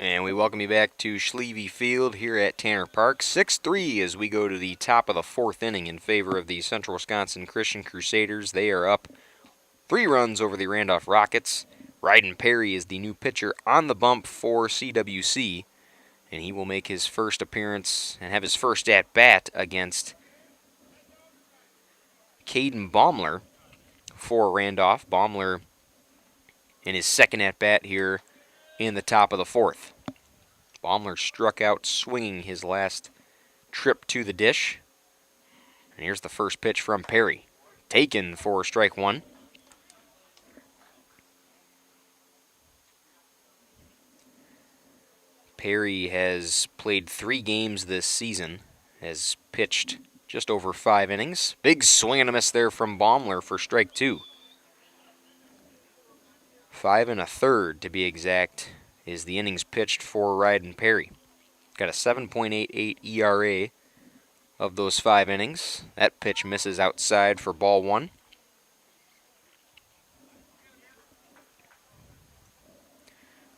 And we welcome you back to Schlevy Field here at Tanner Park. 6-3 as we go to the top of the fourth inning in favor of the Central Wisconsin Christian Crusaders. They are up 3 runs over the Randolph Rockets. Ryden Perry is the new pitcher on the bump for CWC, and he will make his first appearance and have his first at-bat against Caden Baumler for Randolph. Baumler in his second at-bat here in the top of the fourth. Baumler struck out swinging his last trip to the dish. And here's the first pitch from Perry. Taken for strike one. Perry has played 3 games this season, has pitched just over 5 innings. Big swing and a miss there from Baumler for strike 2. 5 1/3 to be exact is the innings pitched for Ryden Perry. Got a 7.88 ERA of those 5 innings. That pitch misses outside for ball 1.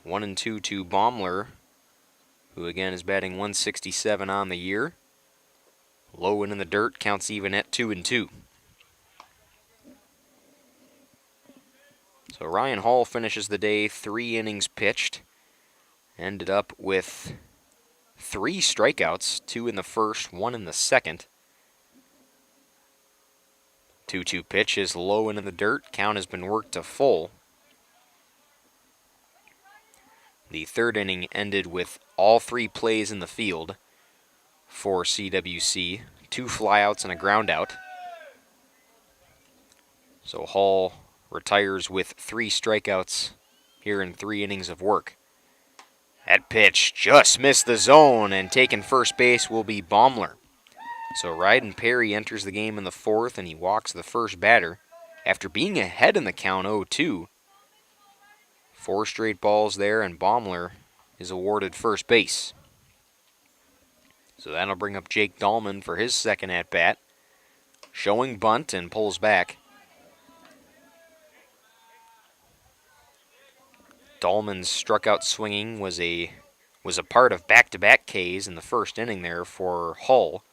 One and two to Baumler, who again is batting .167 on the year. Low and in the dirt, counts even at 2-2. So Ryan Hall finishes the day 3 innings pitched. Ended up with 3 strikeouts, 2 in the first, 1 in the second. 2-2 pitch is low and in the dirt. Count has been worked to full. The third inning ended with all 3 plays in the field for CWC. 2 flyouts and a groundout. So Hall retires with 3 strikeouts here in 3 innings of work. That pitch just missed the zone, and taking first base will be Baumler. So Ryden Perry enters the game in the fourth, and he walks the first batter after being ahead in the count 0-2. 4 straight balls there, and Baumler is awarded first base. So that'll bring up Jake Dahlman for his second at-bat. Showing bunt and pulls back. Dahlman's struck out swinging was a part of back-to-back Ks in the first inning there for Hull.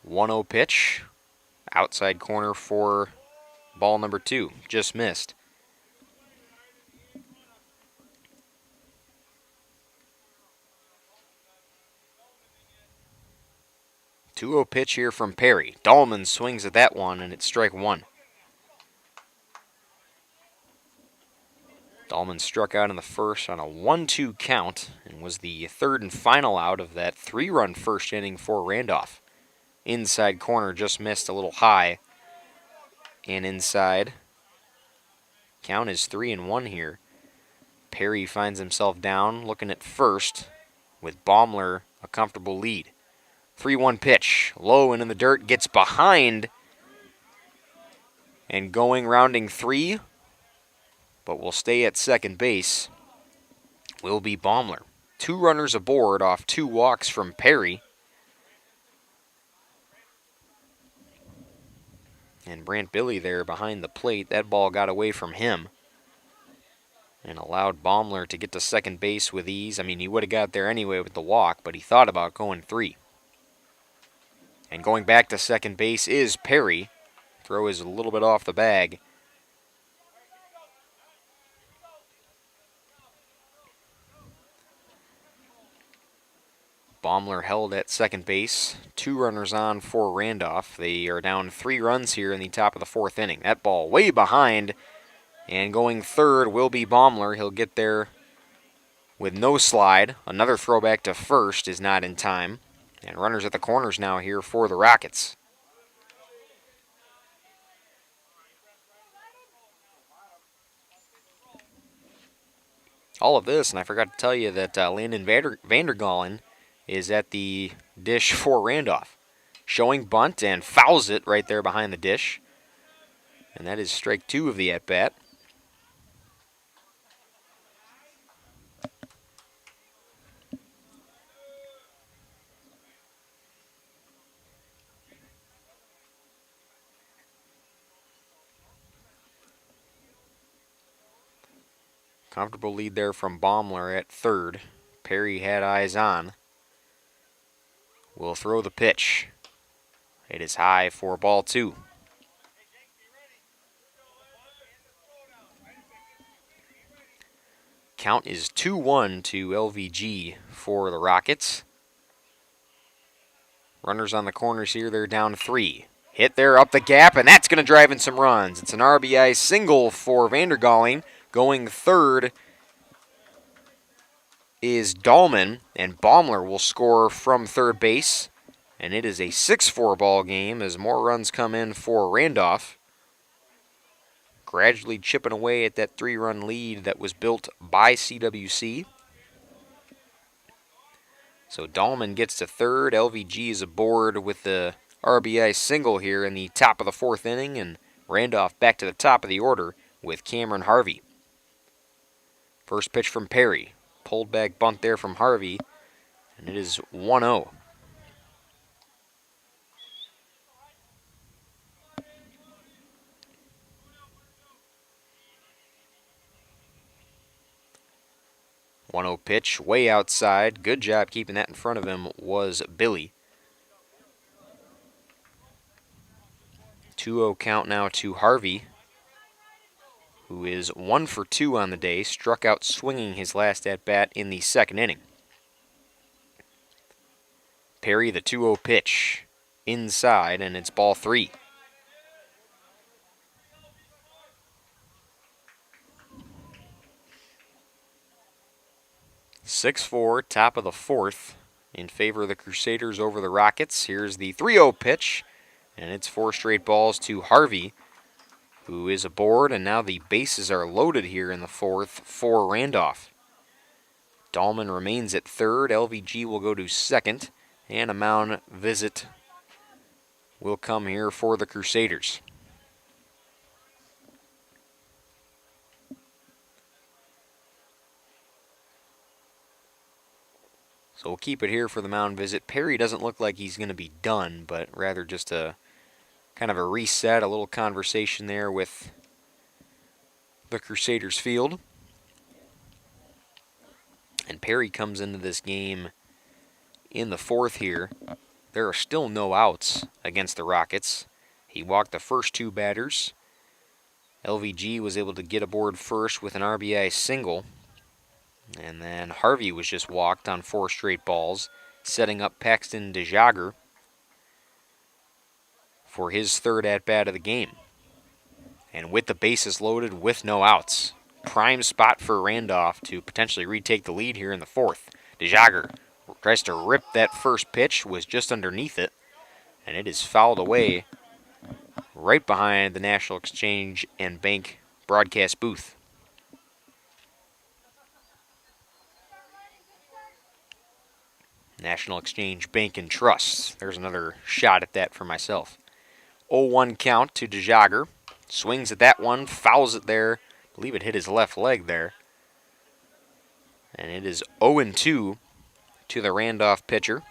1-0 pitch, outside corner for ball number 2, just missed. Two-0 pitch here from Perry. Dahlman swings at that one, and it's strike 1. Dahlman struck out in the first on a 1-2 count and was the third and final out of that 3-run first inning for Randolph. Inside corner just missed a little high. And inside. Count is 3-1 here. Perry finds himself down, looking at first, with Baumler a comfortable lead. 3-1 pitch, low and in the dirt, gets behind. And going, rounding 3. But will stay at second base will be Baumler. 2 runners aboard off 2 walks from Perry. And Brant Billy there behind the plate. That ball got away from him and allowed Baumler to get to second base with ease. I mean, he would have got there anyway with the walk, but he thought about going 3. And going back to second base is Perry. Throw is a little bit off the bag. Baumler held at second base. 2 runners on for Randolph. They are down 3 runs here in the top of the fourth inning. That ball way behind. And going third will be Baumler. He'll get there with no slide. Another throwback to first is not in time. And runners at the corners now here for the Rockets. All of this, and I forgot to tell you that Landon Vandergallen is at the dish for Randolph. Showing bunt and fouls it right there behind the dish. And that is strike 2 of the at-bat. Comfortable lead there from Baumler at third. Perry had eyes on. Will throw the pitch. It is high for ball 2. Count is 2-1 to LVG for the Rockets. Runners on the corners here, they're down 3. Hit there up the gap, and that's going to drive in some runs. It's an RBI single for Vandergalling. Going third is Dahlman, and Baumler will score from third base. And it is a 6-4 ball game as more runs come in for Randolph. Gradually chipping away at that 3-run lead that was built by CWC. So Dahlman gets to third. LVG is aboard with the RBI single here in the top of the 4th inning, and Randolph back to the top of the order with Cameron Harvey. First pitch from Perry. Pulled back bunt there from Harvey, and it is 1-0. Pitch way outside. Good job keeping that in front of him was Billy. 2-0 count now to Harvey, who is 1 for 2 on the day. Struck out swinging his last at-bat in the 2nd inning. Perry, the 2-0 pitch. Inside, and it's ball 3. (6-4), top of the 4th, in favor of the Crusaders over the Rockets. Here's the 3-0 pitch, and it's 4 straight balls to Harvey, who is aboard, and now the bases are loaded here in the 4th for Randolph. Dahlman remains at third. LVG will go to second, and a mound visit will come here for the Crusaders. So we'll keep it here for the mound visit. Perry doesn't look like he's going to be done, but rather just a kind of a reset, a little conversation there with the Crusaders field. And Perry comes into this game in the 4th here. There are still no outs against the Rockets. He walked the first 2 batters. LVG was able to get aboard first with an RBI single. And then Harvey was just walked on 4 straight balls, setting up Paxton DeJager for his 3rd at-bat of the game. And with the bases loaded with no outs, prime spot for Randolph to potentially retake the lead here in the 4th. DeJager tries to rip that first pitch, was just underneath it, and it is fouled away right behind the National Exchange and Bank broadcast booth. National Exchange Bank and Trust. There's another shot at that for myself. 0-1 count to DeJager. Swings at that one, fouls it there. I believe it hit his left leg there. And it is 0-2 to the Randolph pitcher.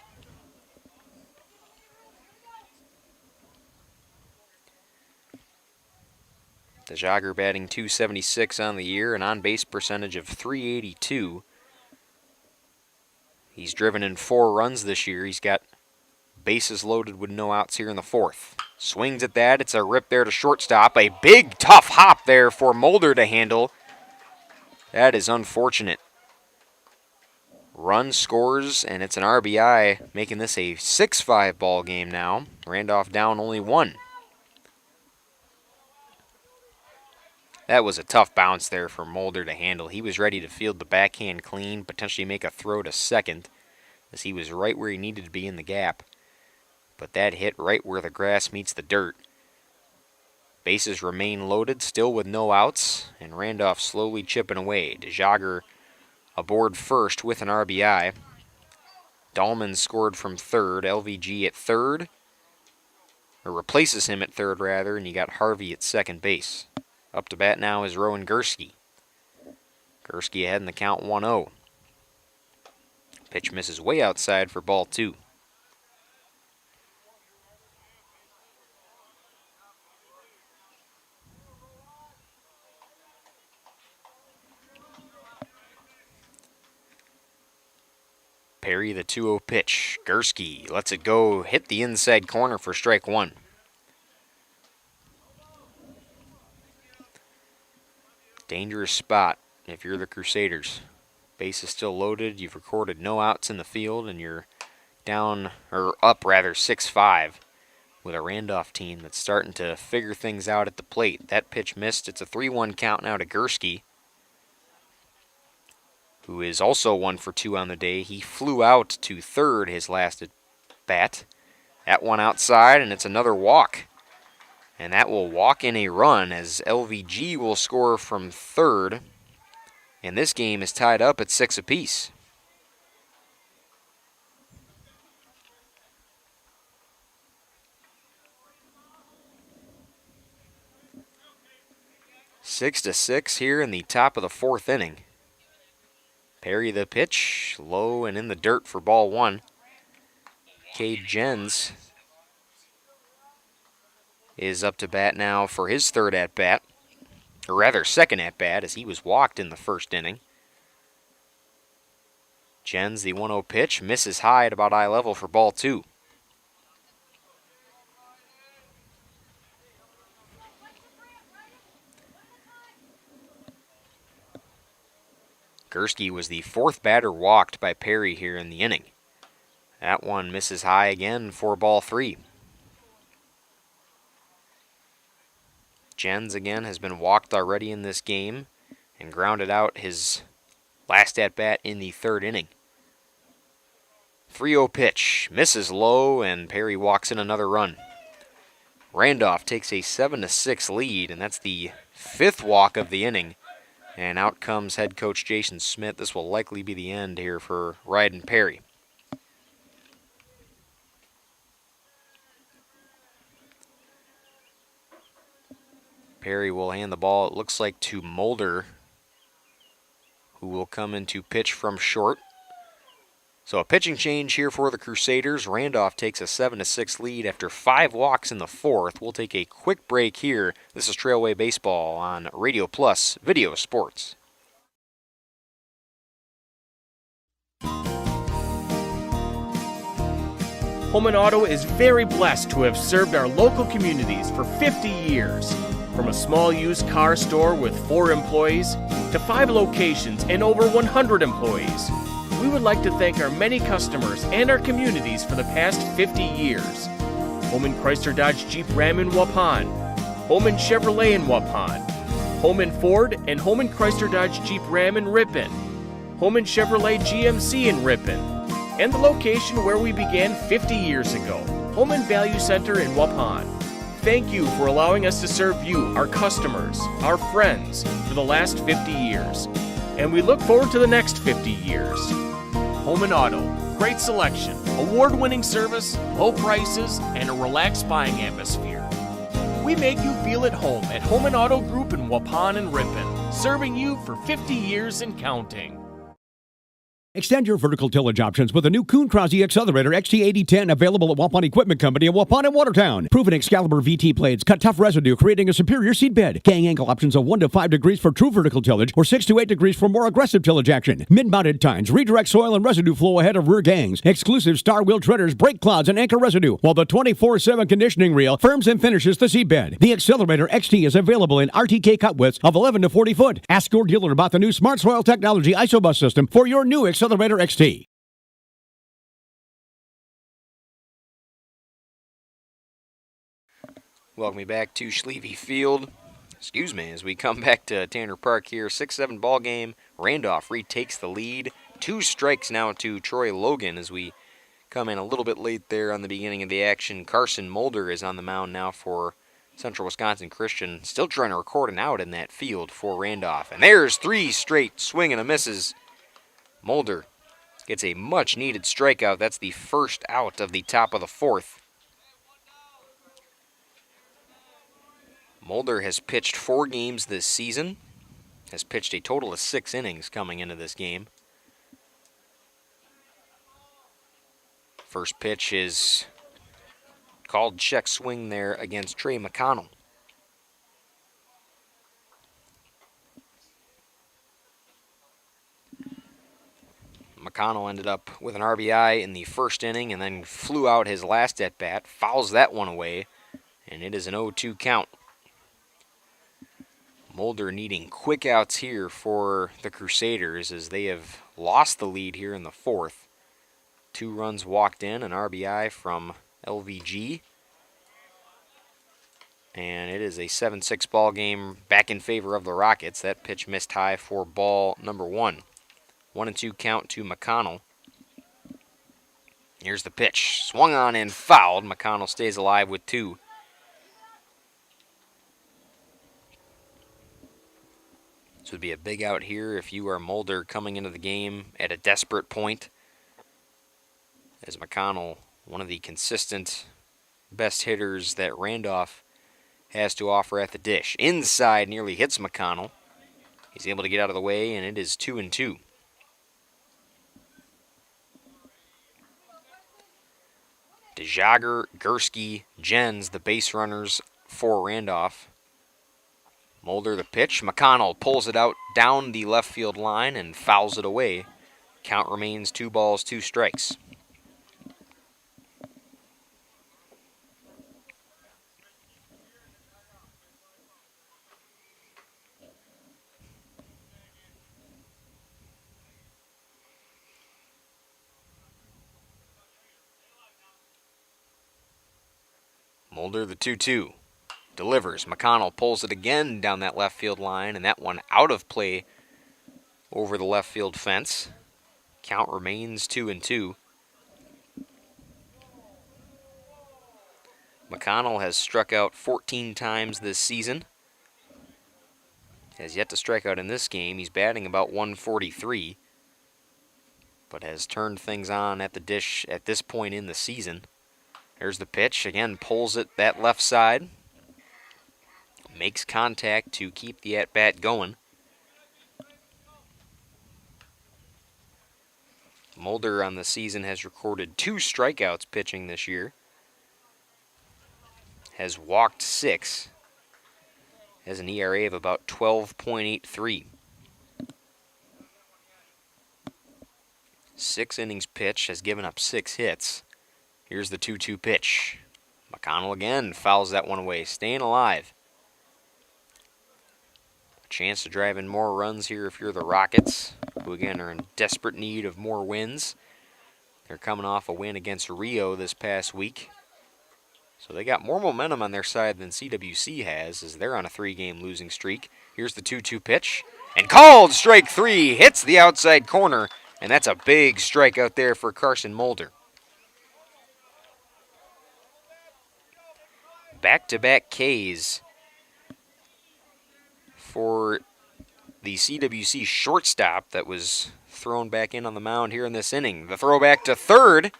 DeJager batting .276 on the year, an on-base percentage of .382. He's driven in 4 runs this year. He's got bases loaded with no outs here in the 4th. Swings at that. It's a rip there to shortstop. A big, tough hop there for Mulder to handle. That is unfortunate. Run scores, and it's an RBI, making this a 6-5 ball game now. Randolph down only 1. That was a tough bounce there for Mulder to handle. He was ready to field the backhand clean, potentially make a throw to second, as he was right where he needed to be in the gap. But that hit right where the grass meets the dirt. Bases remain loaded, still with no outs, and Randolph slowly chipping away. DeJager aboard first with an RBI. Dahlman scored from third. LVG at third, or replaces him at third rather, and you got Harvey at second base. Up to bat now is Rowan Gursky. Gursky ahead in the count 1-0. Pitch misses way outside for ball 2. Perry, the 2-0 pitch. Gursky lets it go, hit the inside corner for strike one. Dangerous spot if you're the Crusaders. Base is still loaded. You've recorded no outs in the field, and you're down, or up rather, 6-5 with a Randolph team that's starting to figure things out at the plate. That pitch missed. It's a 3-1 count now to Gursky, who is also 1 for 2 on the day. He flew out to third his last at bat. That one outside, and it's another walk. And that will walk in a run as LVG will score from third. And this game is tied up at 6 apiece. Six to 6 here in the top of the fourth inning. Perry the pitch, low and in the dirt for ball one. Cade Jens is up to bat now for his third at-bat, or rather second at-bat, as he was walked in the first inning. Jens, the 1-0 pitch, misses high at about eye level for ball two. Gursky was the fourth batter walked by Perry here in the inning. That one misses high again for ball three. Jens again has been walked already in this game and grounded out his last at-bat in the third inning. 3-0 pitch, misses low, and Perry walks in another run. Randolph takes a 7-6 lead, and that's the fifth walk of the inning. And out comes head coach Jason Smith. This will likely be the end here for Ryden Perry. Perry will hand the ball, it looks like, to Mulder, who will come in to pitch from short. So a pitching change here for the Crusaders. Randolph takes a 7-6 lead after 5 walks in the fourth. We'll take a quick break here. This is Trailway Baseball on Radio Plus Video Sports. Holman Auto is very blessed to have served our local communities for 50 years. From a small used car store with 4 employees to 5 locations and over 100 employees. We would like to thank our many customers and our communities for the past 50 years. Holman Chrysler Dodge Jeep Ram in Waupun, Holman Chevrolet in Waupun, Holman Ford and Holman Chrysler Dodge Jeep Ram in Ripon, Holman Chevrolet GMC in Ripon, and the location where we began 50 years ago, Holman Value Center in Waupun. Thank you for allowing us to serve you, our customers, our friends, for the last 50 years. And we look forward to the next 50 years. Holman Auto, great selection, award-winning service, low prices, and a relaxed buying atmosphere. We make you feel at home at Holman Auto Group in Waupun and Ripon, serving you for 50 years and counting. Extend your vertical tillage options with a new Kuhn Krause Accelerator XT8010 available at Waupun Equipment Company in Waupun and Watertown. Proven Excalibur VT blades cut tough residue, creating a superior seed bed. Gang angle options of 1 to 5 degrees for true vertical tillage or 6 to 8 degrees for more aggressive tillage action. Mid-mounted tines redirect soil and residue flow ahead of rear gangs. Exclusive star wheel treaders, brake clods, and anchor residue, while the 24/7 conditioning reel firms and finishes the seed bed. The Accelerator XT is available in RTK cut widths of 11 to 40 foot. Ask your dealer about the new Smart Soil Technology ISOBUS system for your new Accelerator XT. Welcome me back to Schlevy Field. As we come back to Tanner Park here. 6-7 ball game. Randolph retakes the lead. 2 strikes now to Troy Logan as we come in a little bit late there on the beginning of the action. Carson Mulder is on the mound now for Central Wisconsin Christian. Still trying to record an out in that field for Randolph. And there's 3 straight swing and a misses. Mulder gets a much-needed strikeout. That's the first out of the top of the fourth. Mulder has pitched 4 games this season, has pitched a total of 6 innings coming into this game. First pitch is called check swing there against Trey McConnell. McConnell ended up with an RBI in the first inning and then flew out his last at-bat, fouls that one away, and it is an 0-2 count. Mulder needing quick outs here for the Crusaders as they have lost the lead here in the fourth. 2 runs walked in, an RBI from LVG. And it is a 7-6 ball game back in favor of the Rockets. That pitch missed high for ball number 1. 1-2 count to McConnell. Here's the pitch. Swung on and fouled. McConnell stays alive with 2. This would be a big out here if you are Mulder coming into the game at a desperate point. As McConnell, one of the consistent best hitters that Randolph has to offer at the dish. Inside nearly hits McConnell. He's able to get out of the way, and it is 2-2. DeJager, Gursky, Jens, the base runners for Randolph. Mulder the pitch. McConnell pulls it out down the left field line and fouls it away. Count remains 2 balls, 2 strikes. Mulder the 2-2. Delivers. McConnell pulls it again down that left field line, and that one out of play over the left field fence. Count remains 2-2. McConnell has struck out 14 times this season. Has yet to strike out in this game. He's batting about 143, but has turned things on at the dish at this point in the season. There's the pitch. Again, pulls it that left side. Makes contact to keep the at-bat going. Mulder on the season has recorded 2 strikeouts pitching this year. Has walked 6. Has an ERA of about 12.83. 6 innings pitched, has given up 6 hits. Here's the 2-2 pitch. McConnell again fouls that one away, staying alive. A chance to drive in more runs here if you're the Rockets, who again are in desperate need of more wins. They're coming off a win against Rio this past week. So they got more momentum on their side than CWC has, as they're on a 3-game losing streak. Here's the 2-2 pitch. And called strike 3, hits the outside corner, and that's a big strikeout there for Carson Mulder. Back-to-back Ks for the CWC shortstop that was thrown back in on the mound here in this inning. The throw back to third,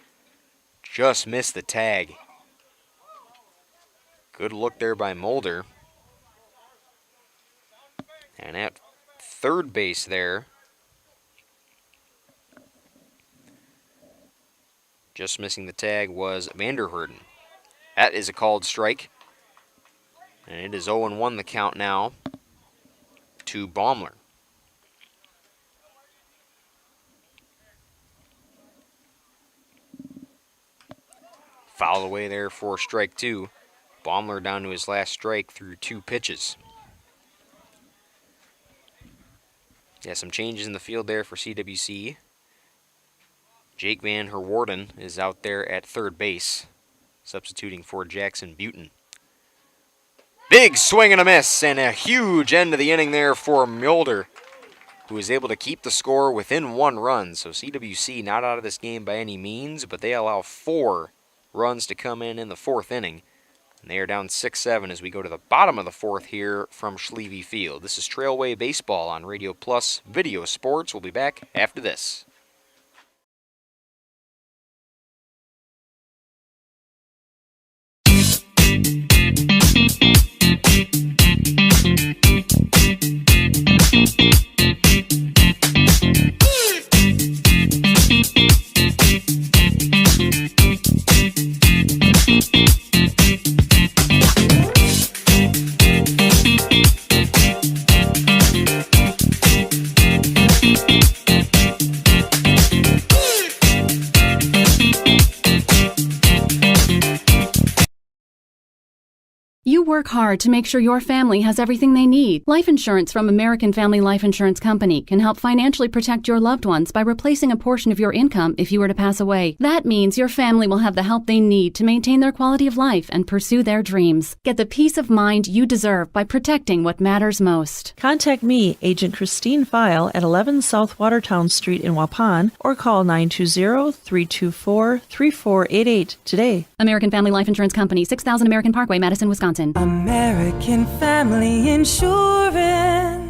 just missed the tag. Good look there by Mulder. And at third base there, just missing the tag was Vanderhooden. That is a called strike. And it is 0-1 the count now to Baumler. Foul away there for strike 2. Baumler down to his last strike through 2 pitches. Yeah, some changes in the field there for CWC. Jake Van Herwarden is out there at third base, substituting for Jackson Butin. Big swing and a miss, and a huge end of the inning there for Mulder, who is able to keep the score within 1 run. So CWC not out of this game by any means, but they allow 4 runs to come in the 4th inning. And they are down 6-7 as we go to the bottom of the 4th here from Schlevy Field. This is Trailway Baseball on Radio Plus Video Sports. We'll be back after this. You work hard to make sure your family has everything they need. Life insurance from American Family Life Insurance Company can help financially protect your loved ones by replacing a portion of your income if you were to pass away. That means your family will have the help they need to maintain their quality of life and pursue their dreams. Get the peace of mind you deserve by protecting what matters most. Contact me, Agent Christine File, at 11 South Watertown Street in Waupun, or call 920-324-3488 today. American Family Life Insurance Company, 6000 American Parkway, Madison, Wisconsin. American Family Insurance.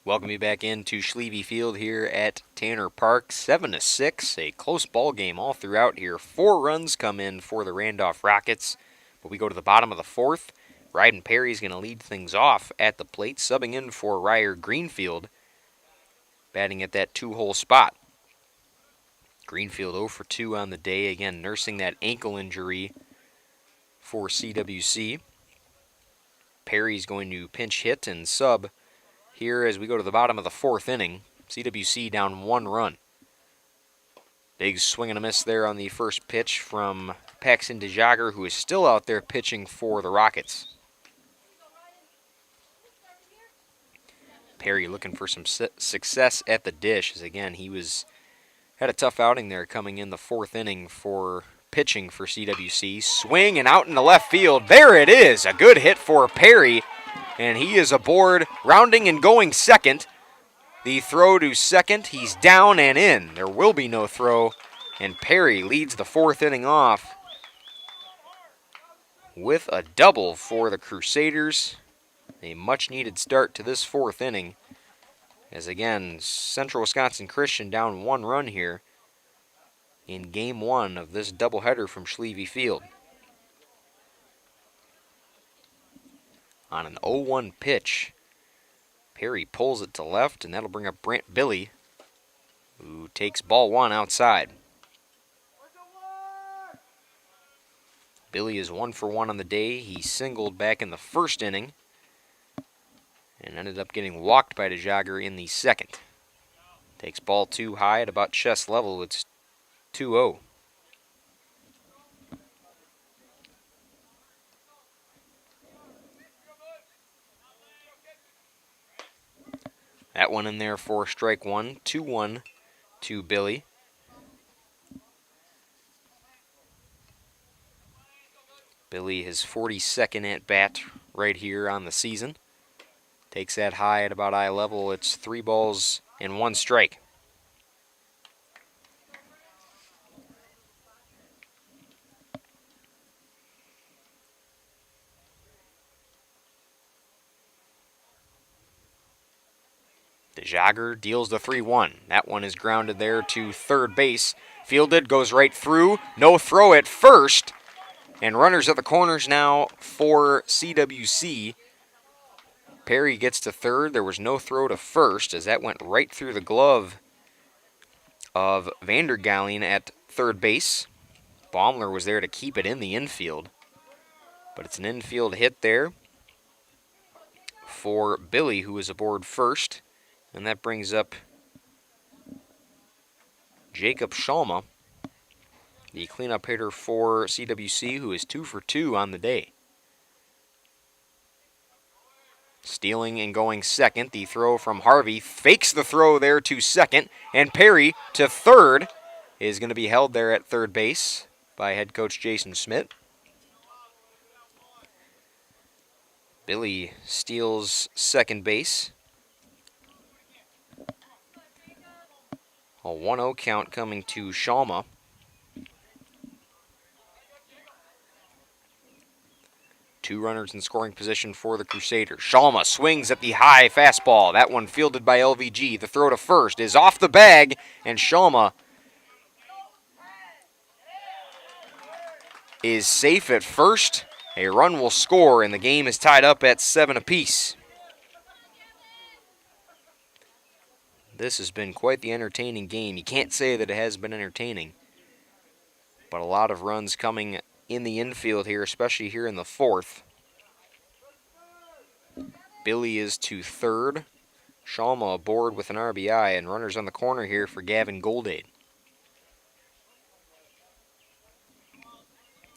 Welcome you back into Schlevy Field here at Tanner Park. 7-6, a close ball game all throughout here. 4 runs come in for the Randolph Rockets, but we go to the bottom of the 4th. Ryden Perry's going to lead things off at the plate, subbing in for Ryer Greenfield, batting at that 2-hole spot. Greenfield 0 for 2 on the day, again nursing that ankle injury for CWC. Perry's going to pinch hit and sub here as we go to the bottom of the 4th inning. CWC down 1 run. Big swing and a miss there on the first pitch from Paxton DeJager, who is still out there pitching for the Rockets. Perry looking for some success at the dish, as again he had a tough outing there coming in the 4th inning for pitching for CWC. Swing and out in the left field. There it is, a good hit for Perry, and he is aboard, rounding and going second. The throw to second, he's down and in. There will be no throw, and Perry leads the 4th inning off with a double for the Crusaders. A much-needed start to this 4th inning, as again, Central Wisconsin Christian down 1 run here in Game 1 of this doubleheader from Schlevy Field. On an 0-1 pitch, Perry pulls it to left, and that'll bring up Brant Billy, who takes ball 1 outside. Billy is 1 for 1 on the day. He singled back in the 1st inning and ended up getting walked by DeJager in the 2nd. Takes ball 2 high at about chest level. It's 2-0. That one in there for strike 1. 2-1 to Billy. Billy, his 42nd at bat right here on the season. Takes that high at about eye level. It's 3 balls and 1 strike. DeJager deals the 3-1. That one is grounded there to third base. Fielded, goes right through. No throw at first. And runners at the corners now for CWC. Perry gets to third. There was no throw to first, as that went right through the glove of Vandergalen at third base. Baumler was there to keep it in the infield. But it's an infield hit there for Billy, who is aboard first. And that brings up Jacob Schalma, the cleanup hitter for CWC, who is 2 for 2 on the day. Stealing and going second, the throw from Harvey. Fakes the throw there to second, and Perry to third is going to be held there at third base by head coach Jason Schmidt. Billy steals second base. A 1-0 count coming to Schalma. Two runners in scoring position for the Crusaders. Schalma swings at the high fastball. That one fielded by LVG. The throw to first is off the bag, and Schalma is safe at first. A run will score, and the game is tied up at 7 apiece. This has been quite the entertaining game. You can't say that it has been entertaining, but a lot of runs coming in the infield here, especially here in the 4th. Billy is to third. Shalma aboard with an RBI, and runners on the corner here for Gavin Goldade.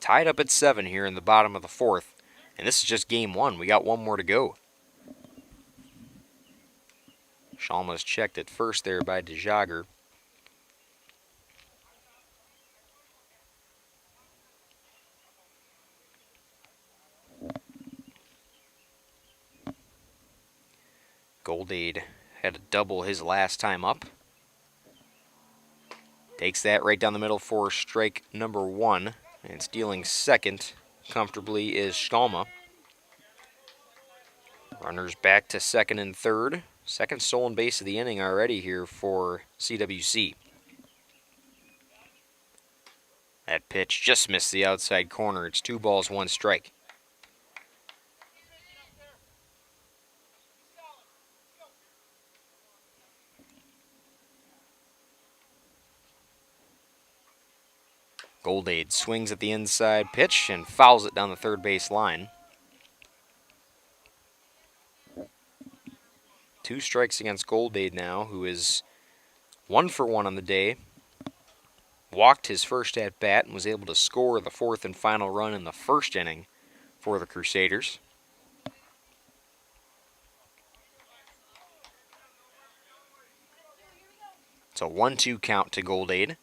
Tied up at 7 here in the bottom of the 4th, and this is just game 1. We got one more to go. Shalma's checked at first there by DeJager. Goldade had a double his last time up. Takes that right down the middle for strike number 1. And stealing second comfortably is Shalma. Runners back to second and third. Second stolen base of the inning already here for CWC. That pitch just missed the outside corner. It's 2 balls, 1 strike. Goldade swings at the inside pitch and fouls it down the third base line. 2 strikes against Goldade now, who is 1 for 1 on the day. Walked his first at bat and was able to score the 4th and final run in the first inning for the Crusaders. It's a 1-2 count to Goldade.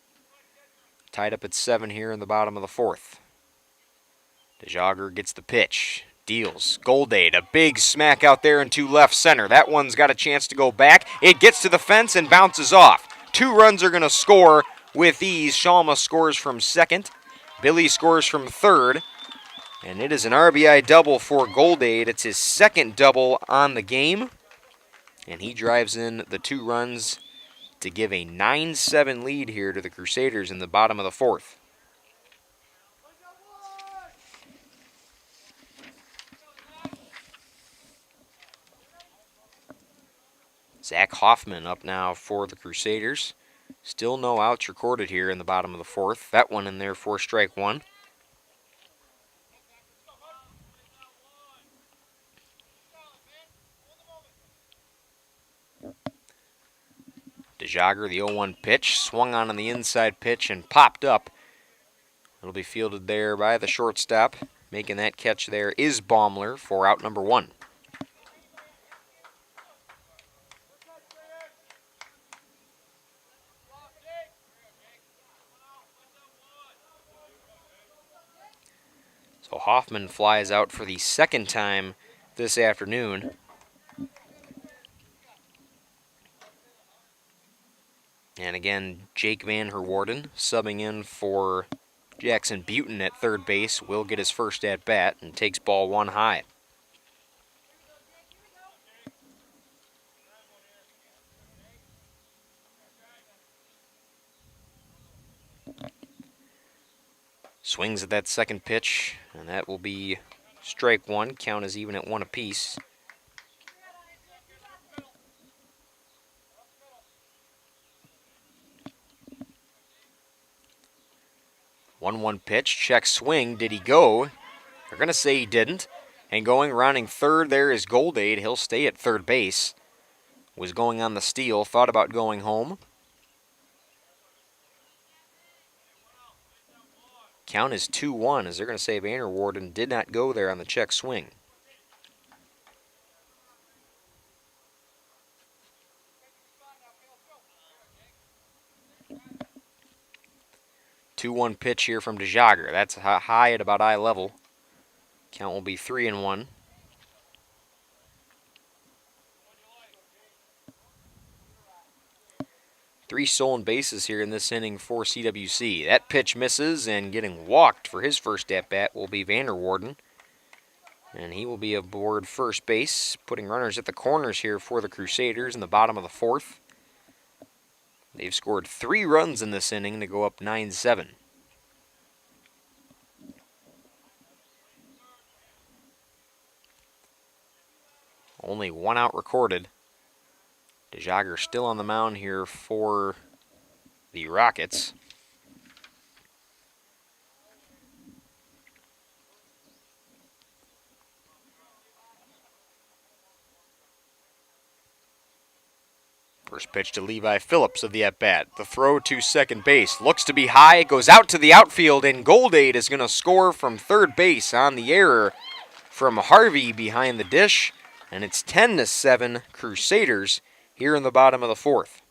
Tied up at 7 here in the bottom of the 4th. DeJager gets the pitch. Deals. Goldade, a big smack out there into left center. That one's got a chance to go back. It gets to the fence and bounces off. 2 runs are going to score with ease. Shalma scores from second. Billy scores from third. And it is an RBI double for Goldade. It's his second double on the game. And he drives in the 2 runs to give a 9-7 lead here to the Crusaders in the bottom of the 4th. Zach Hoffman up now for the Crusaders. Still no outs recorded here in the bottom of the 4th. That one in there for strike 1. DeJager, the 0-1 pitch, swung on the inside pitch and popped up. It'll be fielded there by the shortstop. Making that catch there is Baumler for out number 1. So Hoffman flies out for the second time this afternoon. And again, Jake Van Herwarden subbing in for Jackson Butin at third base. Will get his first at bat and takes ball 1 high. Swings at that second pitch, and that will be strike 1. Count is even at 1 apiece. One pitch, check swing. Did he go? They're going to say he didn't. And going, rounding third, there is Goldade. He'll stay at third base. Was going on the steal, thought about going home. Count is 2-1, as they're going to say Van Herwarden did not go there on the check swing. Two-one pitch here from DeJager. That's high at about eye level. Count will be 3-1. Three stolen bases here in this inning for CWC. That pitch misses, and getting walked for his first at-bat will be Van Herwarden. And he will be aboard first base, putting runners at the corners here for the Crusaders in the bottom of the 4th. They've scored 3 runs in this inning to go up 9-7. Only 1 out recorded. DeJager still on the mound here for the Rockets. First pitch to Levi Phillips of the at-bat. The throw to second base. Looks to be high. Goes out to the outfield, and Goldade is going to score from third base on the error from Harvey behind the dish. And it's 10-7 Crusaders here in the bottom of the fourth.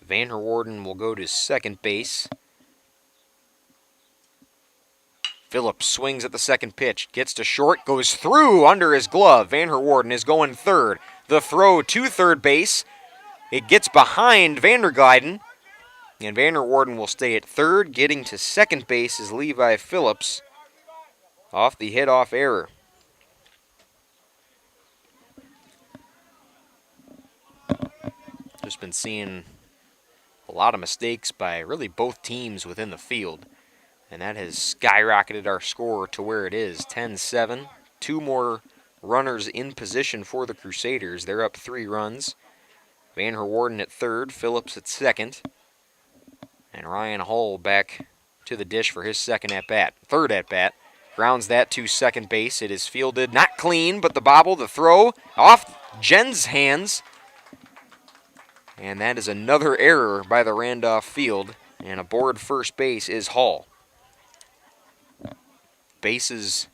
Vanderwarden will go to second base. Phillips swings at the second pitch, gets to short, goes through under his glove. Vanderwarden is going third. The throw to third base. It gets behind Vanderglyden, and Vanderwarden will stay at third. Getting to second base is Levi Phillips off the hit-off error. Just been seeing a lot of mistakes by really both teams within the field, and that has skyrocketed our score to where it is, 10-7. Two more runners in position for the Crusaders. They're up 3 runs. Vanderwarden at third, Phillips at second, and Ryan Hull back to the dish for his second at-bat. Third at-bat, grounds that to second base. It is fielded, not clean, but the bobble, the throw, off Jen's hands. And that is another error by the Randolph field, and aboard first base is Hull. Bases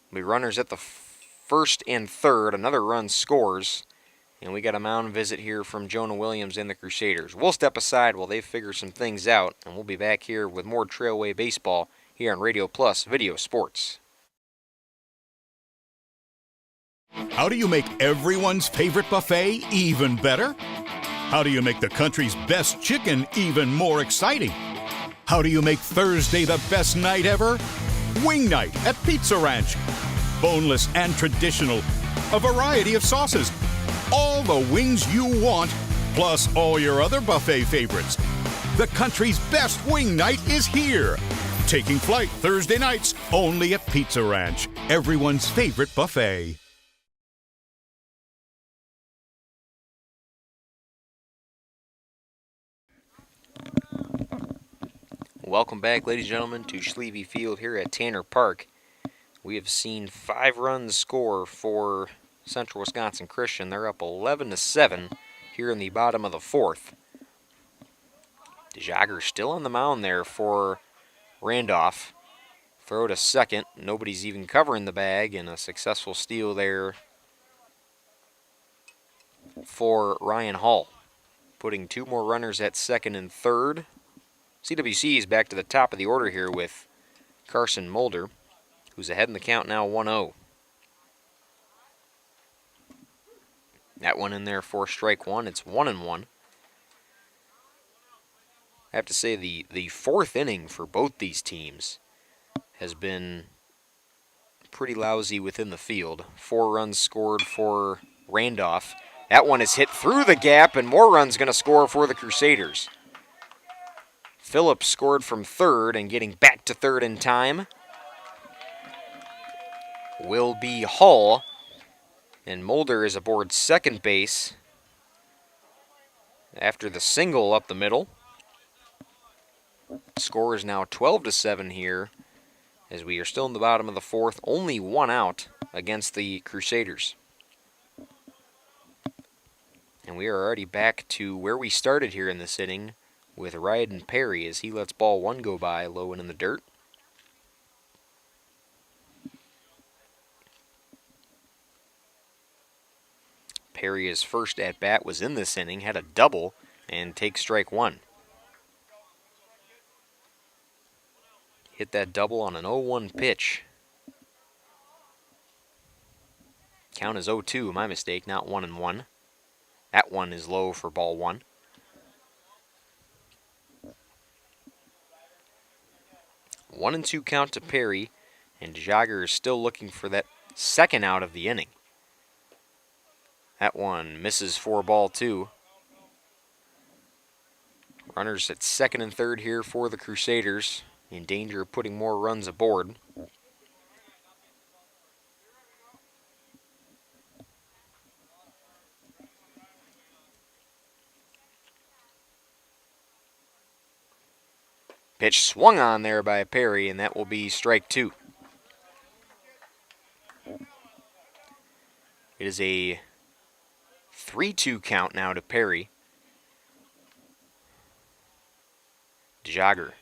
will be runners at the first and third. Another run scores, and we got a mound visit here from Jonah Williams and the Crusaders. We'll step aside while they figure some things out, and we'll be back here with more Trailway Baseball here on Radio Plus Video Sports. How do you make everyone's favorite buffet even better? How do you make the country's best chicken even more exciting? How do you make Thursday the best night ever? Wing night at Pizza Ranch. Boneless and traditional. A variety of sauces. All the wings you want, plus all your other buffet favorites. The country's best wing night is here. Taking flight Thursday nights only at Pizza Ranch. Everyone's favorite buffet. Welcome back, ladies and gentlemen, to Schlevy Field here at Tanner Park. We have seen 5 runs score for Central Wisconsin Christian. They're up 11-7 here in the bottom of the fourth. DeJager still on the mound there for Randolph. Throw to second. Nobody's even covering the bag, and a successful steal there for Ryan Hull. Putting 2 more runners at second and third. CWC is back to the top of the order here with Carson Mulder, who's ahead in the count now 1-0. That one in there for strike one. It's 1-1. I have to say the fourth inning for both these teams has been pretty lousy within the field. 4 runs scored for Randolph. That one is hit through the gap, and more runs going to score for the Crusaders. Phillips scored from third, and getting back to third in time will be Hull. And Mulder is aboard second base after the single up the middle. Score is now 12-7 here as we are still in the bottom of the fourth. Only 1 out against the Crusaders. And we are already back to where we started here in this inning with Ryden Perry as he lets ball 1 go by low and in the dirt. Perry's first at-bat was in this inning, had a double, and takes strike 1. Hit that double on an 0-1 pitch. Count is 0-2, my mistake, not 1-1. That one is low for ball 1. One and 2 count to Perry, and Jogger is still looking for that second out of the inning. That one misses for ball 2. Runners at second and third here for the Crusaders, in danger of putting more runs aboard. Pitch swung on there by Perry, and that will be strike 2. It is a 3-2 count now to Perry. Jogger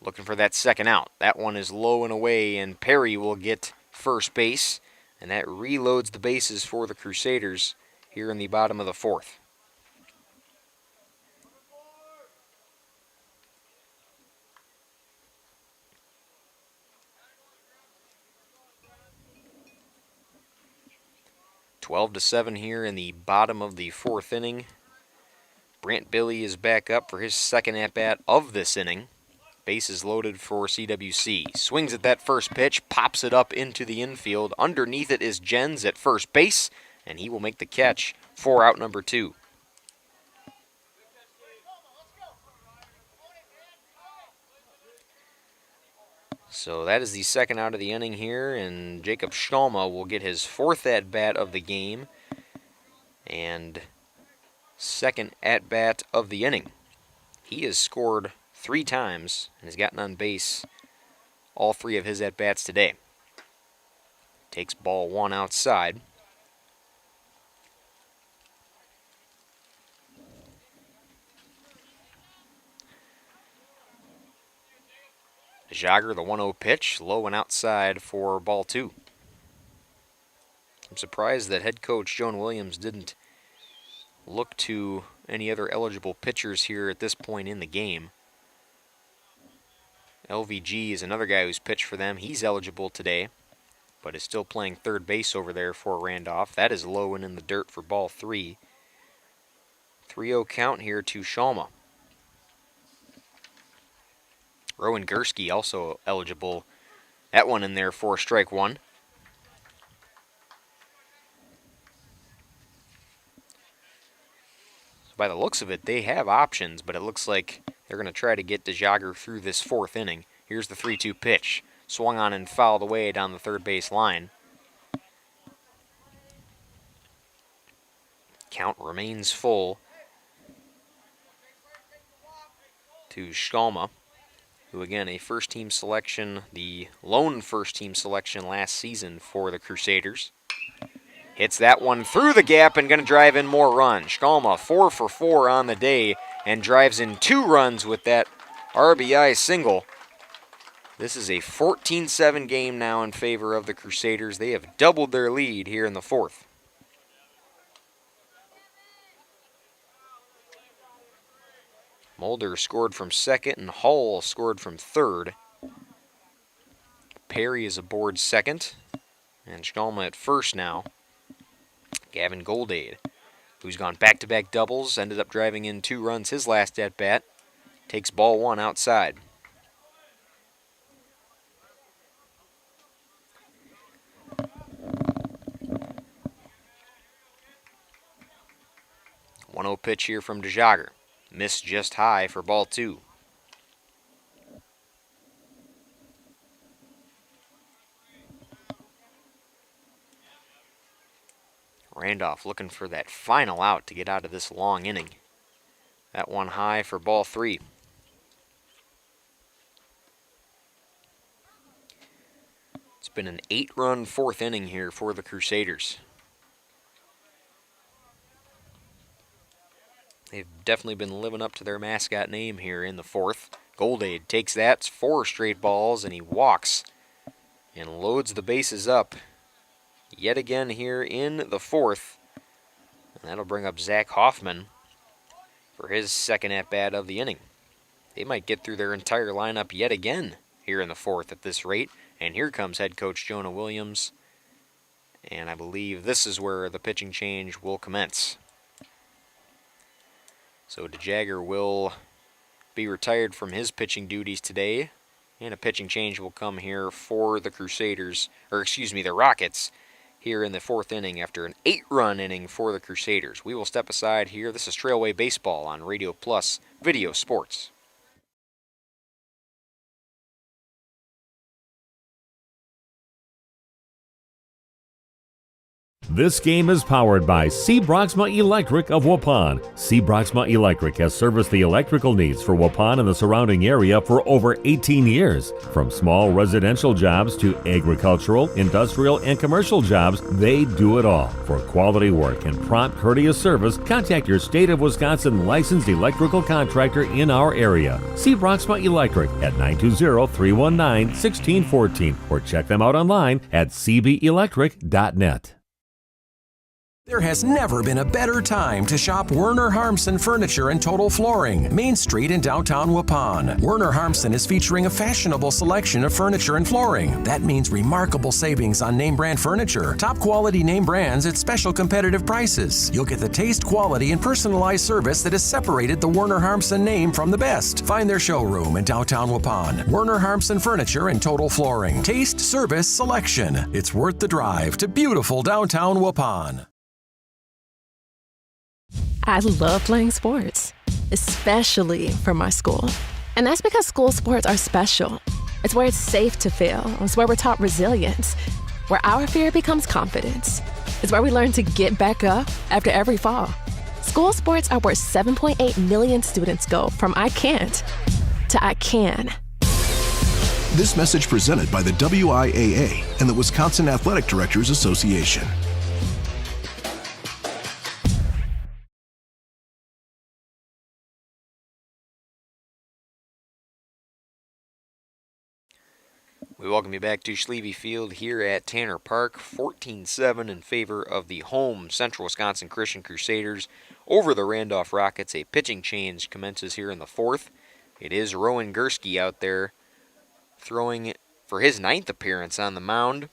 looking for that second out. That one is low and away, and Perry will get first base, and that reloads the bases for the Crusaders here in the bottom of the 4th. Twelve to 7 here in the bottom of the 4th inning. Brant Billy is back up for his second at-bat of this inning. Bases loaded for CWC. Swings at that first pitch, pops it up into the infield. Underneath it is Jens at first base, and he will make the catch for out number 2. So that is the second out of the inning here, and Jacob Schalma will get his 4th at-bat of the game and second at-bat of the inning. He has scored 3 times and has gotten on base all 3 of his at-bats today. Takes ball 1 outside. Jogger, the 1-0 pitch, low and outside for ball 2. I'm surprised that head coach Joan Williams didn't look to any other eligible pitchers here at this point in the game. LVG is another guy who's pitched for them. He's eligible today, but is still playing third base over there for Randolph. That is low and in the dirt for ball 3. 3-0 count here to Schalma. Rowan Gursky also eligible. That one in there for strike 1. So by the looks of it, they have options, but it looks like they're going to try to get DeJager through this 4th inning. Here's the 3-2 pitch. Swung on and fouled away down the third base line. Count remains full to Schalma, who again a first-team selection, the lone first-team selection last season for the Crusaders. Hits that one through the gap and going to drive in more runs. Schalma 4 for 4 on the day and drives in 2 runs with that RBI single. This is a 14-7 game now in favor of the Crusaders. They have doubled their lead here in the 4th. Mulder scored from second and Hull scored from third. Perry is aboard second, and Schalma at first now. Gavin Goldade, who's gone back-to-back doubles, ended up driving in 2 runs his last at-bat, takes ball 1 outside. One-0 pitch here from DeJager. Missed just high for ball 2. Randolph looking for that final out to get out of this long inning. That one high for ball 3. It's been an 8-run 4th inning here for the Crusaders. They've definitely been living up to their mascot name here in the 4th. Goldade takes that, it's 4 straight balls, and he walks and loads the bases up yet again here in the 4th. And that'll bring up Zach Hoffman for his second at-bat of the inning. They might get through their entire lineup yet again here in the 4th at this rate. And here comes head coach Jonah Williams. And I believe this is where the pitching change will commence. So DeJager will be retired from his pitching duties today, and a pitching change will come here for the Crusaders, or excuse me, the Rockets, here in the 4th inning after an 8-run inning for the Crusaders. We will step aside here. This is Trailway Baseball on Radio Plus Video Sports. This game is powered by C. Broxma Electric of Waupun. C. Broxma Electric has serviced the electrical needs for Waupun and the surrounding area for over 18 years. From small residential jobs to agricultural, industrial, and commercial jobs, they do it all. For quality work and prompt, courteous service, contact your State of Wisconsin licensed electrical contractor in our area. C. Broxma Electric at 920-319-1614 or check them out online at cbelectric.net. There has never been a better time to shop Werner Harmsen Furniture and Total Flooring, Main Street in downtown Waupun. Werner Harmsen is featuring a fashionable selection of furniture and flooring. That means remarkable savings on name brand furniture, top quality name brands at special competitive prices. You'll get the taste, quality, and personalized service that has separated the Werner Harmsen name from the best. Find their showroom in downtown Waupun. Werner Harmsen Furniture and Total Flooring. Taste, service, selection. It's worth the drive to beautiful downtown Waupun. I love playing sports, especially for my school. And that's because school sports are special. It's where it's safe to fail. It's where we're taught resilience, where our fear becomes confidence. It's where we learn to get back up after every fall. School sports are where 7.8 million students go from I can't to I can. This message presented by the WIAA and the Wisconsin Athletic Directors Association. We welcome you back to Schleve Field here at Tanner Park. 14-7 in favor of the home Central Wisconsin Christian Crusaders over the Randolph Rockets. A pitching change commences here in the fourth. It is Rowan Gursky out there throwing for his 9th appearance on the mound.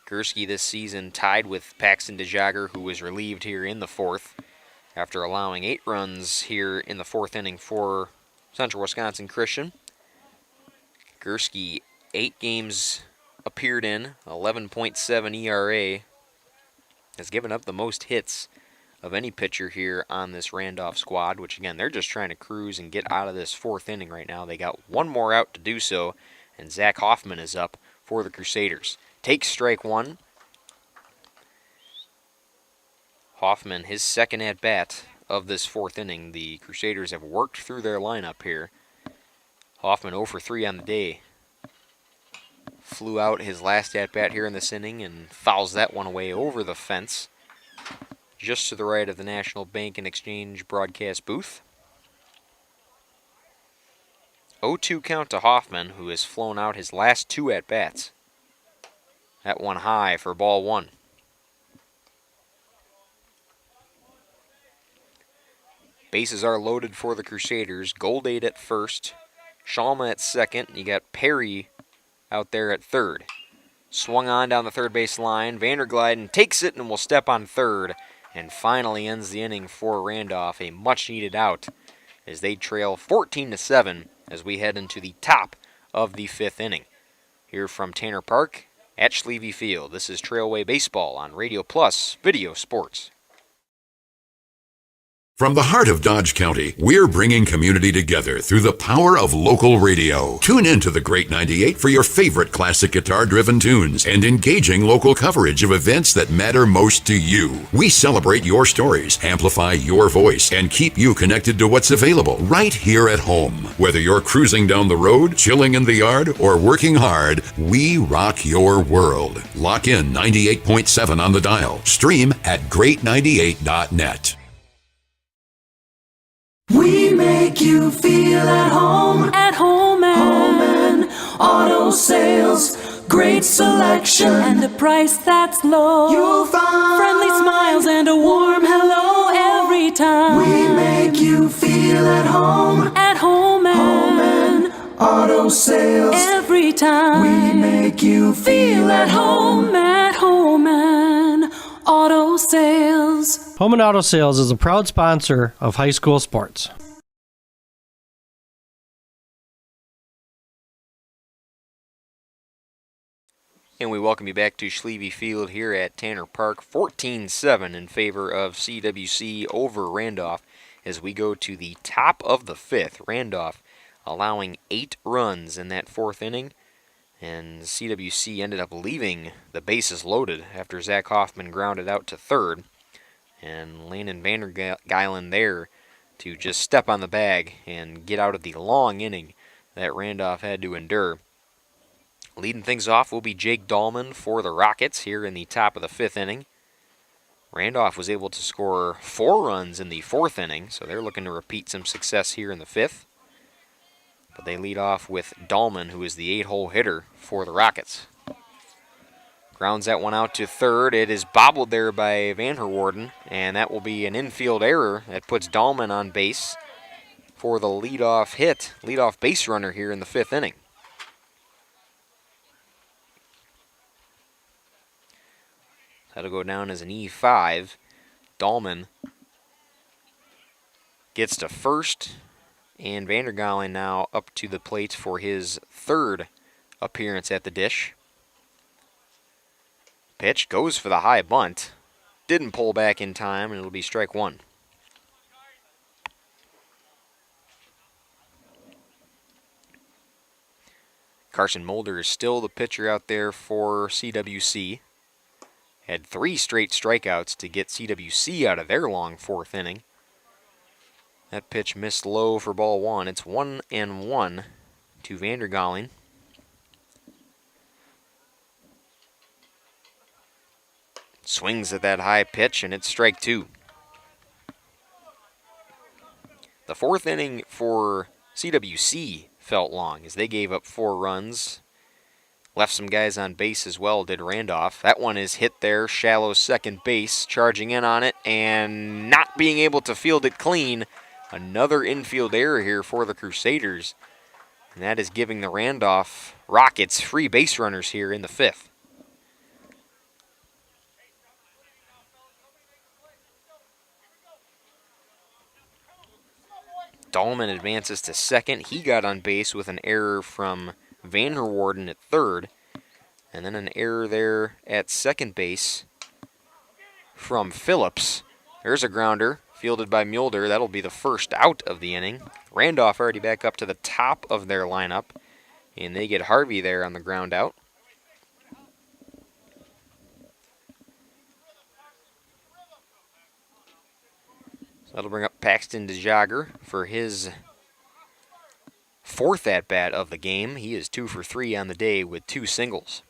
Gursky this season tied with Paxton DeJager, who was relieved here in the fourth after allowing 8 runs here in the fourth inning for Central Wisconsin Christian. Gursky, 8 games appeared in, 11.7 ERA, has given up the most hits of any pitcher here on this Randolph squad, which again, they're just trying to cruise and get out of this fourth inning right now. They got one more out to do so, and Zach Hoffman is up for the Crusaders. Takes strike one. Hoffman, his second at-bat of this fourth inning. The Crusaders have worked through their lineup here. Hoffman 0 for 3 on the day. Flew out his last at-bat here in this inning and fouls that one away over the fence, just to the right of the National Bank and Exchange broadcast booth. 0-2 count to Hoffman, who has flown out his last 2 at-bats. That one high for ball 1. Bases are loaded for the Crusaders. Goldade at first. Shalma at second. You got Perry out there at third. Swung on down the third base line. Vanderglyden takes it and will step on third. And finally ends the inning for Randolph. A much needed out as they trail 14-7 as we head into the top of the 5th inning. Here from Tanner Park at Schleve Field. This is Trailway Baseball on Radio Plus Video Sports. From the heart of Dodge County, we're bringing community together through the power of local radio. Tune in to the Great 98 for your favorite classic guitar-driven tunes and engaging local coverage of events that matter most to you. We celebrate your stories, amplify your voice, and keep you connected to what's available right here at home. Whether you're cruising down the road, chilling in the yard, or working hard, we rock your world. Lock in 98.7 on the dial. Stream at great98.net. We make you feel at home. At home and auto sales. Great selection and a price that's low. You'll find friendly smiles and a warm hello every time. We make you feel at home. At home and auto sales. Every time. We make you feel at home. At home and auto sales. Home and Auto Sales is a proud sponsor of high school sports. And we welcome you back to Schleve Field here at Tanner Park. 14-7 in favor of CWC over Randolph as we go to the top of the 5th. Randolph allowing 8 runs in that 4th inning. And CWC ended up leaving the bases loaded after Zach Hoffman grounded out to third. And Landon Vandergeilen there to just step on the bag and get out of the long inning that Randolph had to endure. Leading things off will be Jake Dahlman for the Rockets here in the top of the 5th inning. Randolph was able to score 4 runs in the 4th inning, so they're looking to repeat some success here in the 5th. But they lead off with Dahlman, who is the 8-hole hitter for the Rockets. Grounds that one out to third. It is bobbled there by Van Herwarden, and that will be an infield error that puts Dahlman on base for the leadoff base runner here in the 5th inning. That'll go down as an E5. Dahlman gets to first, and Vandergeilen now up to the plate for his 3rd appearance at the dish. Pitch goes for the high bunt. Didn't pull back in time, and it'll be strike 1. Carson Mulder is still the pitcher out there for CWC. Had 3 straight strikeouts to get CWC out of their long 4th inning. That pitch missed low for ball 1. It's 1-1 to Vandergeilen. Swings at that high pitch, and it's strike 2. The 4th inning for CWC felt long as they gave up 4 runs. Left some guys on base as well, did Randolph. That one is hit there, shallow second base, charging in on it and not being able to field it clean. Another infield error here for the Crusaders. And that is giving the Randolph Rockets free base runners here in the 5th. Dahlman advances to second. He got on base with an error from Van Herwarden at third, and then an error there at second base from Phillips. There's a grounder fielded by Mulder. That'll be the first out of the inning. Randolph already back up to the top of their lineup, and they get Harvey there on the ground out. So that'll bring up Paxton DeJager for his 4th at-bat of the game. He is 2 for 3 on the day with 2 singles.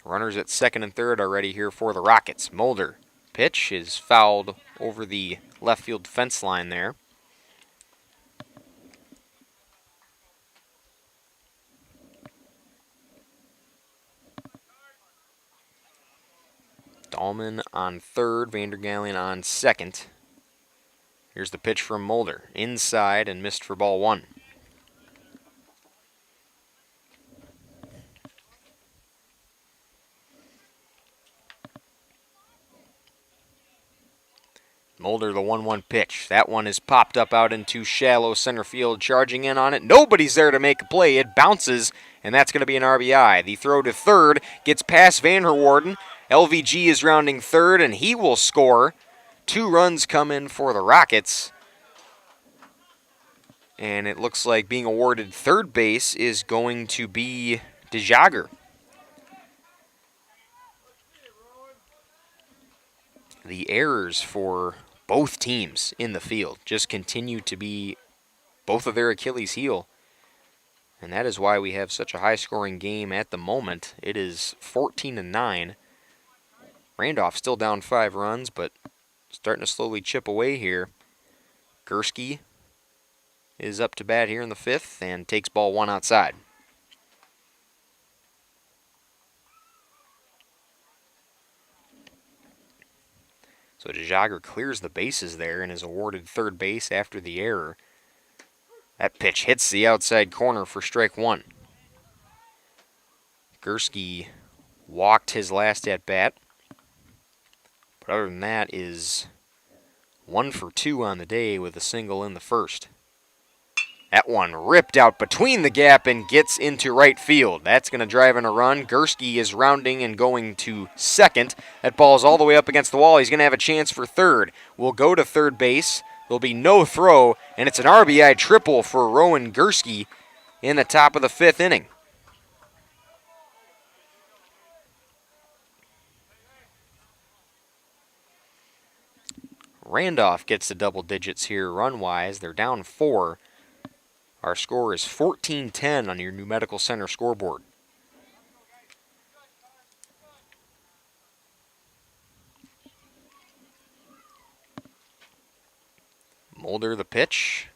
Runners at second and third are ready here for the Rockets. Mulder. Pitch is fouled over the left field fence line there. Dahlman on third, Vandergeilen on second. Here's the pitch from Mulder. Inside and missed for ball 1. Mulder, the 1-1 pitch. That one is popped up out into shallow center field, charging in on it. Nobody's there to make a play. It bounces, and that's going to be an RBI. The throw to third gets past Van Herwarden. LVG is rounding third, and he will score. 2 runs come in for the Rockets. And it looks like being awarded third base is going to be DeJager. The errors for both teams in the field just continue to be both of their Achilles heel. And that is why we have such a high-scoring game at the moment. It is 14-9. Randolph still down 5 runs, but starting to slowly chip away here. Gursky is up to bat here in the 5th and takes ball 1 outside. So DeJager clears the bases there and is awarded third base after the error. That pitch hits the outside corner for strike 1. Gursky walked his last at-bat. But other than that is 1 for 2 on the day with a single in the first. That one ripped out between the gap and gets into right field. That's going to drive in a run. Gursky is rounding and going to second. That ball's all the way up against the wall. He's going to have a chance for third. We'll go to third base. There'll be no throw, and it's an RBI triple for Rowan Gursky in the top of the 5th inning. Randolph gets to double digits here run-wise. They're down 4. Our score is 14-10 on your New Medical Center scoreboard. Mulder, the pitch,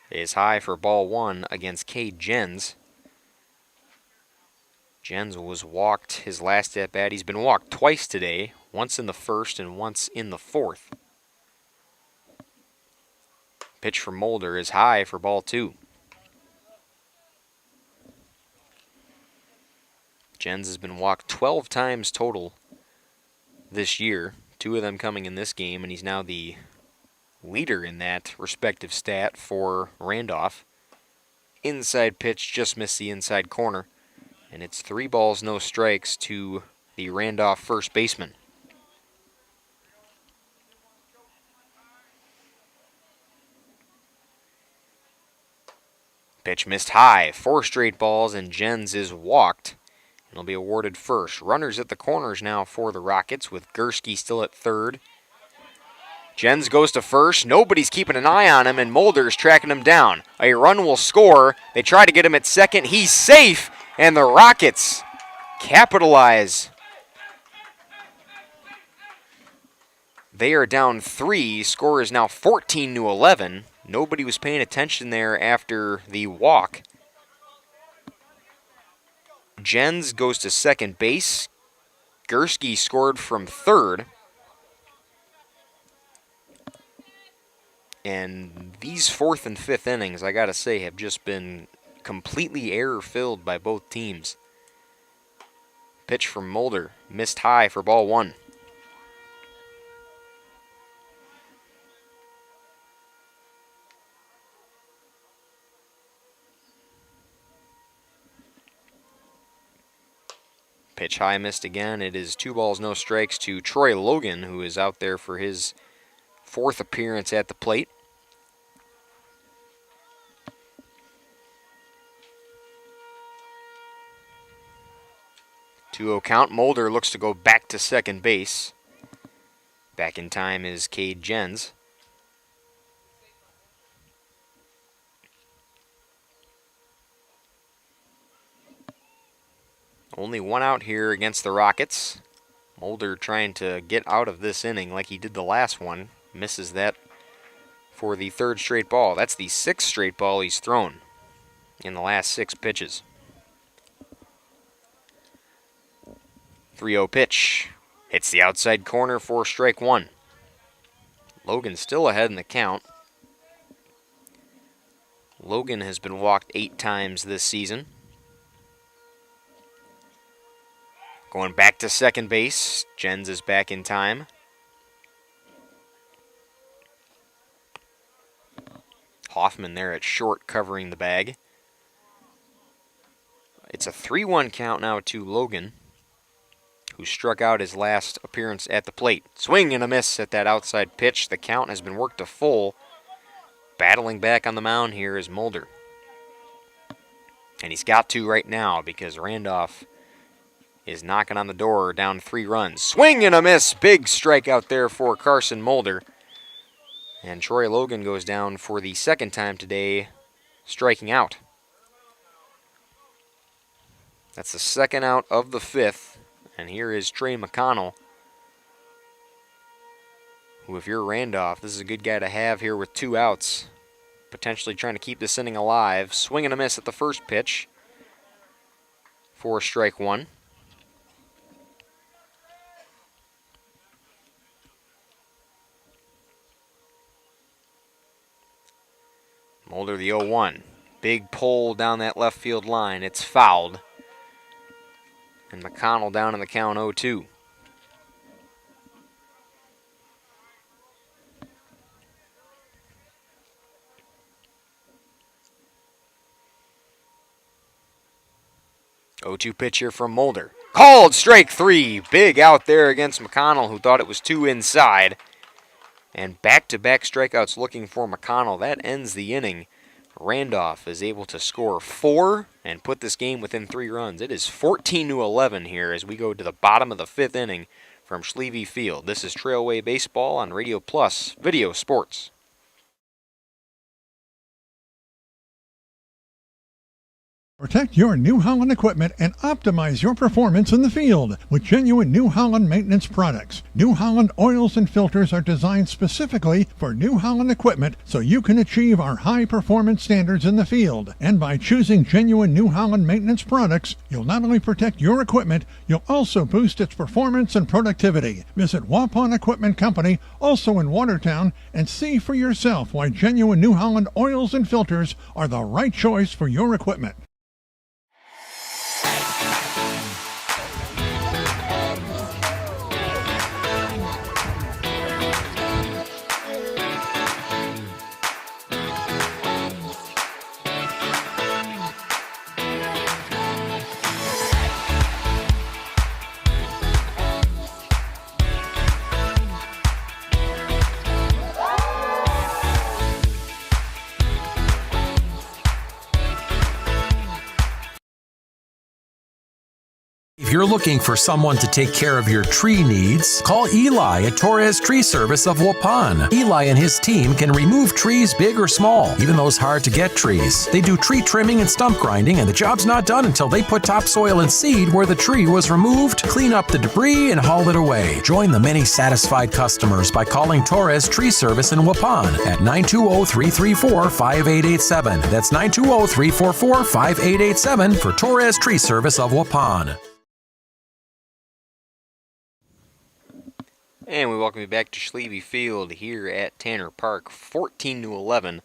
is high for ball 1 against Cade Jens. Jens was walked his last at bat. He's been walked twice today, once in the first and once in the fourth. Pitch from Mulder is high for ball 2. Jens has been walked 12 times total this year, 2 of them coming in this game, and he's now the leader in that respective stat for Randolph. Inside pitch just missed the inside corner, and it's 3 balls, no strikes to the Randolph first baseman. Pitch missed high, 4 straight balls, and Jens is walked. He'll be awarded first. Runners at the corners now for the Rockets, with Gursky still at third. Jens goes to first. Nobody's keeping an eye on him, and Mulder's tracking him down. A run will score. They try to get him at second. He's safe, and the Rockets capitalize. They are down 3. Score is now 14-11. Nobody was paying attention there after the walk. Jens goes to second base. Gursky scored from third. And these 4th and 5th innings, I gotta say, have just been completely error-filled by both teams. Pitch from Mulder, missed high for ball 1. Pitch high, missed again. It is 2 balls, no strikes to Troy Logan, who is out there for his 4th appearance at the plate. 2-0 count. Mulder looks to go back to second base. Back in time is Cade Jens. Only 1 out here against the Rockets. Mulder trying to get out of this inning like he did the last one. Misses that for the 3rd straight ball. That's the 6th straight ball he's thrown in the last 6 pitches. 3-0 pitch. Hits the outside corner for strike 1. Logan still ahead in the count. Logan has been walked 8 times this season. Going back to second base. Jens is back in time. Hoffman there at short covering the bag. It's a 3-1 count now to Logan, who struck out his last appearance at the plate. Swing and a miss at that outside pitch. The count has been worked to full. Battling back on the mound here is Mulder. And he's got to right now because Randolph is knocking on the door, down 3 runs. Swing and a miss. Big strikeout there for Carson Mulder. And Troy Logan goes down for the 2nd time today, striking out. That's the 2nd out of the 5th. And here is Trey McConnell, who, if you're Randolph, this is a good guy to have here with 2 outs. Potentially trying to keep this inning alive. Swing and a miss at the first pitch for strike 1. Mulder the 0-1. Big pull down that left field line. It's fouled. And McConnell down in the count 0-2. Pitch here from Mulder. Called strike 3. Big out there against McConnell, who thought it was 2 inside. And back-to-back strikeouts looking for McConnell. That ends the inning. Randolph is able to score 4 and put this game within 3 runs. It is 14-11 here as we go to the bottom of the 5th inning from Schlevy Field. This is Trailway Baseball on Radio Plus Video Sports. Protect your New Holland equipment and optimize your performance in the field with genuine New Holland maintenance products. New Holland oils and filters are designed specifically for New Holland equipment so you can achieve our high performance standards in the field. And by choosing genuine New Holland maintenance products, you'll not only protect your equipment, you'll also boost its performance and productivity. Visit Waupun Equipment Company, also in Watertown, and see for yourself why genuine New Holland oils and filters are the right choice for your equipment. If you're looking for someone to take care of your tree needs, call Eli at Torres Tree Service of Waupun. Eli and his team can remove trees big or small, even those hard-to-get trees. They do tree trimming and stump grinding, and the job's not done until they put topsoil and seed where the tree was removed, clean up the debris, and haul it away. Join the many satisfied customers by calling Torres Tree Service in Waupun at 920-334-5887. That's 920-344-5887 for Torres Tree Service of Waupun. And we welcome you back to Schlevy Field here at Tanner Park. 14-11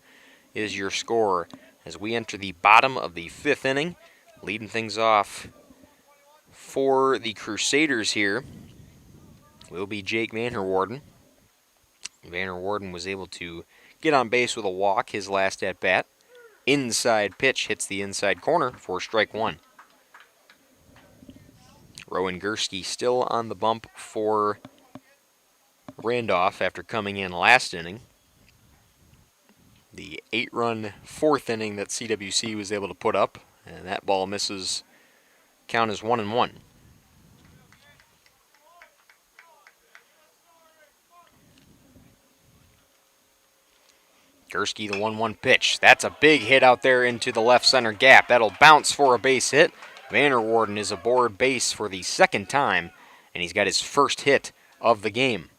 is your score as we enter the bottom of the fifth inning. Leading things off for the Crusaders here will be Jake Vanderwarden. Vanderwarden was able to get on base with a walk his last at-bat. Inside pitch hits the inside corner for strike one. Rowan Gursky still on the bump for Randolph after coming in last inning. The 8-run fourth inning that CWC was able to put up, and that ball misses. Count is 1-1. Gursky, the 1-1 pitch. That's a big hit out there into the left center gap. That'll bounce for a base hit. Vanderwarden is aboard base for the second time, and he's got his first hit of the game.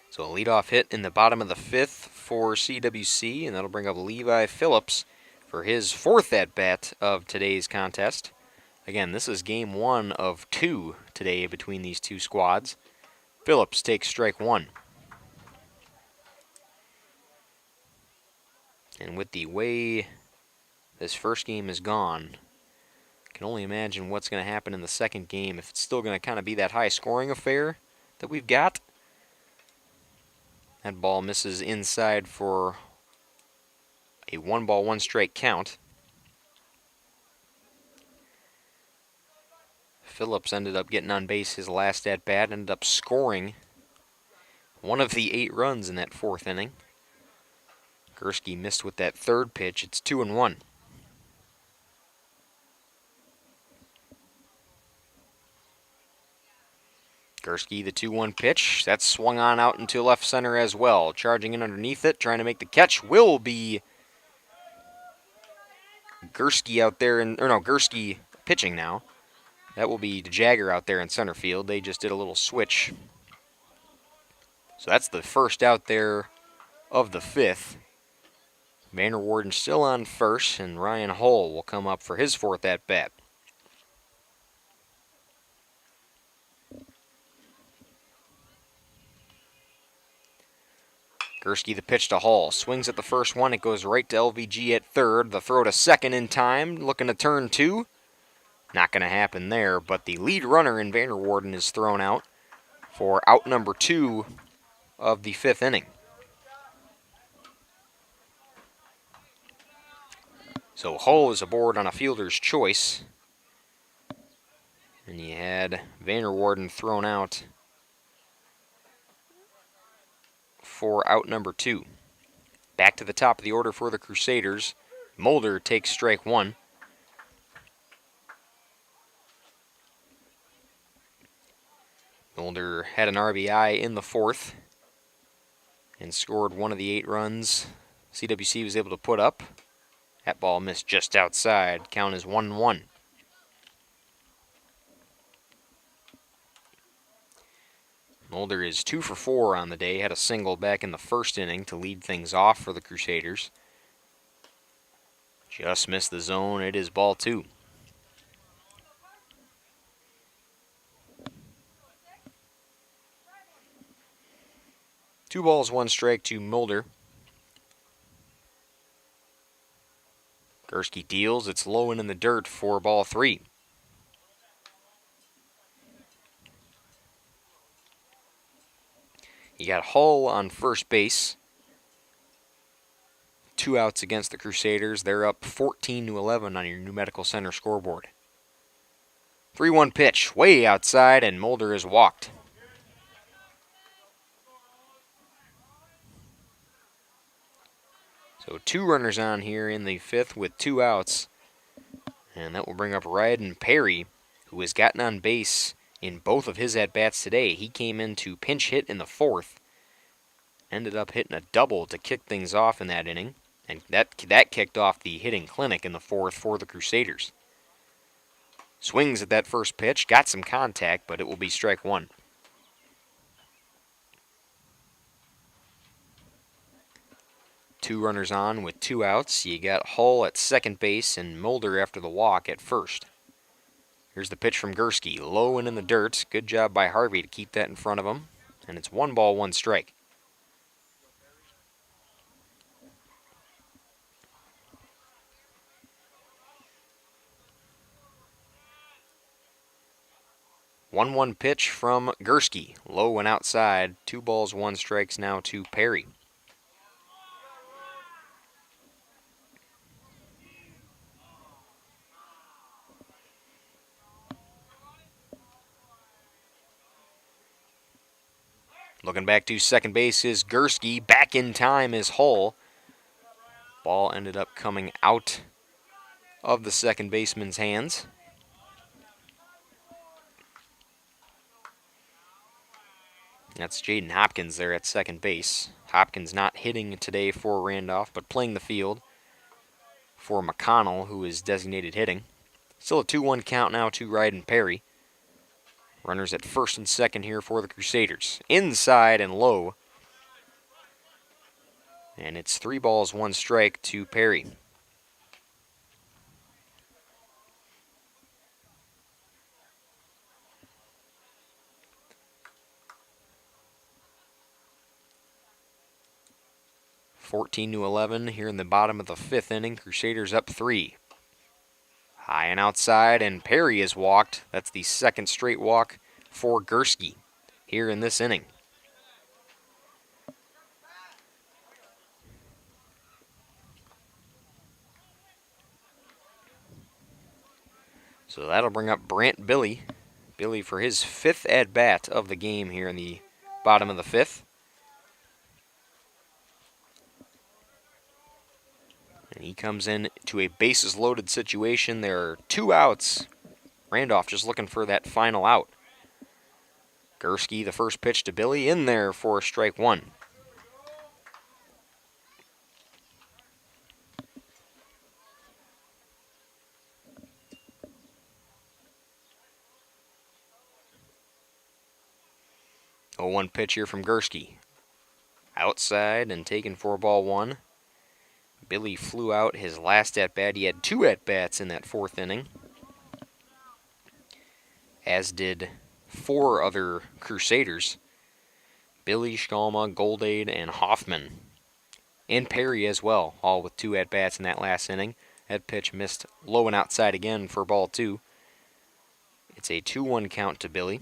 So a leadoff hit in the bottom of the fifth for CWC, and that'll bring up Levi Phillips for his fourth at-bat of today's contest. Again, this is game one of two today between these two squads. Phillips takes strike one. And with the way this first game is gone, I can only imagine what's going to happen in the second game if it's still going to kind of be that high-scoring affair that we've got. That ball misses inside for a 1-ball, 1-strike count. Phillips ended up getting on base his last at-bat, ended up scoring one of the 8 runs in that fourth inning. Gursky missed with that third pitch. It's 2-1. Gursky, the 2-1 pitch. That's swung on out into left center as well. Charging in underneath it, trying to make the catch will be Gursky out there. Gursky pitching now. That will be Jagger out there in center field. They just did a little switch. So that's the first out there of the fifth. Vanderwarden still on first, and Ryan Hull will come up for his fourth at-bat. Gursky the pitch to Hall. Swings at the first one. It goes right to LVG at third. The throw to second in time. Looking to turn two. Not going to happen there, but the lead runner in Vanderwarden is thrown out for out number 2 of the fifth inning. So Hull is aboard on a fielder's choice. And you had Vanderwarden thrown out for out number 2. Back to the top of the order for the Crusaders. Mulder takes strike one. Mulder had an RBI in the fourth and scored one of the 8 runs CWC was able to put up. That ball missed just outside. Count is 1-1. Mulder is 2 for 4 on the day. Had a single back in the first inning to lead things off for the Crusaders. Just missed the zone. It is ball 2. Two balls, one strike to Mulder. Gursky deals. It's low and in the dirt for ball 3. You got Hull on first base. 2 outs against the Crusaders. They're up 14-11 on your New Medical Center scoreboard. 3-1 pitch, way outside, and Mulder is walked. So 2 runners on here in the 5th with 2 outs. And that will bring up Ryan Perry, who has gotten on base in both of his at-bats today. He came in to pinch hit in the 4th. Ended up hitting a double to kick things off in that inning. And that kicked off the hitting clinic in the 4th for the Crusaders. Swings at that first pitch, got some contact, but it will be strike 1. Two runners on with 2 outs. You got Hull at second base and Mulder after the walk at first. Here's the pitch from Gursky, low and in the dirt. Good job by Harvey to keep that in front of him. And it's 1 ball, 1 strike. One pitch from Gursky, low and outside. 2 balls, 1 strikes now to Perry. Looking back to second base is Gursky. Back in time is Hull. Ball ended up coming out of the second baseman's hands. That's Jaden Hopkins there at second base. Hopkins not hitting today for Randolph, but playing the field for McConnell, who is designated hitting. Still a 2-1 count now to Ryan Perry. Runners at first and second here for the Crusaders. Inside and low. And it's 3 balls, 1 strike to Perry. (14-11) here in the bottom of the 5th inning. Crusaders up 3. High and outside, and Perry is walked. That's the 2nd straight walk for Gursky here in this inning. So that'll bring up Brant Billy. Billy for his 5th at-bat of the game here in the bottom of the 5th. And he comes in to a bases-loaded situation. There are 2 outs. Randolph just looking for that final out. Gursky, the first pitch to Billy, in there for strike 1. A 0-1 pitch here from Gursky. Outside and taken for ball 1. Billy flew out his last at-bat. He had 2 at-bats in that 4th inning, as did 4 other Crusaders. Billy, Schkalma, Goldade, and Hoffman. And Perry as well, all with 2 at-bats in that last inning. That pitch missed low and outside again for ball 2. It's a 2-1 count to Billy,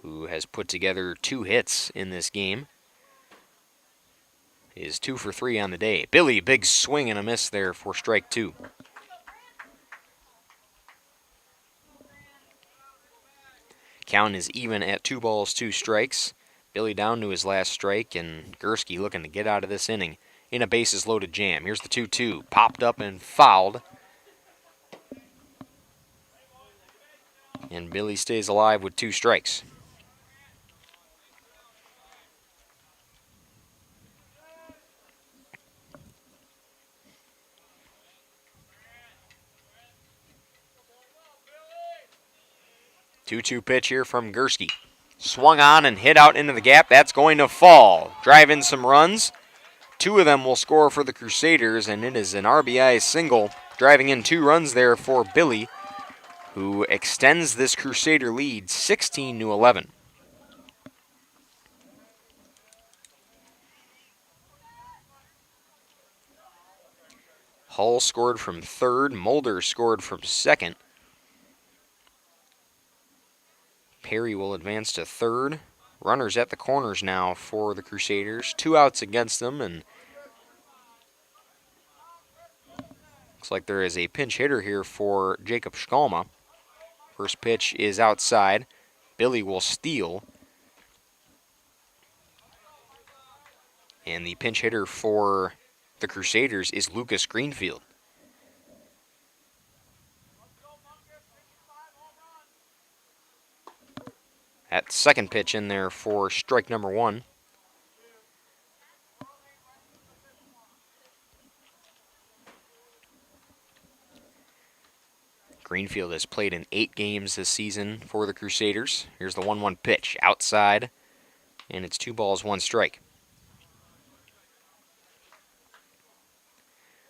who has put together 2 hits in this game. Is 2 for 3 on the day. Billy, big swing and a miss there for strike 2. Count is even at 2 balls, 2 strikes. Billy down to his last strike, and Gursky looking to get out of this inning in a bases-loaded jam. Here's the 2-2. Popped up and fouled. And Billy stays alive with 2 strikes. Two-two pitch here from Gursky. Swung on and hit out into the gap. That's going to fall. Drive in some runs. 2 of them will score for the Crusaders, and it is an RBI single. Driving in 2 runs there for Billy, who extends this Crusader lead 16-11. Hull scored from third. Mulder scored from second. Perry will advance to third. Runners at the corners now for the Crusaders. 2 outs against them, and looks like there is a pinch hitter here for Jacob Schkalma. First pitch is outside. Billy will steal. And the pinch hitter for the Crusaders is Lucas Greenfield. That second pitch in there for strike number 1. Greenfield has played in 8 games this season for the Crusaders. Here's the 1-1 pitch outside, and it's 2 balls, 1 strike.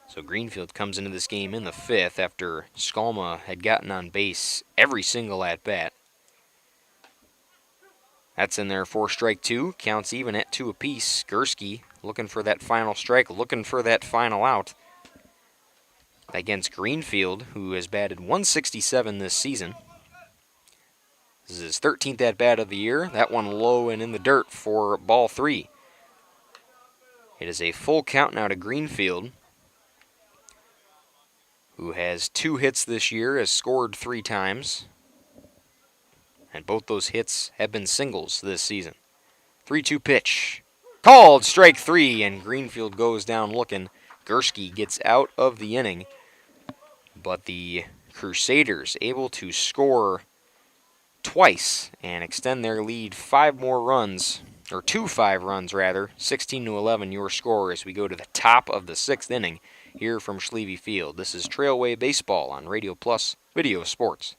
So Greenfield comes into this game in the 5th after Schkalma had gotten on base every single at-bat. That's in there for strike 2. Counts even at 2 apiece. Gursky looking for that final strike, looking for that final out against Greenfield, who has batted .167 this season. This is his 13th at-bat of the year. That one low and in the dirt for ball 3. It is a full count now to Greenfield, who has 2 hits this year, has scored 3 times. And both those hits have been singles this season. 3-2 pitch. Called strike 3, and Greenfield goes down looking. Gursky gets out of the inning, but the Crusaders able to score twice and extend their lead 5 more runs, or 5 runs rather. 16-11 your score as we go to the top of the 6th inning here from Schlevy Field. This is Trailway Baseball on Radio Plus Video Sports.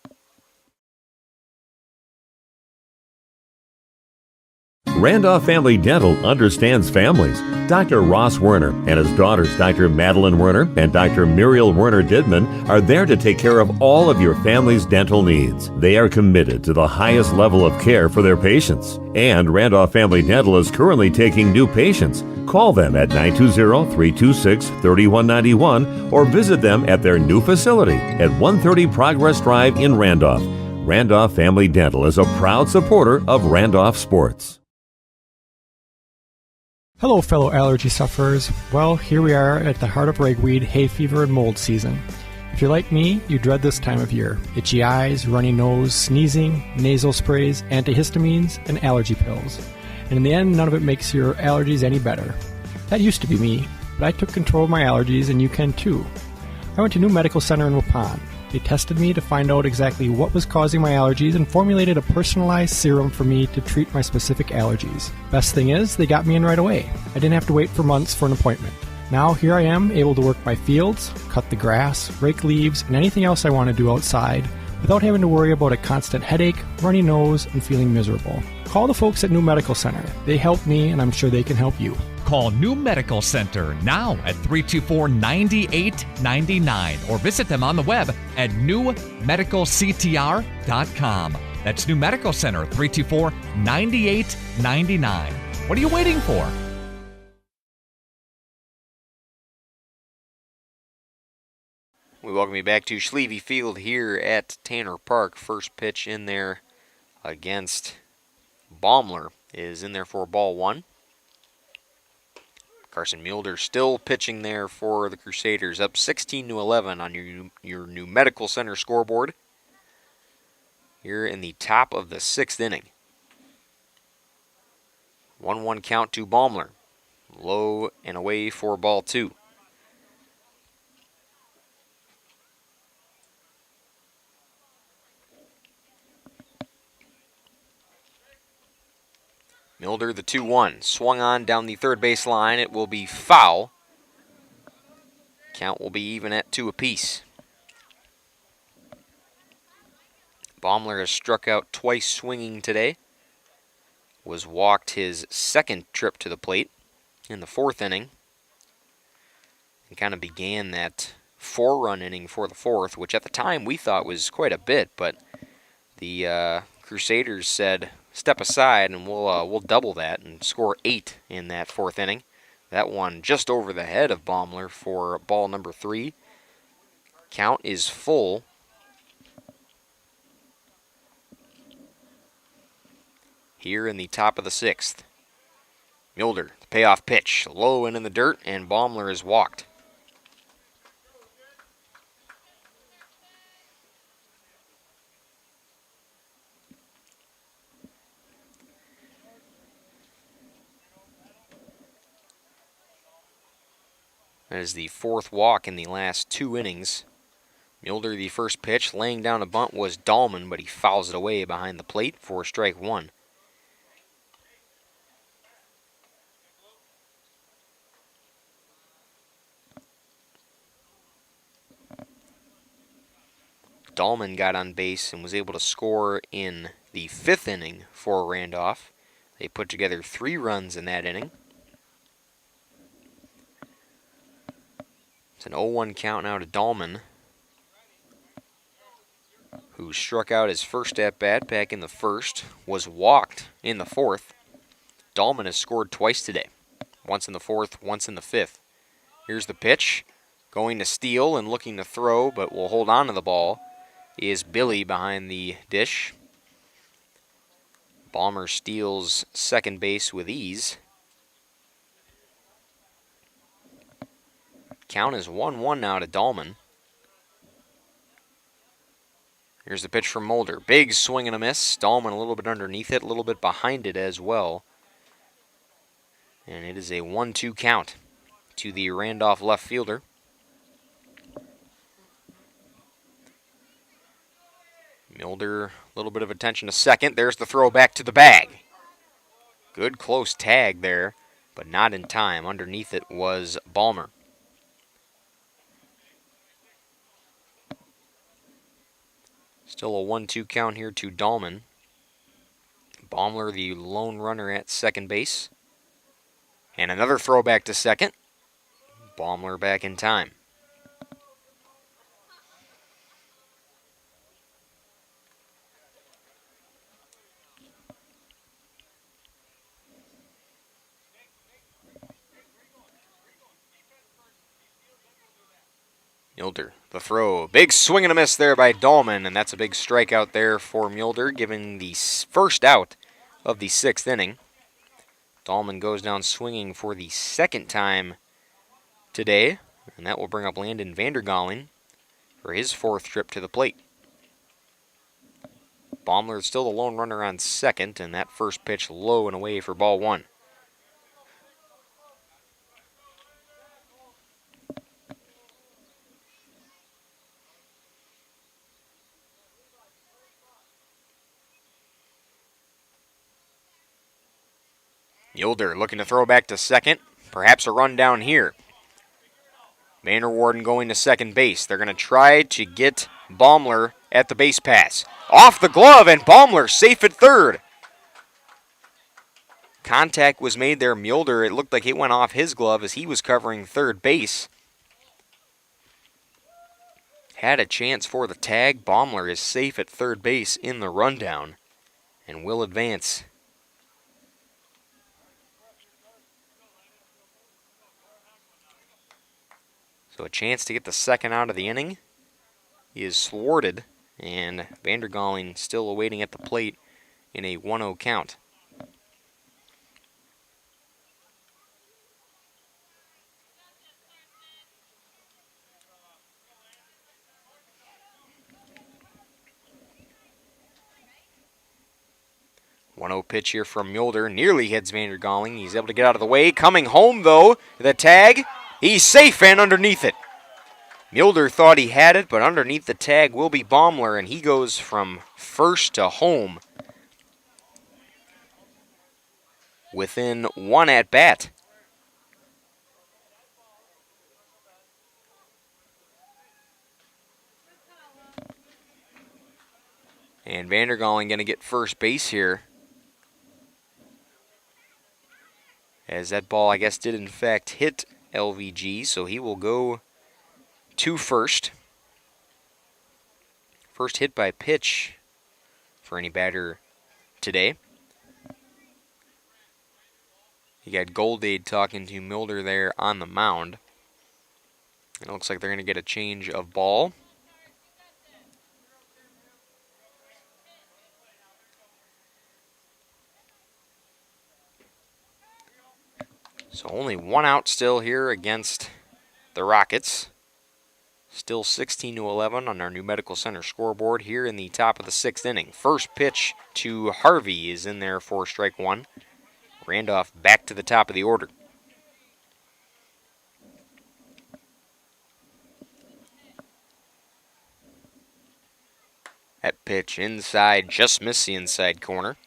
Randolph Family Dental understands families. Dr. Ross Werner and his daughters, Dr. Madeline Werner and Dr. Muriel Werner Didman, are there to take care of all of your family's dental needs. They are committed to the highest level of care for their patients. And Randolph Family Dental is currently taking new patients. Call them at 920-326-3191 or visit them at their new facility at 130 Progress Drive in Randolph. Randolph Family Dental is a proud supporter of Randolph sports. Hello, fellow allergy sufferers. Well, here we are at the heart of ragweed, hay fever, and mold season. If you're like me, you dread this time of year. Itchy eyes, runny nose, sneezing, nasal sprays, antihistamines, and allergy pills. And in the end, none of it makes your allergies any better. That used to be me, but I took control of my allergies, and you can too. I went to New Medical Center in Waupun. They tested me to find out exactly what was causing my allergies and formulated a personalized serum for me to treat my specific allergies. Best thing is, they got me in right away. I didn't have to wait for months for an appointment. Now here I am, able to work my fields, cut the grass, rake leaves, and anything else I want to do outside without having to worry about a constant headache, runny nose, and feeling miserable. Call the folks at New Medical Center. They helped me, and I'm sure they can help you. Call New Medical Center now at 324-9899 or visit them on the web at newmedicalctr.com. That's New Medical Center, 324-9899. What are you waiting for? We welcome you back to Schlevy Field here at Tanner Park. First pitch in there against Baumler is in there for ball 1. Carson Mulder still pitching there for the Crusaders, up 16-11 on your New Medical Center scoreboard here in the top of the 6th inning. 1-1 count to Baumler. Low and away for ball 2. Milder, the 2-1, swung on down the third base line. It will be foul. Count will be even at 2 apiece. Baumler has struck out twice swinging today. Was walked his second trip to the plate in the 4th inning. And kind of began that 4-run inning for the 4th, which at the time we thought was quite a bit, but the Crusaders said, step aside and we'll double that and score 8 in that 4th inning. That one just over the head of Baumler for ball number 3. Count is full. Here in the top of the 6th. Milder, the payoff pitch, low and in the dirt, and Baumler is walked. That is the 4th walk in the last 2 innings. Milder, the first pitch, laying down a bunt was Dahlman, but he fouls it away behind the plate for strike 1. Dahlman got on base and was able to score in the 5th inning for Randolph. They put together 3 runs in that inning. It's an 0-1 count now to Dahlman, who struck out his first at-bat back in the 1st, was walked in the 4th. Dahlman has scored twice today, once in the 4th, once in the 5th. Here's the pitch, going to steal and looking to throw, but will hold on to the ball, is Billy behind the dish. Baumler steals second base with ease. Count is 1-1 now to Dahlman. Here's the pitch from Mulder. Big swing and a miss. Dahlman a little bit underneath it, a little bit behind it as well. And it is a 1-2 count to the Randolph left fielder. Milder, a little bit of attention to second. There's the throw back to the bag. Good close tag there, but not in time. Underneath it was Baumler. Still a 1-2 count here to Dahlman. Baumler, the lone runner at second base. And another throw back to second. Baumler back in time. Mulder, the throw. Big swing and a miss there by Dahlman, and that's a big strikeout there for Mulder, giving the first out of the 6th inning. Dahlman goes down swinging for the 2nd time today, and that will bring up Landon Vandergalen for his 4th trip to the plate. Baumler is still the lone runner on second, and that first pitch low and away for ball 1. Mulder looking to throw back to second. Perhaps a run down here. Vanderwarden going to second base. They're going to try to get Baumler at the base pass. Off the glove, and Baumler safe at third. Contact was made there. Mulder, it looked like it went off his glove as he was covering third base. Had a chance for the tag. Baumler is safe at third base in the rundown and will advance. So a chance to get the second out of the inning. He is thwarted, and Vandergalen still awaiting at the plate in a 1-0 count. 1-0 pitch here from Mulder. Nearly hits Vandergalling. He's able to get out of the way. Coming home, though, the tag. He's safe and underneath it. Mulder thought he had it, but underneath the tag will be Baumler, and he goes from first to home within one at-bat. And Vandergalling going to get first base here, as that ball, I guess, did in fact hit LVG, so he will go to first. First hit by pitch for any batter today. You got Goldade talking to Mulder there on the mound. It looks like they're going to get a change of ball. So only one out still here against the Rockets. Still 16-11 on our New Medical Center scoreboard here in the top of the 6th inning. First pitch to Harvey is in there for strike one. Randolph back to the top of the order. That pitch inside, just missed the inside corner.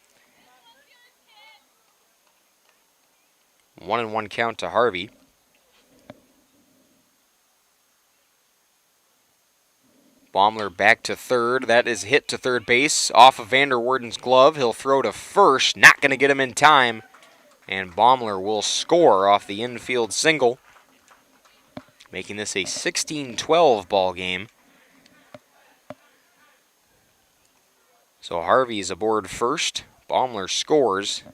1-1 count to Harvey. Baumler back to third. That is hit to third base off of Vanderwoerden's glove. He'll throw to first. Not going to get him in time. And Baumler will score off the infield single, making this a 16-12 ball game. So Harvey's aboard first. Baumler scores.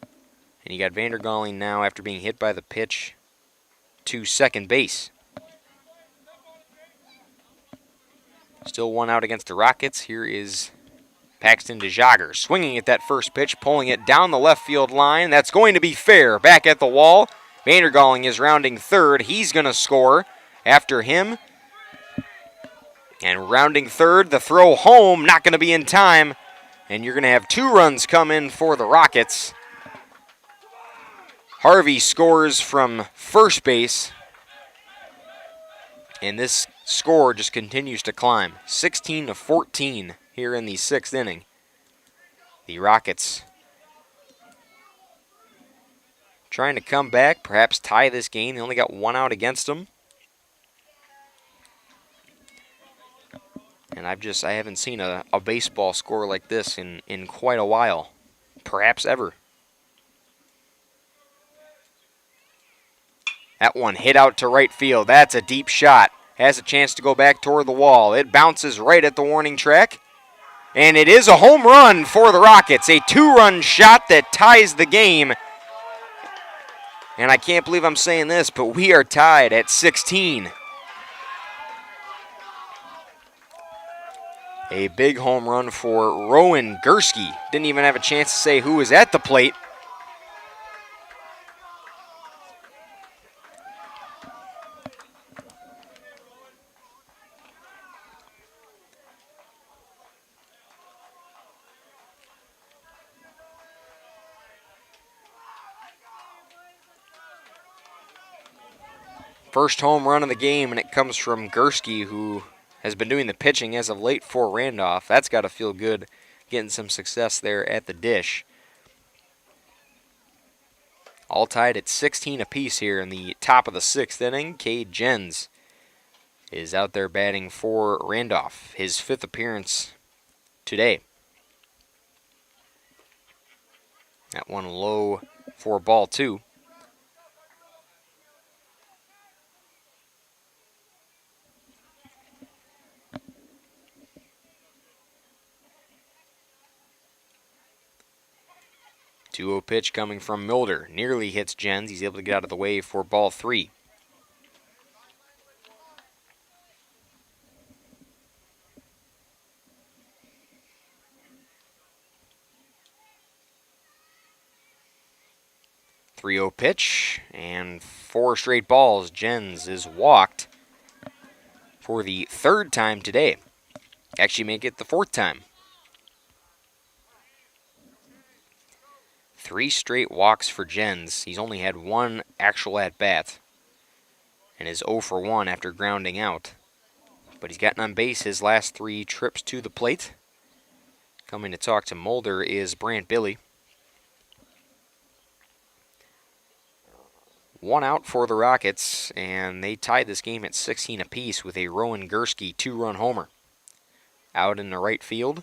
And you got Vandergalling now, after being hit by the pitch, to second base. Still one out against the Rockets. Here is Paxton DeJager swinging at that first pitch, pulling it down the left field line. That's going to be fair. Back at the wall. Vandergalling is rounding third. He's going to score after him. And rounding third, the throw home, not going to be in time. And you're going to have 2 runs come in for the Rockets. Harvey scores from first base. And this score just continues to climb. 16-14 here in the 6th inning. The Rockets trying to come back, perhaps tie this game. They only got 1 out against them. And I haven't seen a baseball score like this in quite a while. Perhaps ever. That one hit out to right field. That's a deep shot. Has a chance to go back toward the wall. It bounces right at the warning track. And it is a home run for the Rockets. A 2-run shot that ties the game. And I can't believe I'm saying this, but we are tied at 16. A big home run for Rowan Gursky. Didn't even have a chance to say who was at the plate. First home run of the game, and it comes from Gursky, who has been doing the pitching as of late for Randolph. That's got to feel good, getting some success there at the dish. All tied at 16 apiece here in the top of the 6th inning. Cade Jens is out there batting for Randolph, his 5th appearance today. That one low for ball 2. Two-0 pitch coming from Mulder. Nearly hits Jens. He's able to get out of the way for ball 3. Three-0 pitch, and 4 straight balls. Jens is walked for the 3rd time today. Actually make it the 4th time. 3 straight walks for Jens. He's only had 1 actual at-bat and is 0 for 1 after grounding out. But he's gotten on base his last 3 trips to the plate. Coming to talk to Mulder is Brant Billy. 1 out for the Rockets, and they tied this game at 16 apiece with a Rowan Gursky 2-run homer. Out in the right field,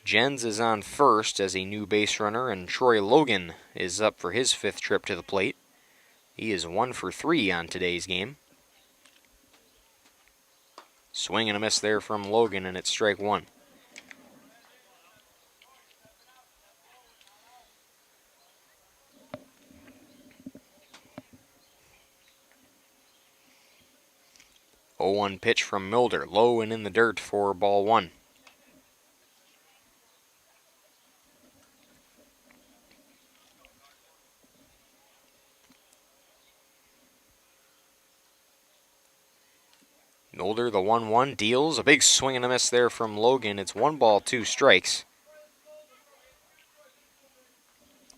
Jens is on first as a new base runner, and Troy Logan is up for his 5th trip to the plate. He is 1 for 3 on today's game. Swing and a miss there from Logan, and it's strike 1. Oh, 1 pitch from Mulder, low and in the dirt for ball 1. Mulder, the 1-1, deals. A big swing and a miss there from Logan. It's 1 ball, 2 strikes.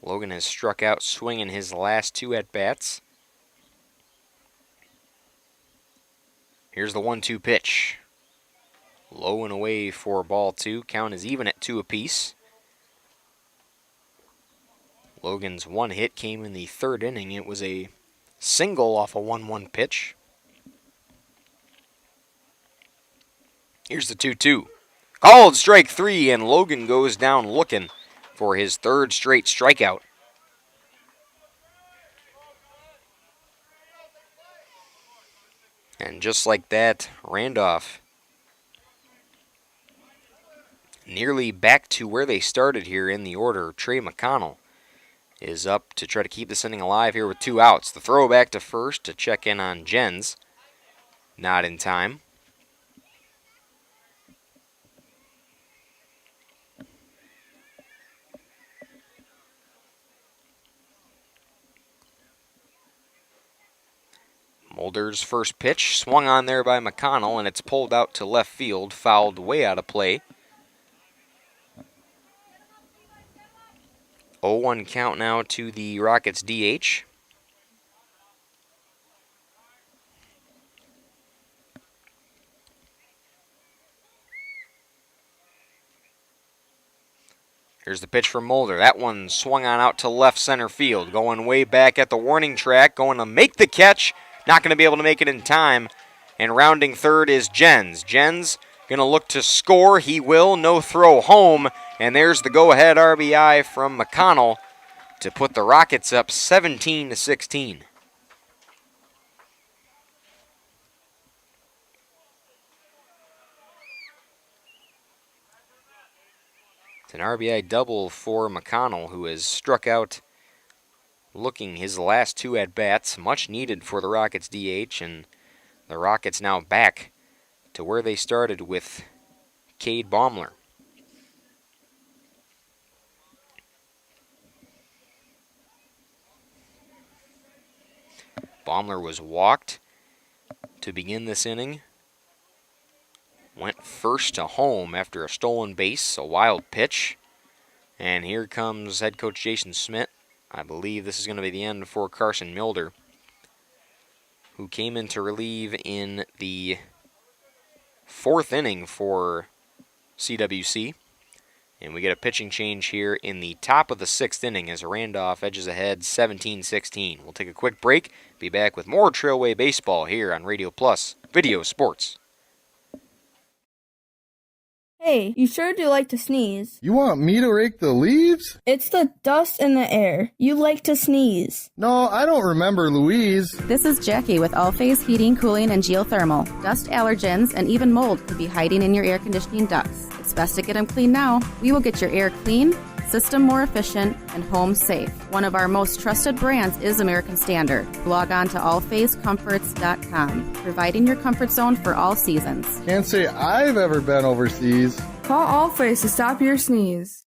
Logan has struck out swinging his last 2 at-bats. Here's the 1-2 pitch. Low and away for ball 2. Count is even at 2 apiece. Logan's 1 hit came in the 3rd inning. It was a single off a 1-1 pitch. Here's the 2-2. Called strike 3, and Logan goes down looking for his 3rd straight strikeout. And just like that, Randolph nearly back to where they started here in the order. Trey McConnell is up to try to keep this inning alive here with 2 outs. The throw back to first to check in on Jens. Not in time. Mulder's first pitch swung on there by McConnell, and it's pulled out to left field, fouled way out of play. 0-1 count now to the Rockets DH. Here's the pitch from Mulder. That one swung on out to left center field, going way back at the warning track, going to make the catch. Not going to be able to make it in time. And rounding third is Jens. Jens going to look to score. He will. No throw home. And there's the go-ahead RBI from McConnell to put the Rockets up 17-16. It's an RBI double for McConnell, who has struck out looking his last 2 at-bats, much needed for the Rockets DH, and the Rockets now back to where they started with Cade Baumler. Baumler was walked to begin this inning. Went first to home after a stolen base, a wild pitch. And here comes head coach Jason Smith. I believe this is going to be the end for Carson Mulder, who came in to relieve in the 4th inning for CWC. And we get a pitching change here in the top of the 6th inning as Randolph edges ahead 17-16. We'll take a quick break, be back with more Trailway Baseball here on Radio Plus Video Sports. Hey, you sure do like to sneeze. You want me to rake the leaves? It's the dust in the air. You like to sneeze. No, I don't remember Louise. This is Jackie with All-Phase Heating, Cooling, and Geothermal. Dust allergens and even mold could be hiding in your air conditioning ducts. It's best to get them clean now. We will get your air clean, system more efficient, and home safe. One of our most trusted brands is American Standard. Log on to allphasecomforts.com, providing your comfort zone for all seasons. Can't say I've ever been overseas. Call Allphase to stop your sneeze.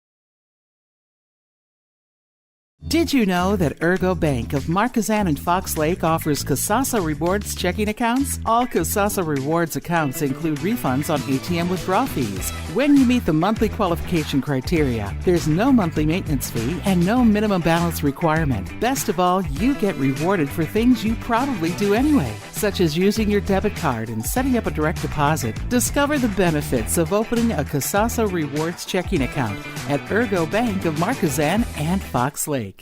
Did you know that Ergo Bank of Marquezan and Fox Lake offers Kasasa Rewards checking accounts? All Kasasa Rewards accounts include refunds on ATM withdrawal fees. When you meet the monthly qualification criteria, there's no monthly maintenance fee and no minimum balance requirement. Best of all, you get rewarded for things you probably do anyway, such as using your debit card and setting up a direct deposit. Discover the benefits of opening a Kasasa Rewards checking account at Ergo Bank of Marquezan and Fox Lake.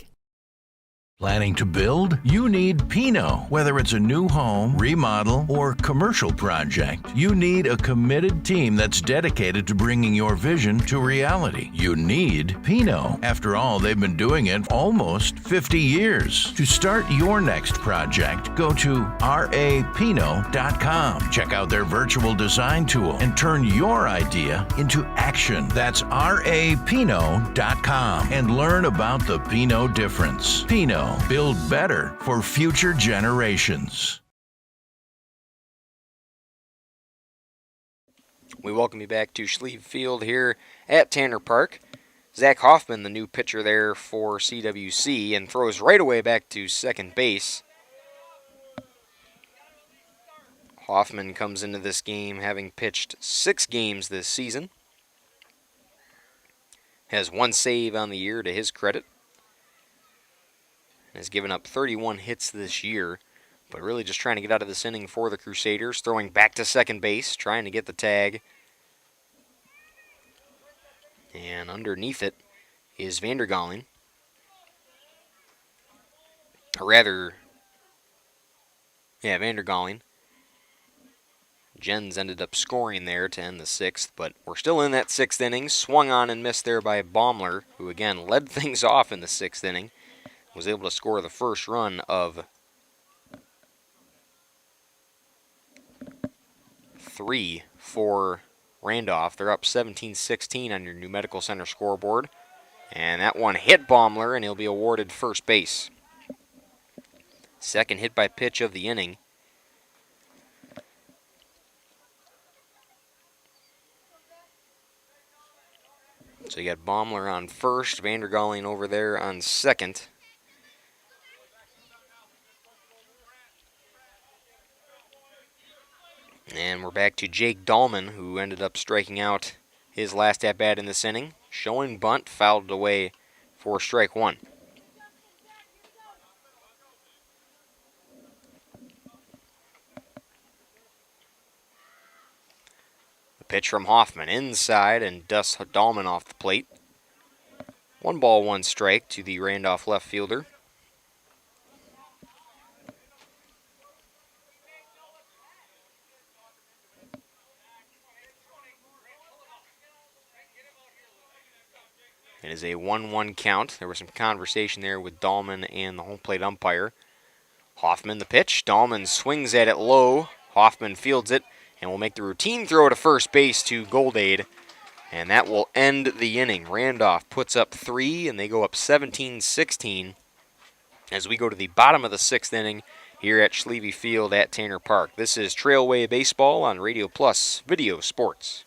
Planning to build? You need Pino. Whether it's a new home, remodel, or commercial project, you need a committed team that's dedicated to bringing your vision to reality. You need Pino. After all, they've been doing it almost 50 years. To start your next project, go to rapino.com. Check out their virtual design tool and turn your idea into action. That's rapino.com and learn about the Pino difference. Pino. Build better for future generations. We welcome you back to Schlieve Field here at Tanner Park. Zach Hoffman, the new pitcher there for CWC, and throws right away back to second base. Hoffman comes into this game having pitched 6 games this season. Has 1 save on the year to his credit. Has given up 31 hits this year, but really just trying to get out of this inning for the Crusaders. Throwing back to second base, trying to get the tag. And underneath it is Vandergalen. Or rather, Vandergalen. Jens ended up scoring there to end the 6th, but we're still in that 6th inning. Swung on and missed there by Baumler, who again led things off in the 6th inning. Was able to score the first run of 3 for Randolph. They're up 17-16 on your New Medical Center scoreboard. And that one hit Baumler, and he'll be awarded first base. Second hit by pitch of the inning. So you got Baumler on first, Vandergalen over there on second. And we're back to Jake Dahlman, who ended up striking out his last at-bat in this inning. Showing bunt, fouled away for strike 1. The pitch from Hoffman inside and dusts Dahlman off the plate. 1 ball, 1 strike to the Randolph left fielder. It is a 1-1 count. There was some conversation there with Dahlman and the home plate umpire. Hoffman the pitch. Dahlman swings at it low. Hoffman fields it and will make the routine throw to first base to Goldade. And that will end the inning. Randolph puts up 3 and they go up 17-16 as we go to the bottom of the 6th inning here at Schlieve Field at Tanner Park. This is Trailway Baseball on Radio Plus Video Sports.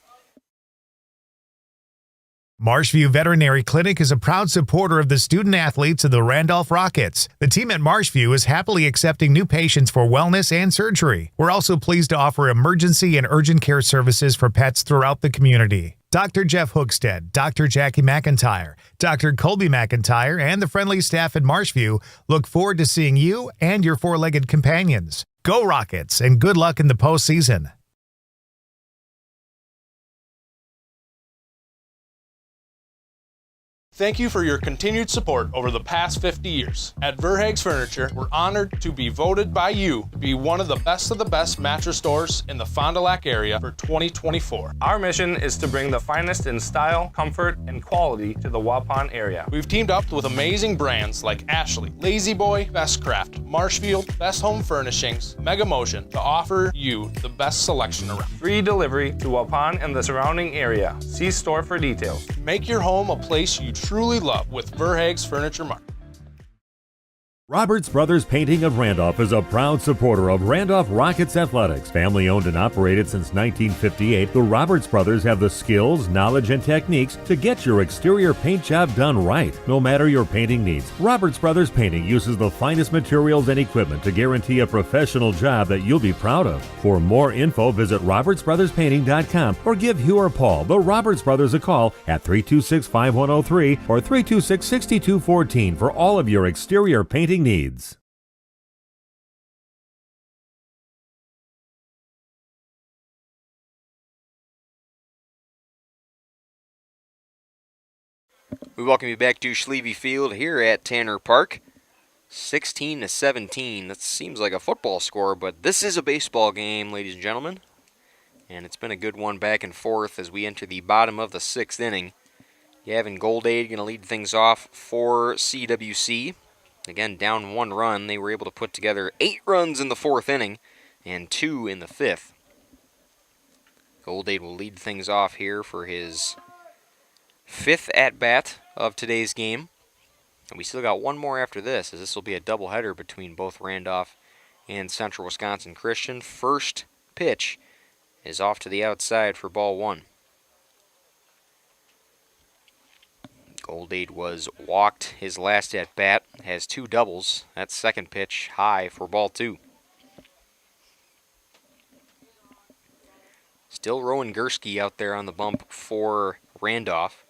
Marshview Veterinary Clinic is a proud supporter of the student-athletes of the Randolph Rockets. The team at Marshview is happily accepting new patients for wellness and surgery. We're also pleased to offer emergency and urgent care services for pets throughout the community. Dr. Jeff Hookstead, Dr. Jackie McIntyre, Dr. Colby McIntyre, and the friendly staff at Marshview look forward to seeing you and your four-legged companions. Go Rockets, and good luck in the postseason. Thank you for your continued support over the past 50 years. At Verhaeg's Furniture, we're honored to be voted by you to be one of the best mattress stores in the Fond du Lac area for 2024. Our mission is to bring the finest in style, comfort, and quality to the Waupun area. We've teamed up with amazing brands like Ashley, Lazy Boy, Best Craft, Marshfield, Best Home Furnishings, Mega Motion to offer you the best selection around. Free delivery to Waupun and the surrounding area. See store for details. Make your home a place you truly love with Verhaeg's Furniture Mart. Roberts Brothers Painting of Randolph is a proud supporter of Randolph Rockets athletics. Family owned and operated since 1958, the Roberts Brothers have the skills, knowledge, and techniques to get your exterior paint job done right, no matter your painting needs. Roberts Brothers Painting uses the finest materials and equipment to guarantee a professional job that you'll be proud of. For more info, visit robertsbrotherspainting.com or give Hugh or Paul, the Roberts Brothers, a call at 326-5103 or 326-6214 for all of your exterior painting needs. We welcome you back to Schlevy Field here at Tanner Park. 16-17. That seems like a football score, but this is a baseball game, ladies and gentlemen. And it's been a good one back and forth as we enter the bottom of the 6th inning. Gavin Goldade going to lead things off for CWC. Again, down 1 run. They were able to put together 8 runs in the 4th inning and 2 in the 5th. Goldade will lead things off here for his 5th at-bat of today's game. And we still got one more after this, as this will be a doubleheader between both Randolph and Central Wisconsin Christian. First pitch is off to the outside for ball 1. Goldade was walked his last at-bat, has 2 doubles. That second pitch high for ball 2. Still Rowan Gursky out there on the bump for Randolph.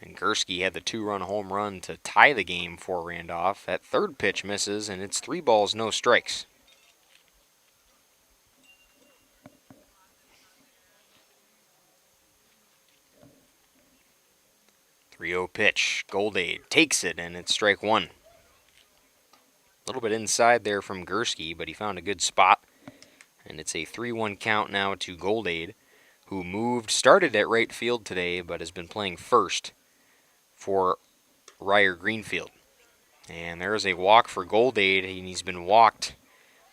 And Gursky had the 2-run home run to tie the game for Randolph. That third pitch misses, and it's 3 balls, no strikes. .30 pitch. Goldade takes it, and it's strike 1. A little bit inside there from Gursky, but he found a good spot. And it's a 3-1 count now to Goldade, who started at right field today, but has been playing first for Ryer Greenfield. And there is a walk for Goldade, and he's been walked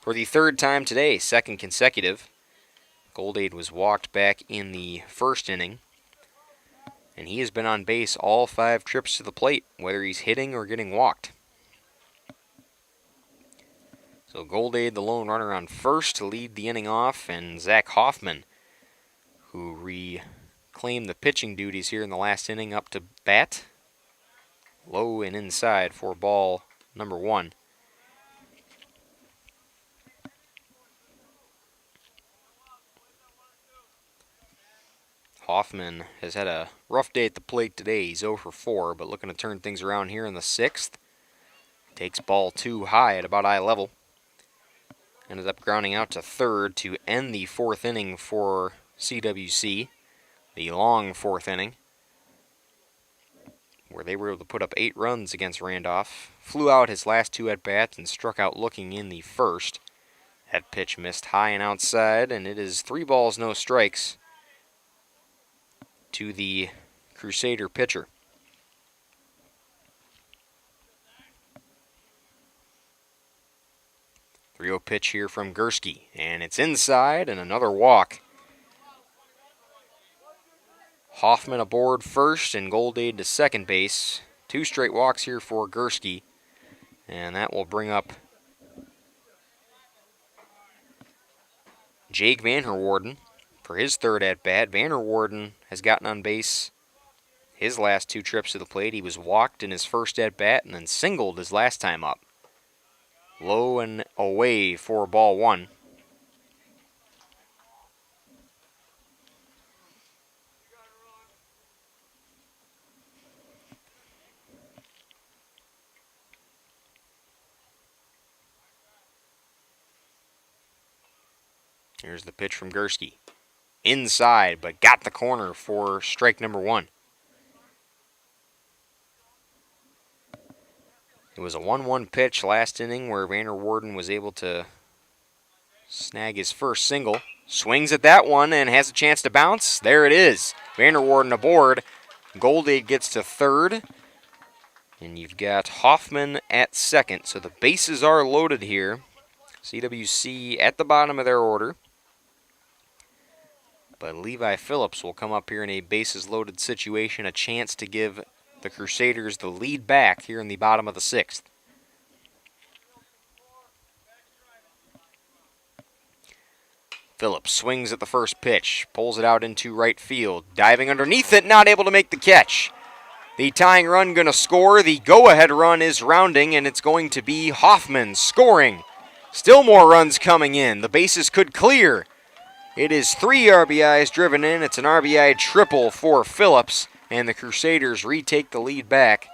for the 3rd time today, 2nd consecutive. Goldade was walked back in the 1st inning. And he has been on base all 5 trips to the plate, whether he's hitting or getting walked. So Goldade, the lone runner on first to lead the inning off, and Zach Hoffman, who reclaimed the pitching duties here in the last inning, up to bat. Low and inside for ball number 1. Hoffman has had a rough day at the plate today. He's 0 for 4, but looking to turn things around here in the 6th. Takes ball 2 high at about eye level. Ended up grounding out to 3rd to end the 4th inning for CWC. The long 4th inning, where they were able to put up 8 runs against Randolph. Flew out his last 2 at-bats and struck out looking in the 1st. That pitch missed high and outside, and it is 3 balls, no strikes to the Crusader pitcher. .30 pitch here from Gursky, and it's inside, and another walk. Hoffman aboard first, and Goldade to second base. 2 straight walks here for Gursky, and that will bring up Jake Vanherwarden for his 3rd at-bat. Vanherwarden has gotten on base his last 2 trips to the plate. He was walked in his 1st at-bat and then singled his last time up. Low and away for ball 1. Here's the pitch from Gursky. Inside, but got the corner for strike number 1. It was a 1-1 pitch last inning where Vanherwarden was able to snag his first single. Swings at that one and has a chance to bounce. There it is. Vanherwarden aboard. Goldade gets to 3rd. And you've got Hoffman at 2nd. So the bases are loaded here. CWC at the bottom of their order. But Levi Phillips will come up here in a bases loaded situation, a chance to give the Crusaders the lead back here in the bottom of the 6th. Phillips swings at the first pitch, pulls it out into right field, diving underneath it, not able to make the catch. The tying run going to score. The go-ahead run is rounding, and it's going to be Hoffman scoring. Still more runs coming in. The bases could clear. It is 3 RBIs driven in. It's an RBI triple for Phillips, and the Crusaders retake the lead back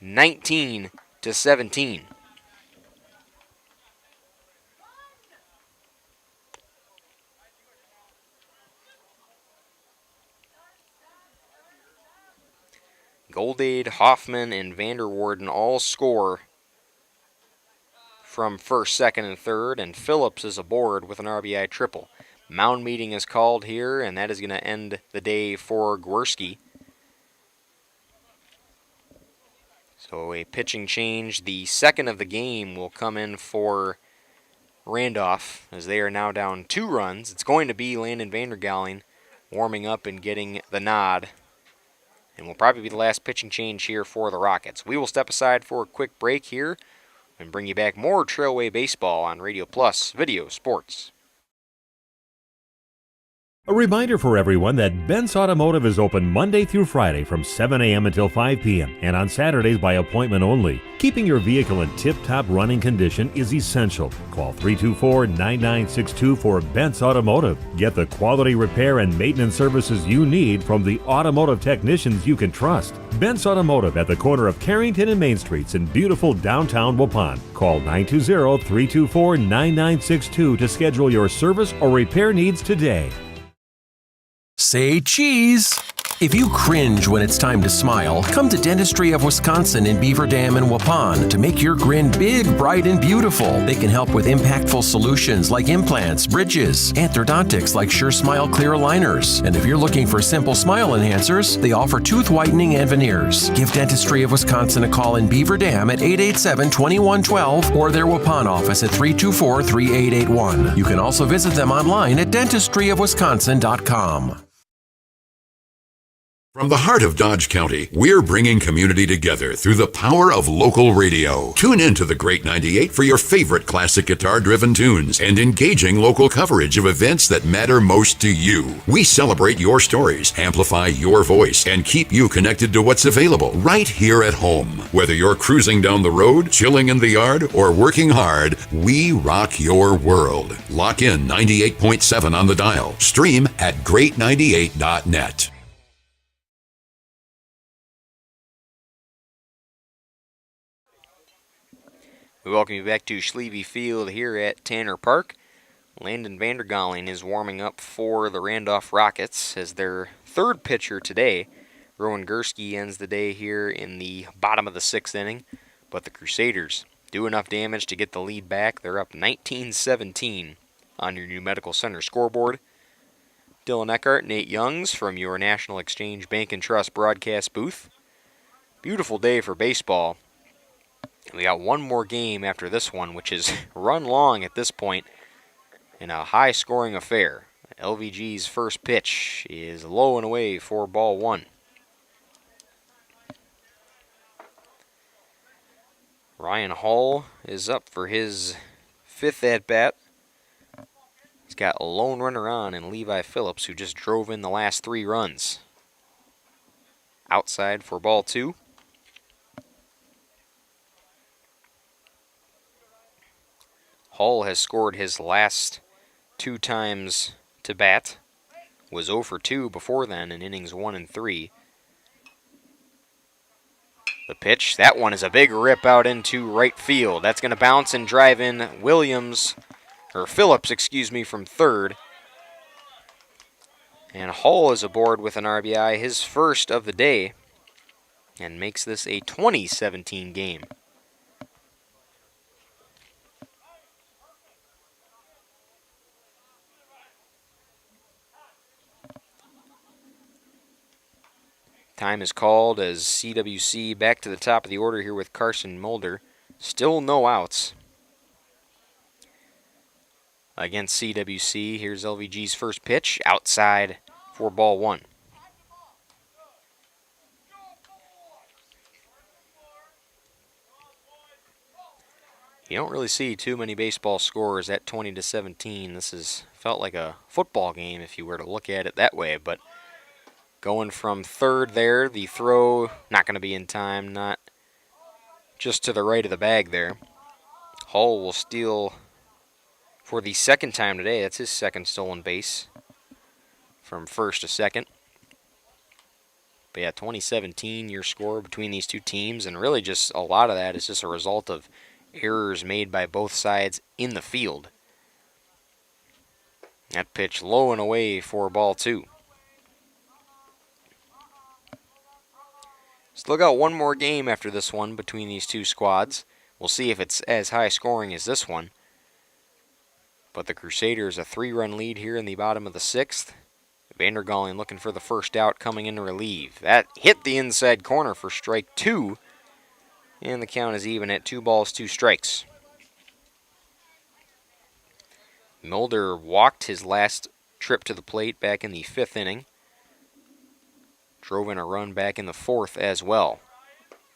19-17. Goldade, Hoffman, and Vanderwarden all score from first, second, and third, and Phillips is aboard with an RBI triple. Mound meeting is called here, and that is going to end the day for Gwerski. So a pitching change. The second of the game will come in for Randolph, as they are now down 2 runs. It's going to be Landon Vandergalling warming up and getting the nod, and will probably be the last pitching change here for the Rockets. We will step aside for a quick break here and bring you back more Trailway Baseball on Radio Plus Video Sports. A reminder for everyone that Bent's Automotive is open Monday through Friday from 7 a.m. until 5 p.m. and on Saturdays by appointment only. Keeping your vehicle in tip-top running condition is essential. Call 324-9962 for Bent's Automotive. Get the quality repair and maintenance services you need from the automotive technicians you can trust. Bent's Automotive at the corner of Carrington and Main Streets in beautiful downtown Waupun. Call 920-324-9962 to schedule your service or repair needs today. Say cheese! If you cringe when it's time to smile, come to Dentistry of Wisconsin in Beaver Dam and Waupun to make your grin big, bright, and beautiful. They can help with impactful solutions like implants, bridges, orthodontics like Sure Smile clear aligners. And if you're looking for simple smile enhancers, they offer tooth whitening and veneers. Give Dentistry of Wisconsin a call in Beaver Dam at 887-2112 or their Waupun office at 324-3881. You can also visit them online at dentistryofwisconsin.com. From the heart of Dodge County, we're bringing community together through the power of local radio. Tune in to the Great 98 for your favorite classic guitar-driven tunes and engaging local coverage of events that matter most to you. We celebrate your stories, amplify your voice, and keep you connected to what's available right here at home. Whether you're cruising down the road, chilling in the yard, or working hard, we rock your world. Lock in 98.7 on the dial. Stream at great98.net. We welcome you back to Schlevy Field here at Tanner Park. Landon Vandergalling is warming up for the Randolph Rockets as their third pitcher today. Rowan Gursky ends the day here in the bottom of the 6th inning, but the Crusaders do enough damage to get the lead back. They're up 19-17 on your New Medical Center scoreboard. Dylan Eckhart, Nate Youngs from your National Exchange Bank and Trust broadcast booth. Beautiful day for baseball. We got one more game after this one, which is run long at this point in a high-scoring affair. LVG's first pitch is low and away for ball 1. Ryan Hall is up for his 5th at-bat. He's got a lone runner on in Levi Phillips, who just drove in the last 3 runs. Outside for ball 2. Hall has scored his last 2 times to bat. Was 0 for 2 before then in innings 1 and 3. The pitch, that one is a big rip out into right field. That's going to bounce and drive in Phillips, from third. And Hall is aboard with an RBI, his first of the day, and makes this a 20-17 game. Time is called as CWC back to the top of the order here with Carson Mulder. Still no outs against CWC. Here's LVG's first pitch, outside for ball 1. You don't really see too many baseball scores at 20-17. This has felt like a football game if you were to look at it that way, but going from third there, the throw not going to be in time, not just to the right of the bag there. Hull will steal for the second time today. That's his second stolen base from first to second. But yeah, 2017, your score between these two teams, and really just a lot of that is just a result of errors made by both sides in the field. That pitch low and away for ball 2. Still got one more game after this one between these two squads. We'll see if it's as high scoring as this one. But the Crusaders a 3-run lead here in the bottom of the 6th. Vandergallen looking for the first out coming in to relieve. That hit the inside corner for strike 2. And the count is even at 2 balls, 2 strikes. Mulder walked his last trip to the plate back in the 5th inning. Drove in a run back in the 4th as well.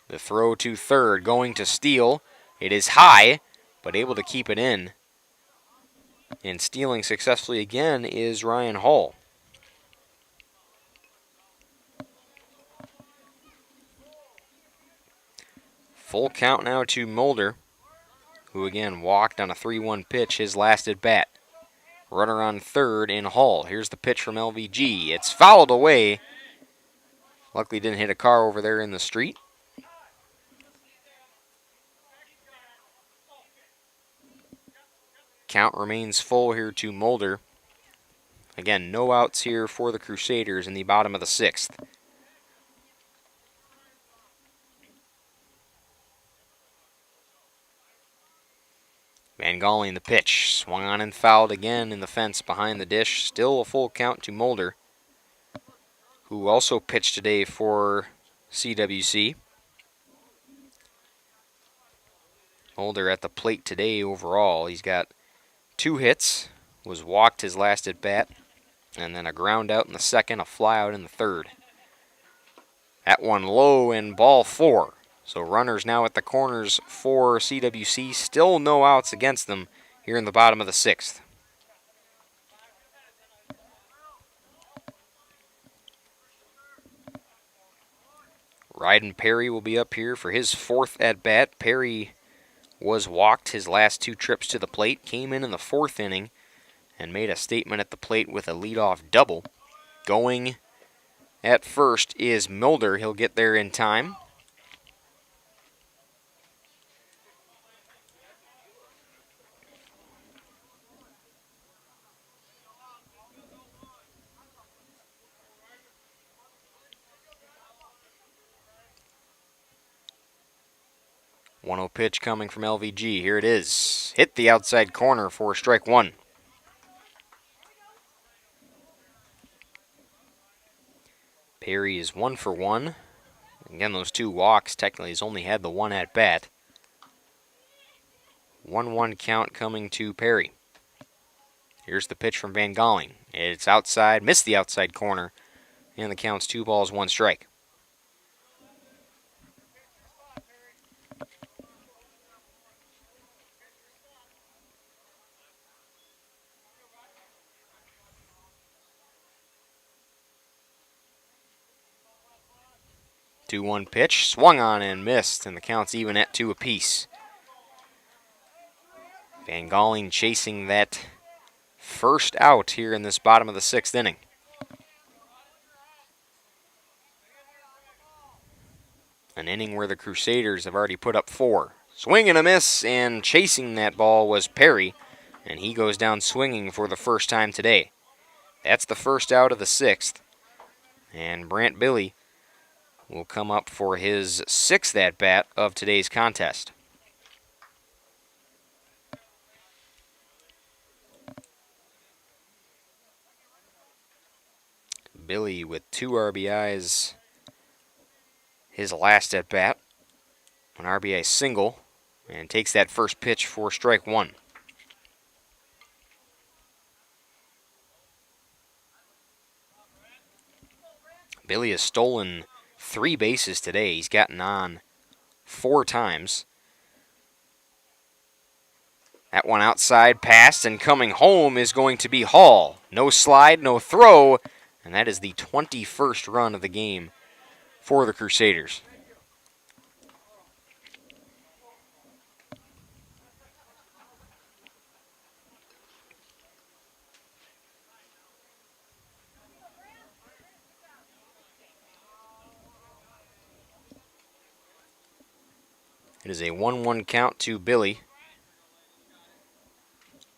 The throw to third, going to steal. It is high, but able to keep it in. And stealing successfully again is Ryan Hull. Full count now to Mulder, who again walked on a 3-1 pitch his last at bat. Runner on third in Hull. Here's the pitch from LVG. It's fouled away. Luckily didn't hit a car over there in the street. Count remains full here to Mulder. Again, no outs here for the Crusaders in the bottom of the 6th. Vangalling the pitch. Swung on and fouled again in the fence behind the dish. Still a full count to Mulder, who also pitched today for CWC. Mulder at the plate today overall. He's got 2 hits, was walked his last at bat, and then a ground out in the 2nd, a fly out in the 3rd. That one low and ball 4. So runners now at the corners for CWC. Still no outs against them here in the bottom of the 6th. Ryden Perry will be up here for his 4th at bat. Perry was walked his last 2 trips to the plate. Came in the 4th inning and made a statement at the plate with a leadoff double. Going at first is Mulder. He'll get there in time. One-0 pitch coming from LVG. Here it is. Hit the outside corner for strike 1. Perry is 1 for 1. Again, those 2 walks. Technically, he's only had the 1 at bat. 1-1 count coming to Perry. Here's the pitch from Vangalling. It's outside, missed the outside corner, and the count's 2 balls, 1 strike. Two-one pitch, swung on and missed, and the count's even at 2 apiece. Vangalling chasing that first out here in this bottom of the 6th inning. An inning where the Crusaders have already put up 4. Swing and a miss, and chasing that ball was Perry, and he goes down swinging for the first time today. That's the first out of the 6th, and Brant Billy will come up for his 6th at-bat of today's contest. Billy with 2 RBIs his last at-bat. An RBI single, and takes that first pitch for strike 1. Billy has stolen 3 bases today. He's gotten on 4 times. That one outside passed, and coming home is going to be Hall. No slide, no throw, and that is the 21st run of the game for the Crusaders. It is a 1-1 count to Billy.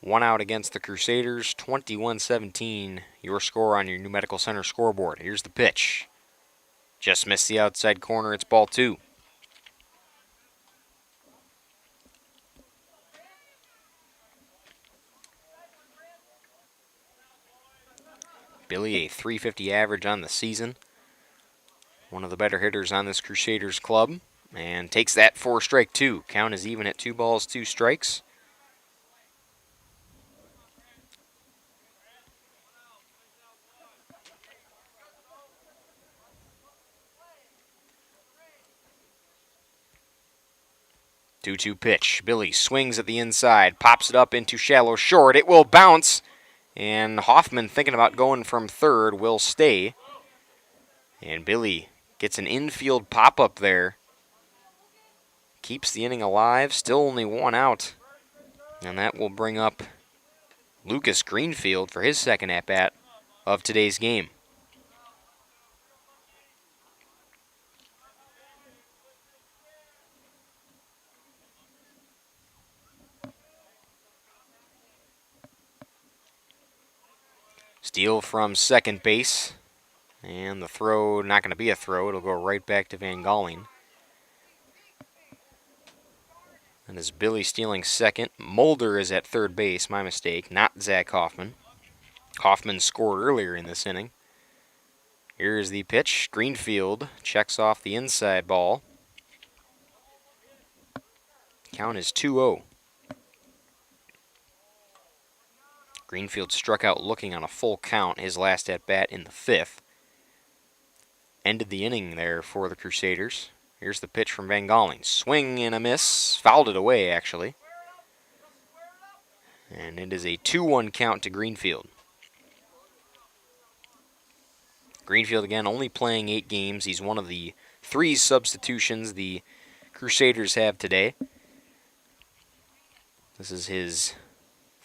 One out against the Crusaders, 21-17, your score on your New Medical Center scoreboard. Here's the pitch. Just missed the outside corner, it's ball 2. Billy, a .350 average on the season. One of the better hitters on this Crusaders club. And takes that for strike 2. Count is even at 2 balls, 2 strikes. Two-two pitch. Billy swings at the inside, pops it up into shallow short. It will bounce, and Hoffman, thinking about going from third, will stay. And Billy gets an infield pop-up there. Keeps the inning alive, still only 1 out. And that will bring up Lucas Greenfield for his second at-bat of today's game. Steal from second base. And the throw, not going to be a throw. It'll go right back to Van Galling. And as Billy stealing second, Mulder is at third base. My mistake, not Zach Hoffman. Hoffman scored earlier in this inning. Here is the pitch. Greenfield checks off the inside ball. Count is 2-0. Greenfield struck out looking on a full count, his last at-bat in the 5th. Ended the inning there for the Crusaders. Here's the pitch from Van Galling. Swing and a miss. Fouled it away, actually. And it is a 2-1 count to Greenfield. Greenfield, again, only playing 8 games. He's one of the 3 substitutions the Crusaders have today. This is his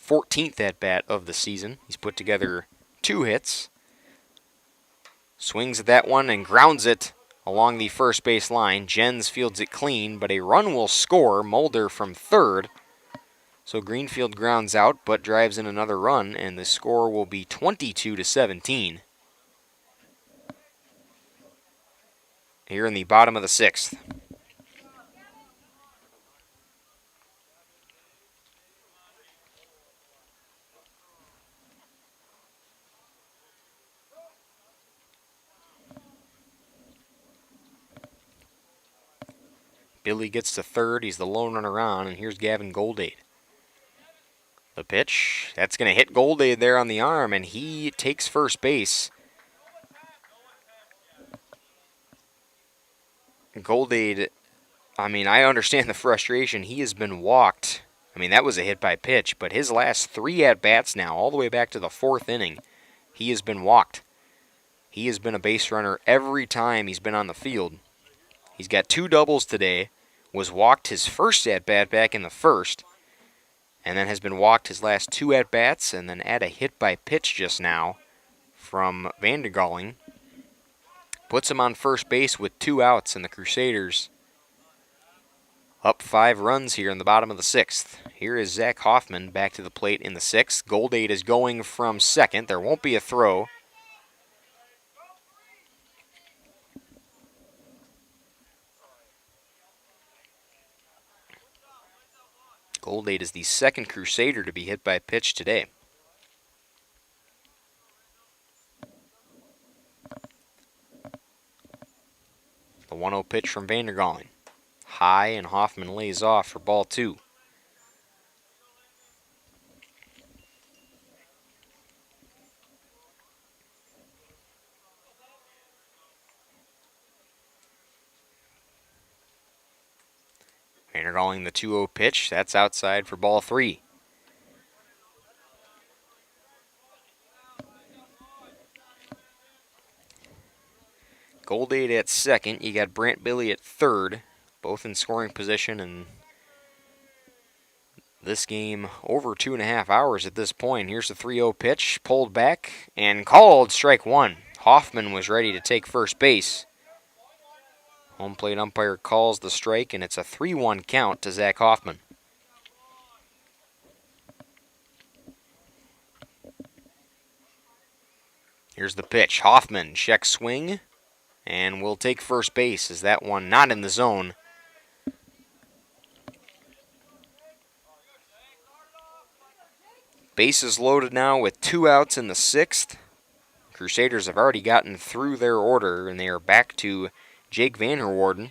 14th at-bat of the season. He's put together 2 hits. Swings at that one and grounds it along the first base line. Jens fields it clean, but a run will score. Mulder from third. So Greenfield grounds out, but drives in another run, and the score will be 22-17. Here in the bottom of the 6th. Billy gets to third. He's the lone runner on, and here's Gavin Goldade. The pitch. That's going to hit Goldade there on the arm, and he takes first base. Goldade, I mean, I understand the frustration. He has been walked. I mean, that was a hit by pitch, but his last 3 at-bats now, all the way back to the 4th inning, he has been walked. He has been a base runner every time he's been on the field. He's got 2 doubles today, was walked his first at-bat back in the 1st, and then has been walked his last 2 at-bats, and then had a hit by pitch just now from Vandergalling. Puts him on first base with 2 outs, and the Crusaders up 5 runs here in the bottom of the 6th. Here is Zach Hoffman back to the plate in the 6th. Goldade is going from second. There won't be a throw. Goldade is the second Crusader to be hit by a pitch today. The 1-0 pitch from Vandergalling. High, and Hoffman lays off for ball 2. Vandergalling the 2-0 pitch. That's outside for ball 3. Goldade at second. You got Brant Billy at third, both in scoring position, and this game over 2.5 hours at this point. Here's the 3-0 pitch, pulled back and called strike one. Hoffman was ready to take first base. Home plate umpire calls the strike, and it's a 3-1 count to Zach Hoffman. Here's the pitch. Hoffman, check swing, and will take first base. Is that one not in the zone? Bases loaded now with 2 outs in the 6th. Crusaders have already gotten through their order, and they are back to Jake Vanderwarden.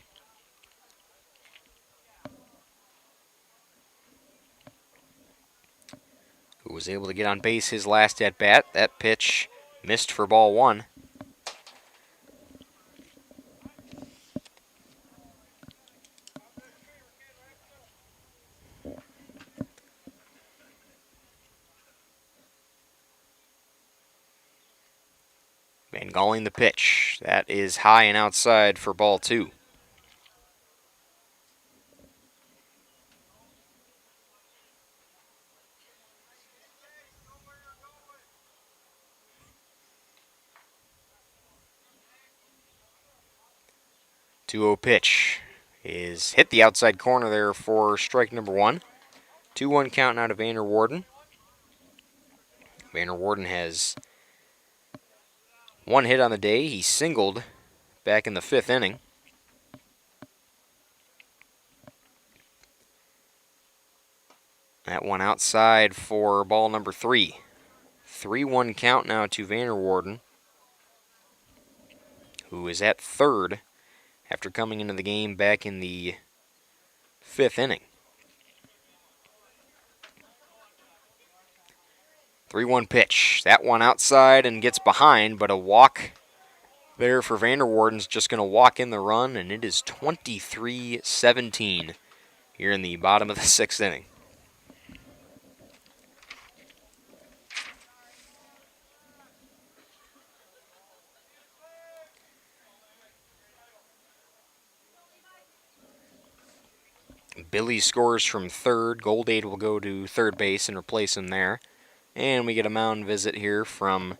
Who was able to get on base his last at-bat. That pitch missed for ball one. Van Galling the pitch. That is high and outside for ball two. Two-0 pitch is hit the outside corner there for strike number one. 2-1 count now to Vanderwarden. Vanderwarden has one hit on the day. He singled back in the 5th inning. That one outside for ball number 3. 3-1 count now to Vanderwarden, who is at third after coming into the game back in the 5th inning. 3-1 pitch. That one outside and gets behind, but a walk there for Vanderwarden's just going to walk in the run, and it is 23-17 here in the bottom of the 6th inning. Billy scores from third. Goldade will go to third base and replace him there. And we get a mound visit here from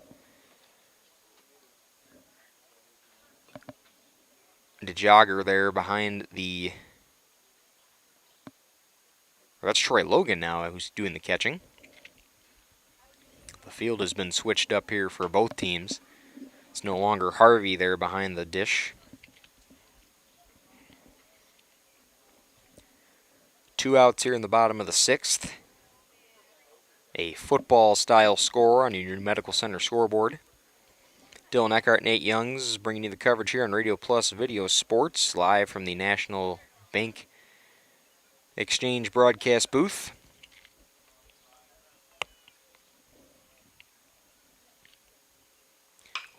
DeJogger there behind the... That's Troy Logan now who's doing the catching. The field has been switched up here for both teams. It's no longer Harvey there behind the dish. 2 outs here in the bottom of the 6th. A football-style score on your New Medical Center scoreboard. Dylan Eckhart, Nate Youngs bringing you the coverage here on Radio Plus Video Sports, live from the National Bank Exchange broadcast booth.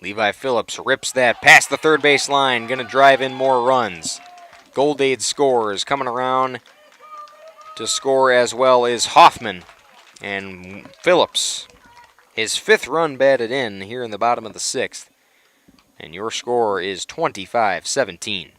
Levi Phillips rips that past the third base line, going to drive in more runs. Goldade scores, coming around to score as well is Hoffman. And Phillips, his 5th run batted in here in the bottom of the 6th. And your score is 25-17.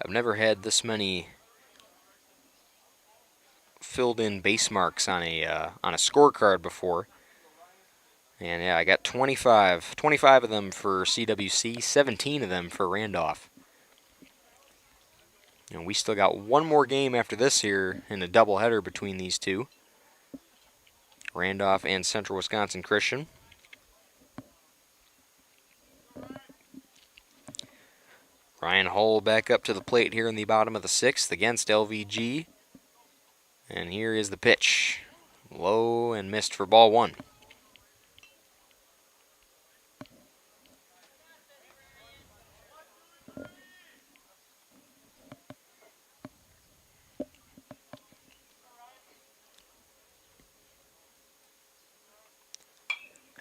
I've never had this many filled-in base marks on a scorecard before. And yeah, I got 25 of them for CWC, 17 of them for Randolph. And we still got one more game after this here in a doubleheader between these two. Randolph and Central Wisconsin Christian. Ryan Hull back up to the plate here in the bottom of the 6th against LVG. And here is the pitch. Low and missed for ball one.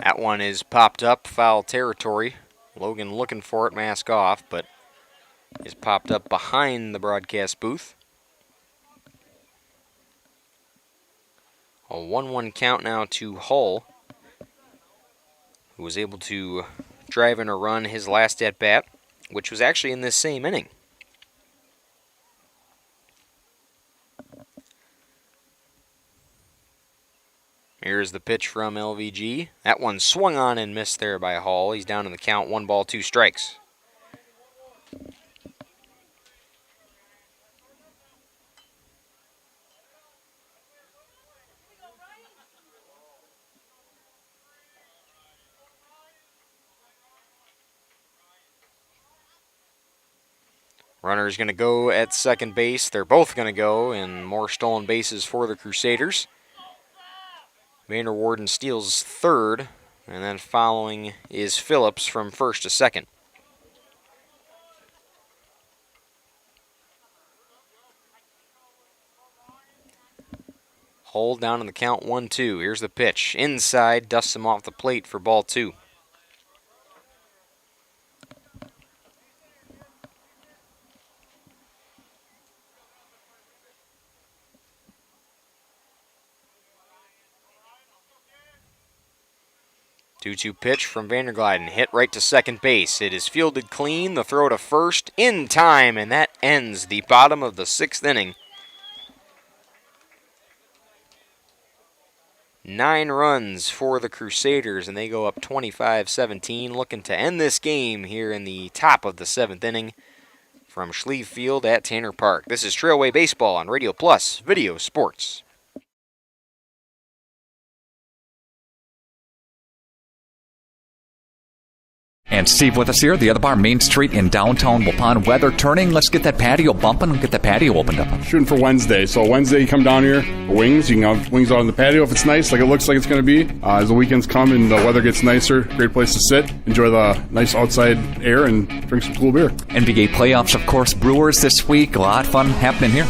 That one is popped up, foul territory. Logan looking for it, mask off, but is popped up behind the broadcast booth. A 1-1 count now to Hull, who was able to drive in a run his last at-bat, which was actually in this same inning. Here's the pitch from LVG. That one swung on and missed there by Hall. He's down in the count, 1 ball, 2 strikes. Runner's going to go at second base. They're both going to go, and more stolen bases for the Crusaders. Vanderwarden steals third, and then following is Phillips from first to second. Hull down in the count, 1-2. Here's the pitch. Inside, dusts him off the plate for ball 2. Two-two pitch from Vanderglyden, hit right to second base. It is fielded clean, the throw to first in time, and that ends the bottom of the 6th inning. 9 runs for the Crusaders, and they go up 25-17, looking to end this game here in the top of the 7th inning from Schlieve Field at Tanner Park. This is Trailway Baseball on Radio Plus Video Sports. And Steve with us here, the other bar, Main Street in downtown Waupun. Weather turning. Let's get that patio bumping and get that patio opened up. Shooting for Wednesday. So Wednesday you come down here, wings. You can have wings out on the patio if it's nice, like it looks like it's going to be. As the weekends come and the weather gets nicer, great place to sit, enjoy the nice outside air, and drink some cool beer. NBA playoffs, of course, Brewers this week. A lot of fun happening here.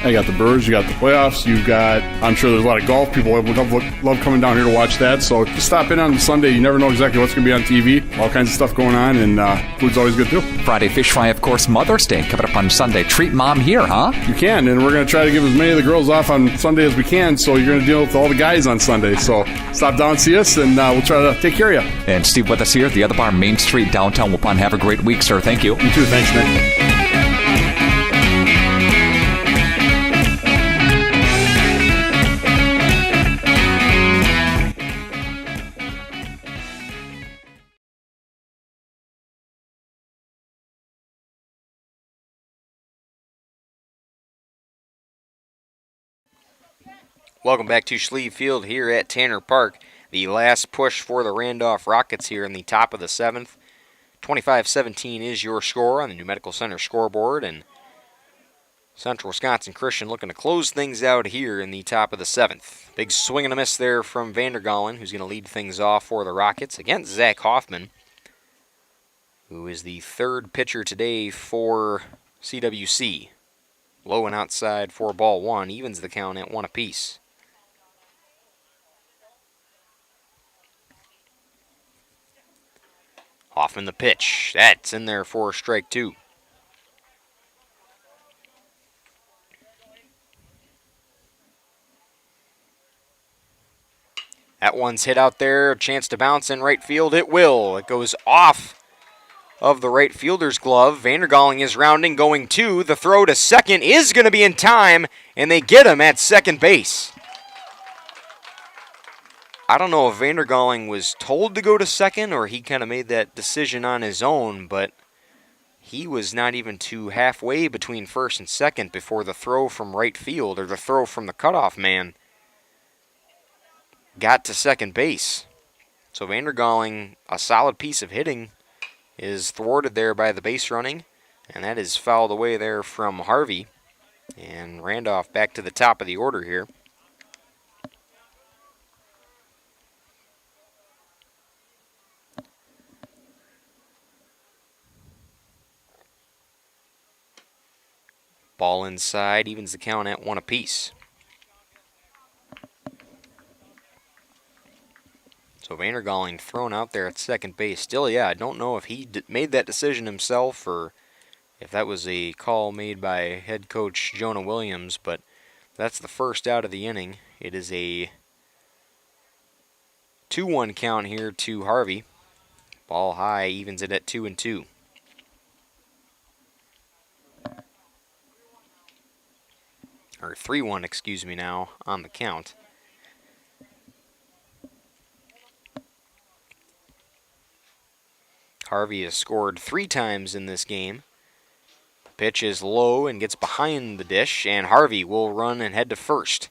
You got the Brewers, you got the playoffs, you've got, I'm sure there's a lot of golf. People love coming down here to watch that. So just stop in on Sunday. You never know exactly what's going to be on TV. All kinds of stuff going on, and food's always good too. Friday fish fry, of course, Mother's Day coming up on Sunday. Treat mom here, huh? You can, and we're going to try to give as many of the girls off on Sunday as we can, so you're going to deal with all the guys on Sunday. So stop down and see us, and we'll try to take care of you. And Steve with us here, the other bar, Main Street, downtown Waupun. Have a great week, sir. Thank you. You too. Thanks, Nick. Welcome back to Schlieve Field here at Tanner Park. The last push for the Randolph Rockets here in the top of the 7th. 25-17 is your score on the New Medical Center scoreboard, and Central Wisconsin Christian looking to close things out here in the top of the 7th. Big swing and a miss there from Vandergalen, who's going to lead things off for the Rockets against Zach Hoffman, who is the 3rd pitcher today for CWC. Low and outside for ball 1, evens the count at 1 apiece. Hoffman the pitch. That's in there for strike 2. That one's hit out there. A chance to bounce in right field. It will. It goes off of the right fielder's glove. Vandergalen is rounding, going 2. The throw to second is going to be in time, and they get him at second base. I don't know if Vandergalen was told to go to second or he kind of made that decision on his own, but he was not even to halfway between first and second before the throw from right field, or the throw from the cutoff man, got to second base. So Vandergalen, a solid piece of hitting, is thwarted there by the base running, and that is fouled away there from Harvey. And Randolph back to the top of the order here. Ball inside, evens the count at 1 apiece. So Vandergaling thrown out there at second base. Still, yeah, I don't know if he made that decision himself or if that was a call made by head coach Jonah Williams, but that's the first out of the inning. It is a 2-1 count here to Harvey. Ball high, evens it at 2-2. Or 3-1, excuse me now, on the count. Harvey has scored 3 times in this game. The pitch is low and gets behind the dish, and Harvey will run and head to first.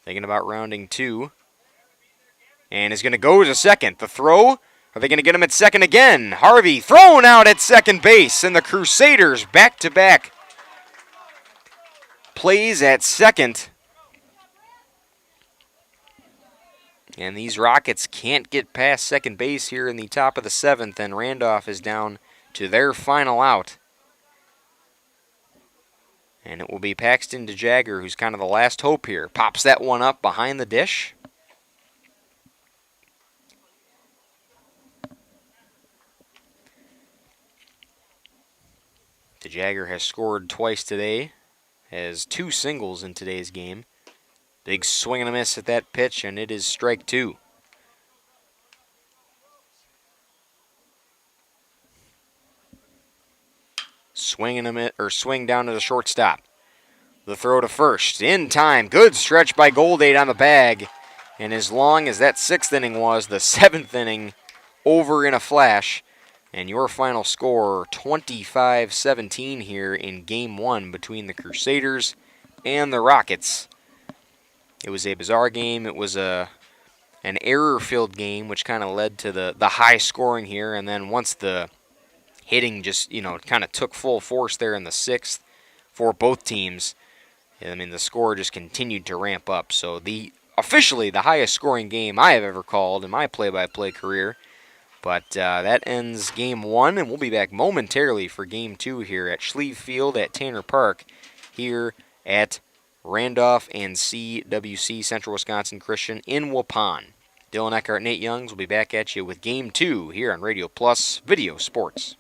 Thinking about rounding 2. And is going to go to second. The throw, are they going to get him at second again? Harvey thrown out at second base, and the Crusaders back-to-back plays at second. And these Rockets can't get past second base here in the top of the 7th, and Randolph is down to their final out. And it will be Paxton DeJagger, who's kind of the last hope here. Pops that one up behind the dish. DeJagger has scored twice today, has 2 singles in today's game. Big swing and a miss at that pitch, and it is strike 2. Swing down to the shortstop. The throw to first, in time. Good stretch by Goldade on the bag. And as long as that 6th inning was, the 7th inning over in a flash. And your final score, 25-17 here in Game 1 between the Crusaders and the Rockets. It was a bizarre game. It was an error-filled game, which kind of led to the high scoring here. And then once the hitting just, kind of took full force there in the 6th for both teams, I mean, the score just continued to ramp up. So officially the highest scoring game I have ever called in my play-by-play career. But that ends Game 1, and we'll be back momentarily for Game 2 here at Schlieve Field at Tanner Park here at Randolph and CWC, Central Wisconsin Christian, in Waupun. Dylan Eckhart, Nate Youngs will be back at you with Game 2 here on Radio Plus Video Sports.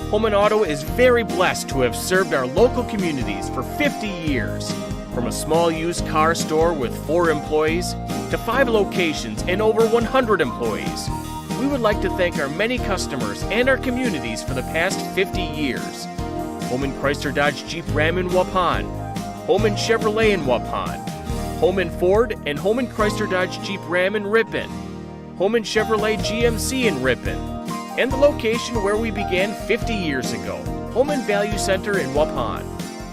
Holman Auto is very blessed to have served our local communities for 50 years. From a small used car store with 4 employees to 5 locations and over 100 employees, we would like to thank our many customers and our communities for the past 50 years. Holman Chrysler Dodge Jeep Ram in Waupun, Holman Chevrolet in Waupun, Holman Ford and Holman Chrysler Dodge Jeep Ram in Ripon, Holman Chevrolet GMC in Ripon, and the location where we began 50 years ago, Holman Value Center in Waupun.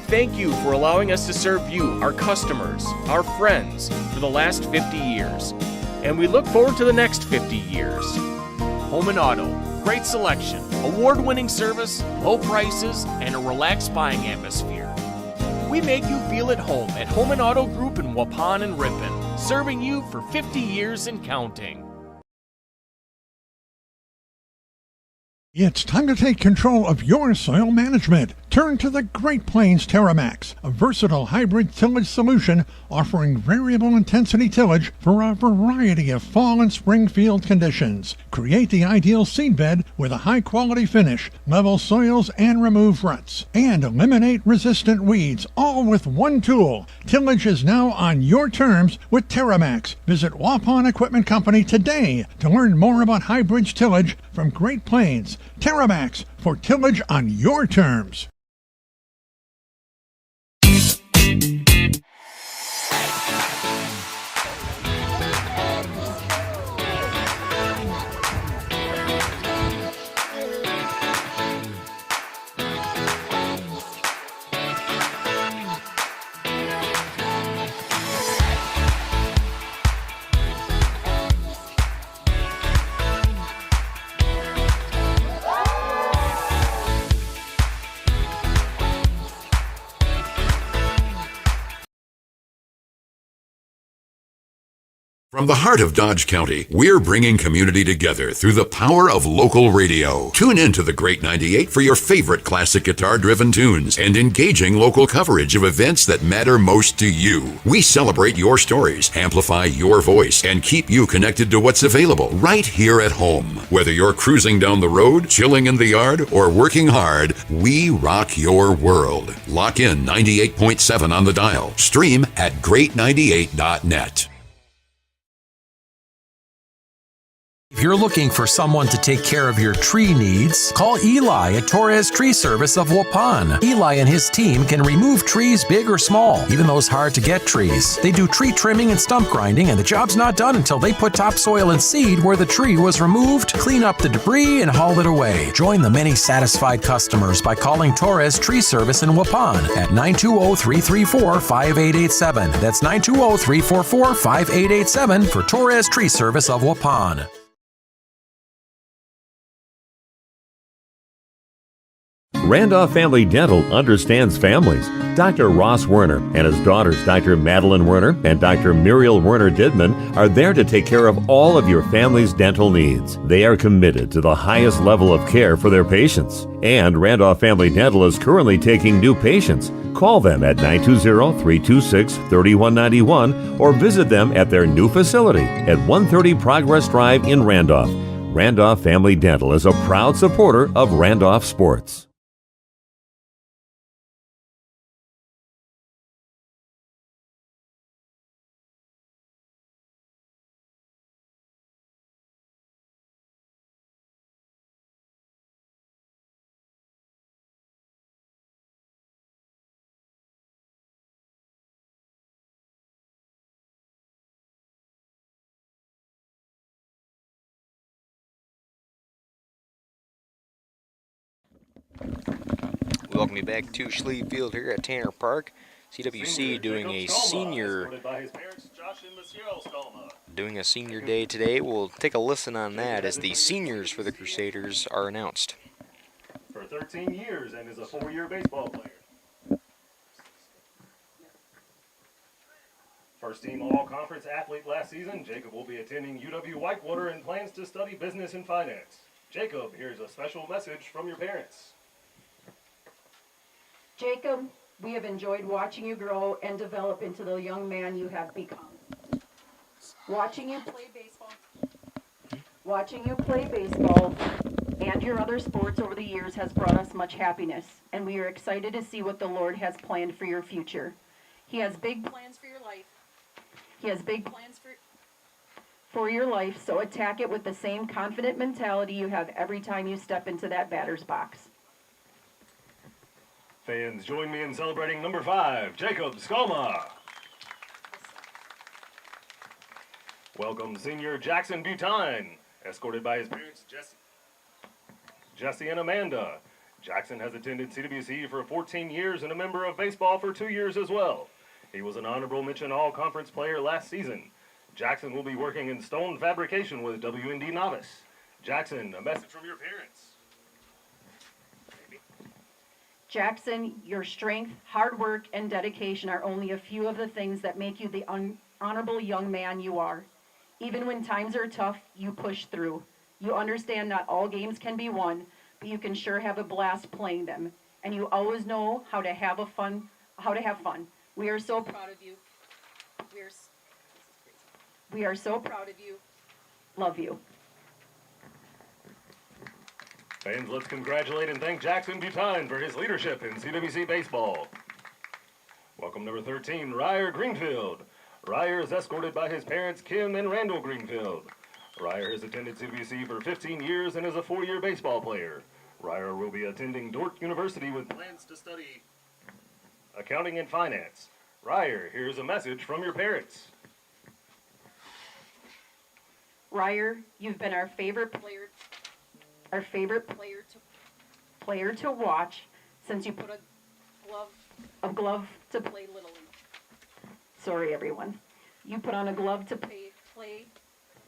Thank you for allowing us to serve you, our customers, our friends, for the last 50 years. And we look forward to the next 50 years. Holman Auto, great selection, award-winning service, low prices, and a relaxed buying atmosphere. We make you feel at home at Holman Auto Group in Waupun and Ripon, serving you for 50 years and counting. It's time to take control of your soil management. Turn to the Great Plains TerraMax, a versatile hybrid tillage solution offering variable intensity tillage for a variety of fall and spring field conditions. Create the ideal seedbed with a high-quality finish, level soils and remove ruts, and eliminate resistant weeds, all with one tool. Tillage is now on your terms with TerraMax. Visit Waupun Equipment Company today to learn more about hybrid tillage from Great Plains. TerraMax, for tillage on your terms. From the heart of Dodge County, we're bringing community together through the power of local radio. Tune in to the Great 98 for your favorite classic guitar-driven tunes and engaging local coverage of events that matter most to you. We celebrate your stories, amplify your voice, and keep you connected to what's available right here at home. Whether you're cruising down the road, chilling in the yard, or working hard, we rock your world. Lock in 98.7 on the dial. Stream at great98.net. If you're looking for someone to take care of your tree needs, call Eli at Torres Tree Service of Waupun. Eli and his team can remove trees big or small, even those hard-to-get trees. They do tree trimming and stump grinding, and the job's not done until they put topsoil and seed where the tree was removed, clean up the debris, and haul it away. Join the many satisfied customers by calling Torres Tree Service in Waupun at 920-334-5887. That's 920-344-5887 for Torres Tree Service of Waupun. Randolph Family Dental understands families. Dr. Ross Werner and his daughters, Dr. Madeline Werner and Dr. Muriel Werner Didman, are there to take care of all of your family's dental needs. They are committed to the highest level of care for their patients. And Randolph Family Dental is currently taking new patients. Call them at 920-326-3191 or visit them at their new facility at 130 Progress Drive in Randolph. Randolph Family Dental is a proud supporter of Randolph sports. Welcome you back to Schlieve Field here at Tanner Park. CWC doing a senior day today. We'll take a listen on that as the seniors for the Crusaders are announced. For 13 years and is a 4-year baseball player. First team all-conference athlete last season, Jacob will be attending UW-Whitewater and plans to study business and finance. Jacob, here's a special message from your parents. Jacob, we have enjoyed watching you grow and develop into the young man you have become. Watching you play baseball and your other sports over the years has brought us much happiness, and we are excited to see what the Lord has planned for your future. He has big plans for your life. For your life, so attack it with the same confident mentality you have every time you step into that batter's box. Fans, join me in celebrating number 5, Jacob Skolma. Welcome senior Jackson Butine, escorted by his parents Jesse and Amanda. Jackson has attended CWC for 14 years and a member of baseball for 2 years as well. He was an honorable mention all-conference player last season. Jackson will be working in stone fabrication with WND Novice. Jackson, a message from your parents. Jackson, your strength, hard work, and dedication are only a few of the things that make you the honorable young man you are. Even when times are tough, you push through. You understand not all games can be won, but you can sure have a blast playing them. And you always know how to have fun. We are so proud of you. We are so proud of you. Love you. Fans, let's congratulate and thank Jackson Butine for his leadership in CWC baseball. Welcome number 13, Ryer Greenfield. Ryer is escorted by his parents, Kim and Randall Greenfield. Ryer has attended CWC for 15 years and is a 4-year baseball player. Ryer will be attending Dordt University with plans to study accounting and finance. Ryer, here's a message from your parents. Ryer, you've been our favorite player to watch since you put a glove to play Little League. Sorry, everyone. You put on a glove to play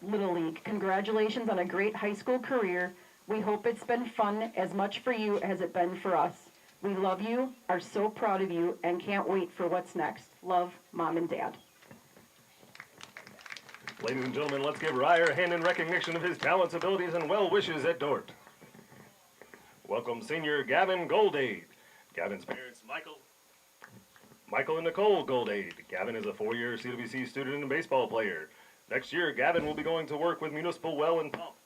Little League. Congratulations on a great high school career. We hope it's been fun as much for you as it's been for us. We love you, are so proud of you, and can't wait for what's next. Love, Mom and Dad. Ladies and gentlemen, let's give Ryer a hand in recognition of his talents, abilities, and well wishes at Dort. Welcome senior Gavin Goldade. Gavin's parents, Michael and Nicole Goldade. Gavin is a 4-year CWC student and baseball player. Next year, Gavin will be going to work with Municipal Well and Pump.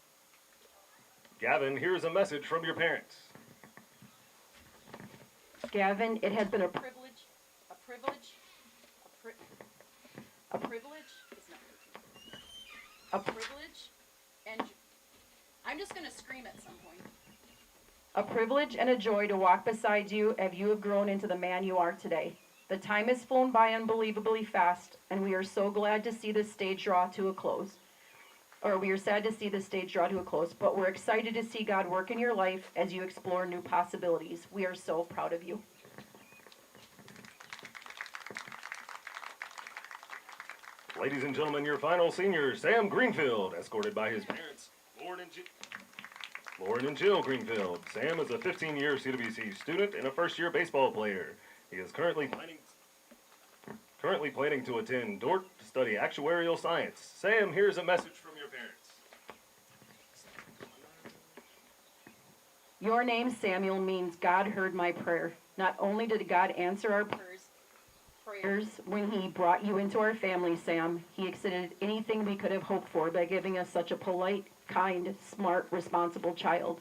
Gavin, here's a message from your parents. Gavin, it has been a privilege. A privilege, and I'm just going to scream at some point. A privilege and a joy to walk beside you as you have grown into the man you are today. The time has flown by unbelievably fast, and we are so glad to see this stage draw to a close. Or we are sad to see this stage draw to a close, but we're excited to see God work in your life as you explore new possibilities. We are so proud of you. Ladies and gentlemen, your final senior, Sam Greenfield, escorted by his parents, Lauren and Jill Greenfield. Sam is a 15-year CWC student and a first-year baseball player. He is currently planning to attend Dort to study actuarial science. Sam, here's a message from your parents. Your name, Samuel, means God heard my prayer. Not only did God answer our prayers when he brought you into our family, Sam, he exceeded anything we could have hoped for by giving us such a polite, kind, smart, responsible child.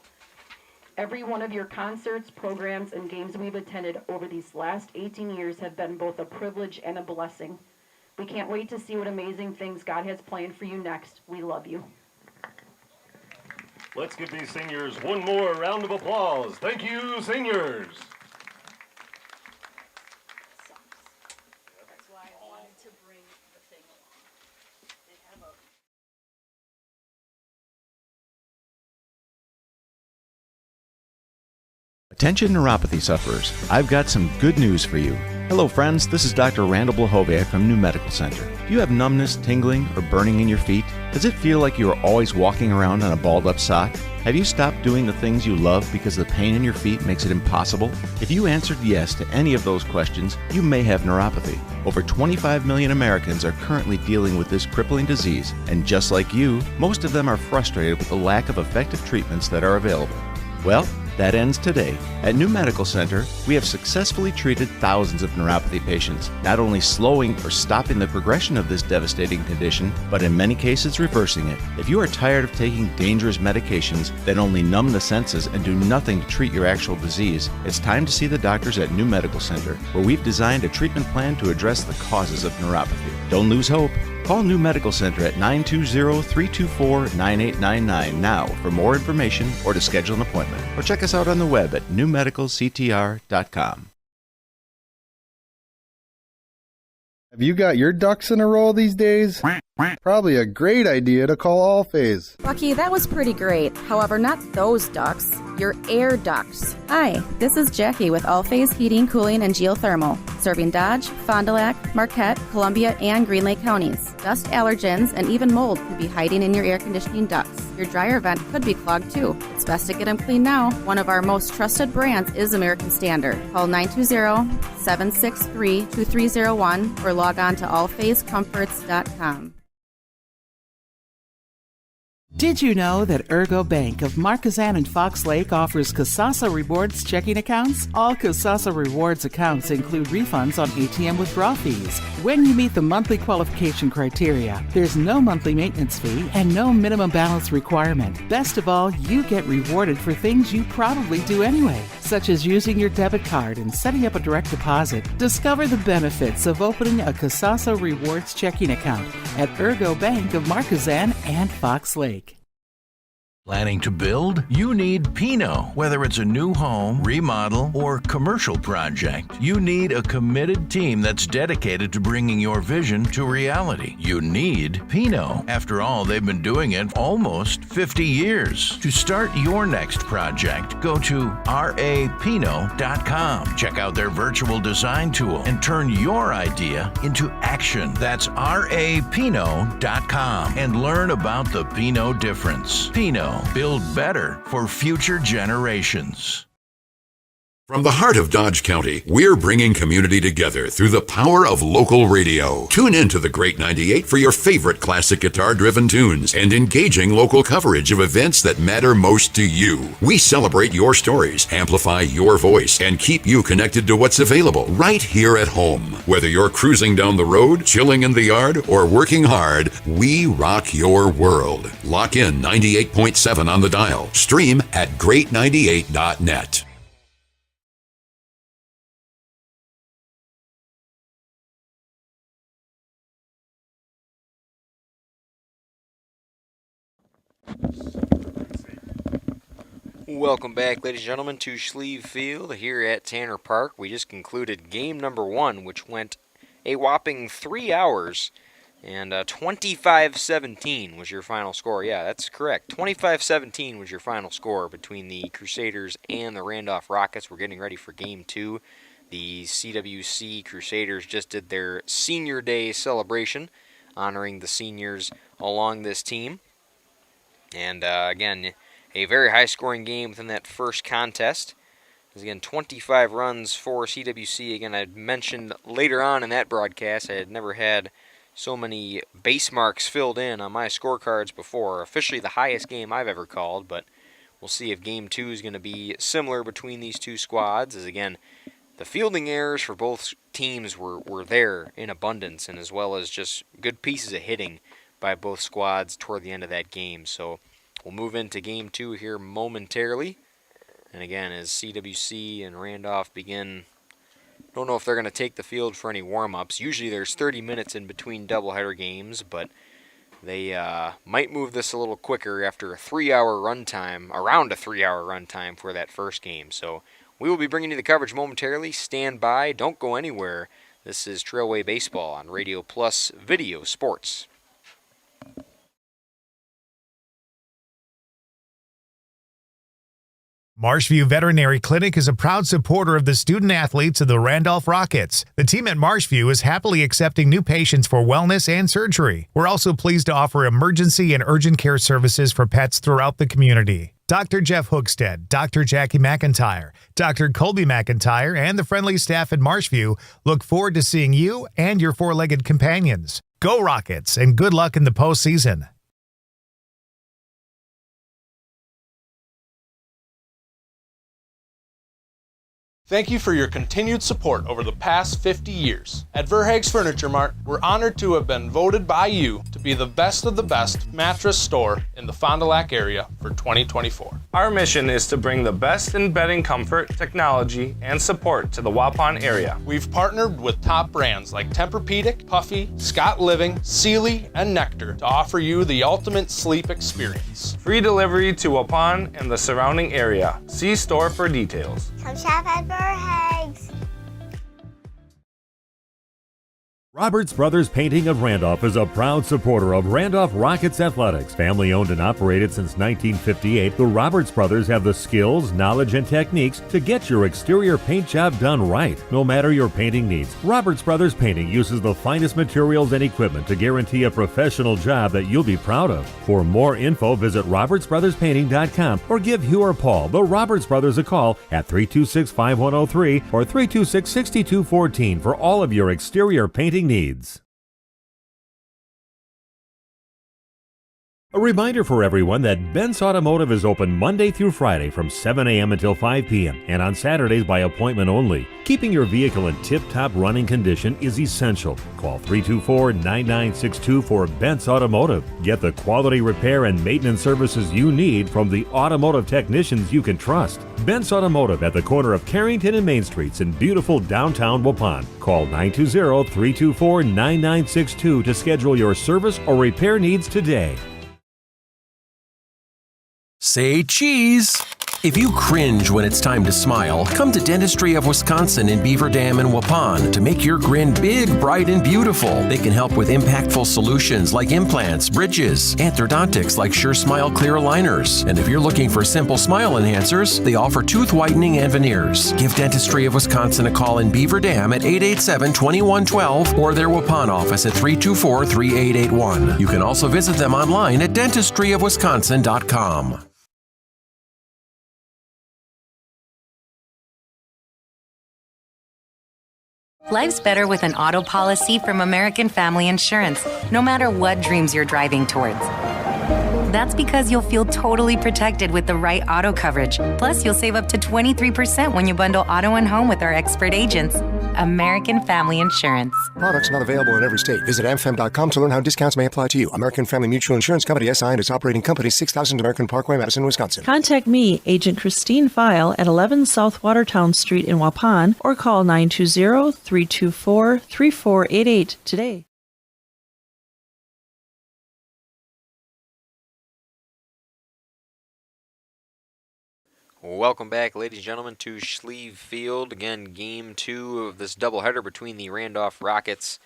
Every one of your concerts, programs, and games we've attended over these last 18 years have been both a privilege and a blessing. We can't wait to see what amazing things God has planned for you next. We love you. Let's give these seniors one more round of applause. Thank you, seniors. That's why I wanted to bring the thing along. They have a... Attention neuropathy sufferers, I've got some good news for you. Hello friends, this is Dr. Randall Blahoviak from New Medical Center. Do you have numbness, tingling, or burning in your feet? Does it feel like you are always walking around on a balled up sock? Have you stopped doing the things you love because the pain in your feet makes it impossible? If you answered yes to any of those questions, you may have neuropathy. Over 25 million Americans are currently dealing with this crippling disease, and just like you, most of them are frustrated with the lack of effective treatments that are available. Well, that ends today. At New Medical Center, we have successfully treated thousands of neuropathy patients, not only slowing or stopping the progression of this devastating condition, but in many cases reversing it. If you are tired of taking dangerous medications that only numb the senses and do nothing to treat your actual disease, it's time to see the doctors at New Medical Center, where we've designed a treatment plan to address the causes of neuropathy. Don't lose hope. Call New Medical Center at 920-324-9899 now for more information or to schedule an appointment. Or check us out on the web at newmedicalctr.com. Have you got your ducks in a row these days? Probably a great idea to call Allphase. Bucky, that was pretty great. However, not those ducts. Your air ducts. Hi, this is Jackie with Allphase Heating, Cooling, and Geothermal, serving Dodge, Fond du Lac, Marquette, Columbia, and Green Lake counties. Dust allergens and even mold could be hiding in your air conditioning ducts. Your dryer vent could be clogged too. It's best to get them cleaned now. One of our most trusted brands is American Standard. Call 920-763-2301 or log on to allphasecomforts.com. Did you know that Ergo Bank of Marquezan and Fox Lake offers Casasa Rewards checking accounts? All Casasa Rewards accounts include refunds on ATM withdrawal fees. When you meet the monthly qualification criteria, there's no monthly maintenance fee and no minimum balance requirement. Best of all, you get rewarded for things you probably do anyway, such as using your debit card and setting up a direct deposit. Discover the benefits of opening a Casasa Rewards checking account at Ergo Bank of Marquezan and Fox Lake. Planning to build? You need Pinot. Whether it's a new home, remodel, or commercial project, you need a committed team that's dedicated to bringing your vision to reality. You need Pinot. After all, they've been doing it almost 50 years. To start your next project, go to rapinot.com. Check out their virtual design tool and turn your idea into action. That's rapinot.com and learn about the Pinot difference. Pinot. Build better for future generations. From the heart of Dodge County, we're bringing community together through the power of local radio. Tune in to the Great 98 for your favorite classic guitar-driven tunes and engaging local coverage of events that matter most to you. We celebrate your stories, amplify your voice, and keep you connected to what's available right here at home. Whether you're cruising down the road, chilling in the yard, or working hard, we rock your world. Lock in 98.7 on the dial. Stream at great98.net. Welcome back, ladies and gentlemen, to Schlieve Field here at Tanner Park. We just concluded game number 1, which went a whopping 3 hours, and 25-17 was your final score. Yeah, that's correct. 25-17 was your final score between the Crusaders and the Randolph Rockets. We're getting ready for game 2. The CWC Crusaders just did their Senior Day celebration, honoring the seniors along this team. And again, a very high-scoring game within that first contest. Again, 25 runs for CWC. Again, I mentioned later on in that broadcast I had never had so many base marks filled in on my scorecards before. Officially the highest game I've ever called, but we'll see if Game 2 is going to be similar between these two squads. As again, the fielding errors for both teams were there in abundance, and as well as just good pieces of hitting by both squads toward the end of that game. So we'll move into Game 2 here momentarily. And again, as CWC and Randolph begin, don't know if they're going to take the field for any warm-ups. Usually there's 30 minutes in between doubleheader games, but they might move this a little quicker after a 3-hour runtime, around a 3-hour runtime for that first game. So we will be bringing you the coverage momentarily. Stand by. Don't go anywhere. This is Trailway Baseball on Radio Plus Video Sports. Marshview Veterinary Clinic is a proud supporter of the student-athletes of the Randolph Rockets. The team at Marshview is happily accepting new patients for wellness and surgery. We're also pleased to offer emergency and urgent care services for pets throughout the community. Dr. Jeff Hookstead, Dr. Jackie McIntyre, Dr. Colby McIntyre, and the friendly staff at Marshview look forward to seeing you and your four-legged companions. Go Rockets, and good luck in the postseason. Thank you for your continued support over the past 50 years. At Verhaeg's Furniture Mart, we're honored to have been voted by you to be the best of the best mattress store in the Fond du Lac area for 2024. Our mission is to bring the best in bedding comfort, technology, and support to the Waupun area. We've partnered with top brands like Tempur-Pedic, Puffy, Scott Living, Sealy, and Nectar to offer you the ultimate sleep experience. Free delivery to Waupun and the surrounding area. See store for details. Come shop at Verhaeg's. Roberts Brothers Painting of Randolph is a proud supporter of Randolph Rockets athletics. Family owned and operated since 1958, the Roberts Brothers have the skills, knowledge, and techniques to get your exterior paint job done right, no matter your painting needs. Roberts Brothers Painting uses the finest materials and equipment to guarantee a professional job that you'll be proud of. For more info, visit robertsbrotherspainting.com or give Hugh or Paul, the Roberts Brothers, a call at 326-5103 or 326-6214 for all of your exterior painting needs. A reminder for everyone that Ben's Automotive is open Monday through Friday from 7 a.m. until 5 p.m. and on Saturdays by appointment only. Keeping your vehicle in tip-top running condition is essential. Call 324-9962 for Ben's Automotive. Get the quality repair and maintenance services you need from the automotive technicians you can trust. Ben's Automotive at the corner of Carrington and Main Streets in beautiful downtown Waupun. Call 920-324-9962 to schedule your service or repair needs today. Say cheese! If you cringe when it's time to smile, come to Dentistry of Wisconsin in Beaver Dam and Waupun to make your grin big, bright, and beautiful. They can help with impactful solutions like implants, bridges, orthodontics like Sure Smile clear aligners. And if you're looking for simple smile enhancers, they offer tooth whitening and veneers. Give Dentistry of Wisconsin a call in Beaver Dam at 887-2112 or their Waupun office at 324-3881. You can also visit them online at dentistryofwisconsin.com. Life's better with an auto policy from American Family Insurance, no matter what dreams you're driving towards. That's because you'll feel totally protected with the right auto coverage. Plus, you'll save up to 23% when you bundle auto and home with our expert agents. American Family Insurance. Products not available in every state. Visit amfam.com to learn how discounts may apply to you. American Family Mutual Insurance Company, SI, and its operating company, 6000 American Parkway, Madison, Wisconsin. Contact me, Agent Christine File, at 11 South Watertown Street in Waupun, or call 920-324-3488 today. Welcome back, ladies and gentlemen, to Schlieve Field. Again, Game 2 of this doubleheader between the Randolph Rockets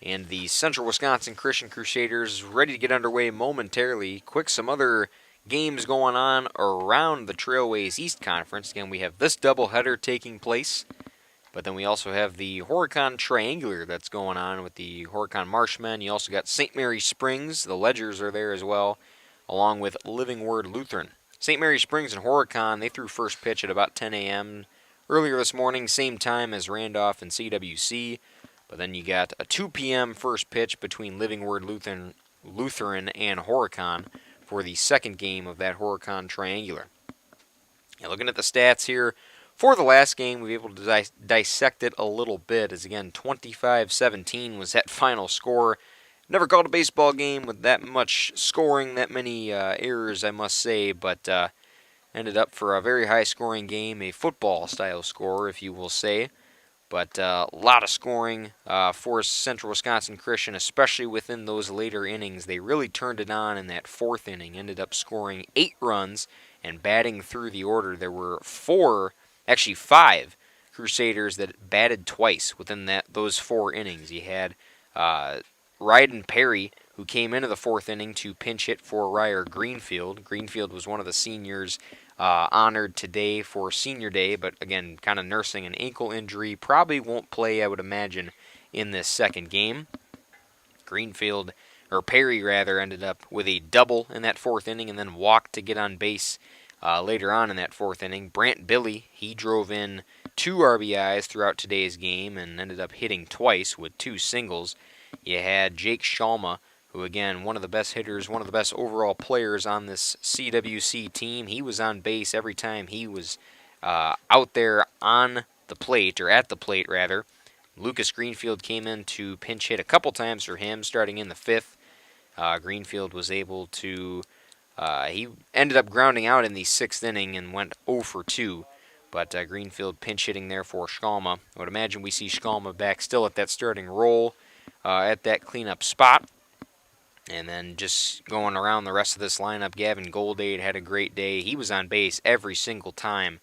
and the Central Wisconsin Christian Crusaders. Ready to get underway momentarily. Quick, some other games going on around the Trailways East Conference. Again, we have this doubleheader taking place, but then we also have the Horicon Triangular that's going on with the Horicon Marshmen. You also got St. Mary Springs. The Ledgers are there as well, along with Living Word Lutheran. St. Mary Springs and Horicon, they threw first pitch at about 10 a.m. earlier this morning, same time as Randolph and CWC. But then you got a 2 p.m. first pitch between Living Word Lutheran and Horicon for the second game of that Horicon Triangular. Now, looking at the stats here, for the last game, we were able to dissect it a little bit, as again, 25-17 was that final score. Never called a baseball game with that much scoring, that many errors, I must say, but ended up for a very high-scoring game, a football-style score, if you will say. But a lot of scoring for Central Wisconsin Christian, especially within those later innings. They really turned it on in that fourth inning, ended up scoring 8 runs and batting through the order. There were 5 Crusaders that batted twice within those 4 innings. You had Ryden Perry, who came into the fourth inning to pinch hit for Ryer Greenfield. Greenfield was one of the seniors honored today for Senior Day, but again, kind of nursing an ankle injury. Probably won't play, I would imagine, in this second game. Perry ended up with a double in that fourth inning and then walked to get on base later on in that fourth inning. Brant Billy, he drove in 2 RBIs throughout today's game and ended up hitting twice with 2 singles. You had Jake Shalma, who, again, one of the best hitters, one of the best overall players on this CWC team. He was on base every time he was out there on the plate, or at the plate, rather. Lucas Greenfield came in to pinch hit a couple times for him, starting in the 5th. Greenfield was able to, he ended up grounding out in the 6th inning and went 0 for 2. But Greenfield pinch hitting there for Skalma. I would imagine we see Skalma back still at that starting role. At that cleanup spot. And then just going around the rest of this lineup, Gavin Goldade had a great day. He was on base every single time.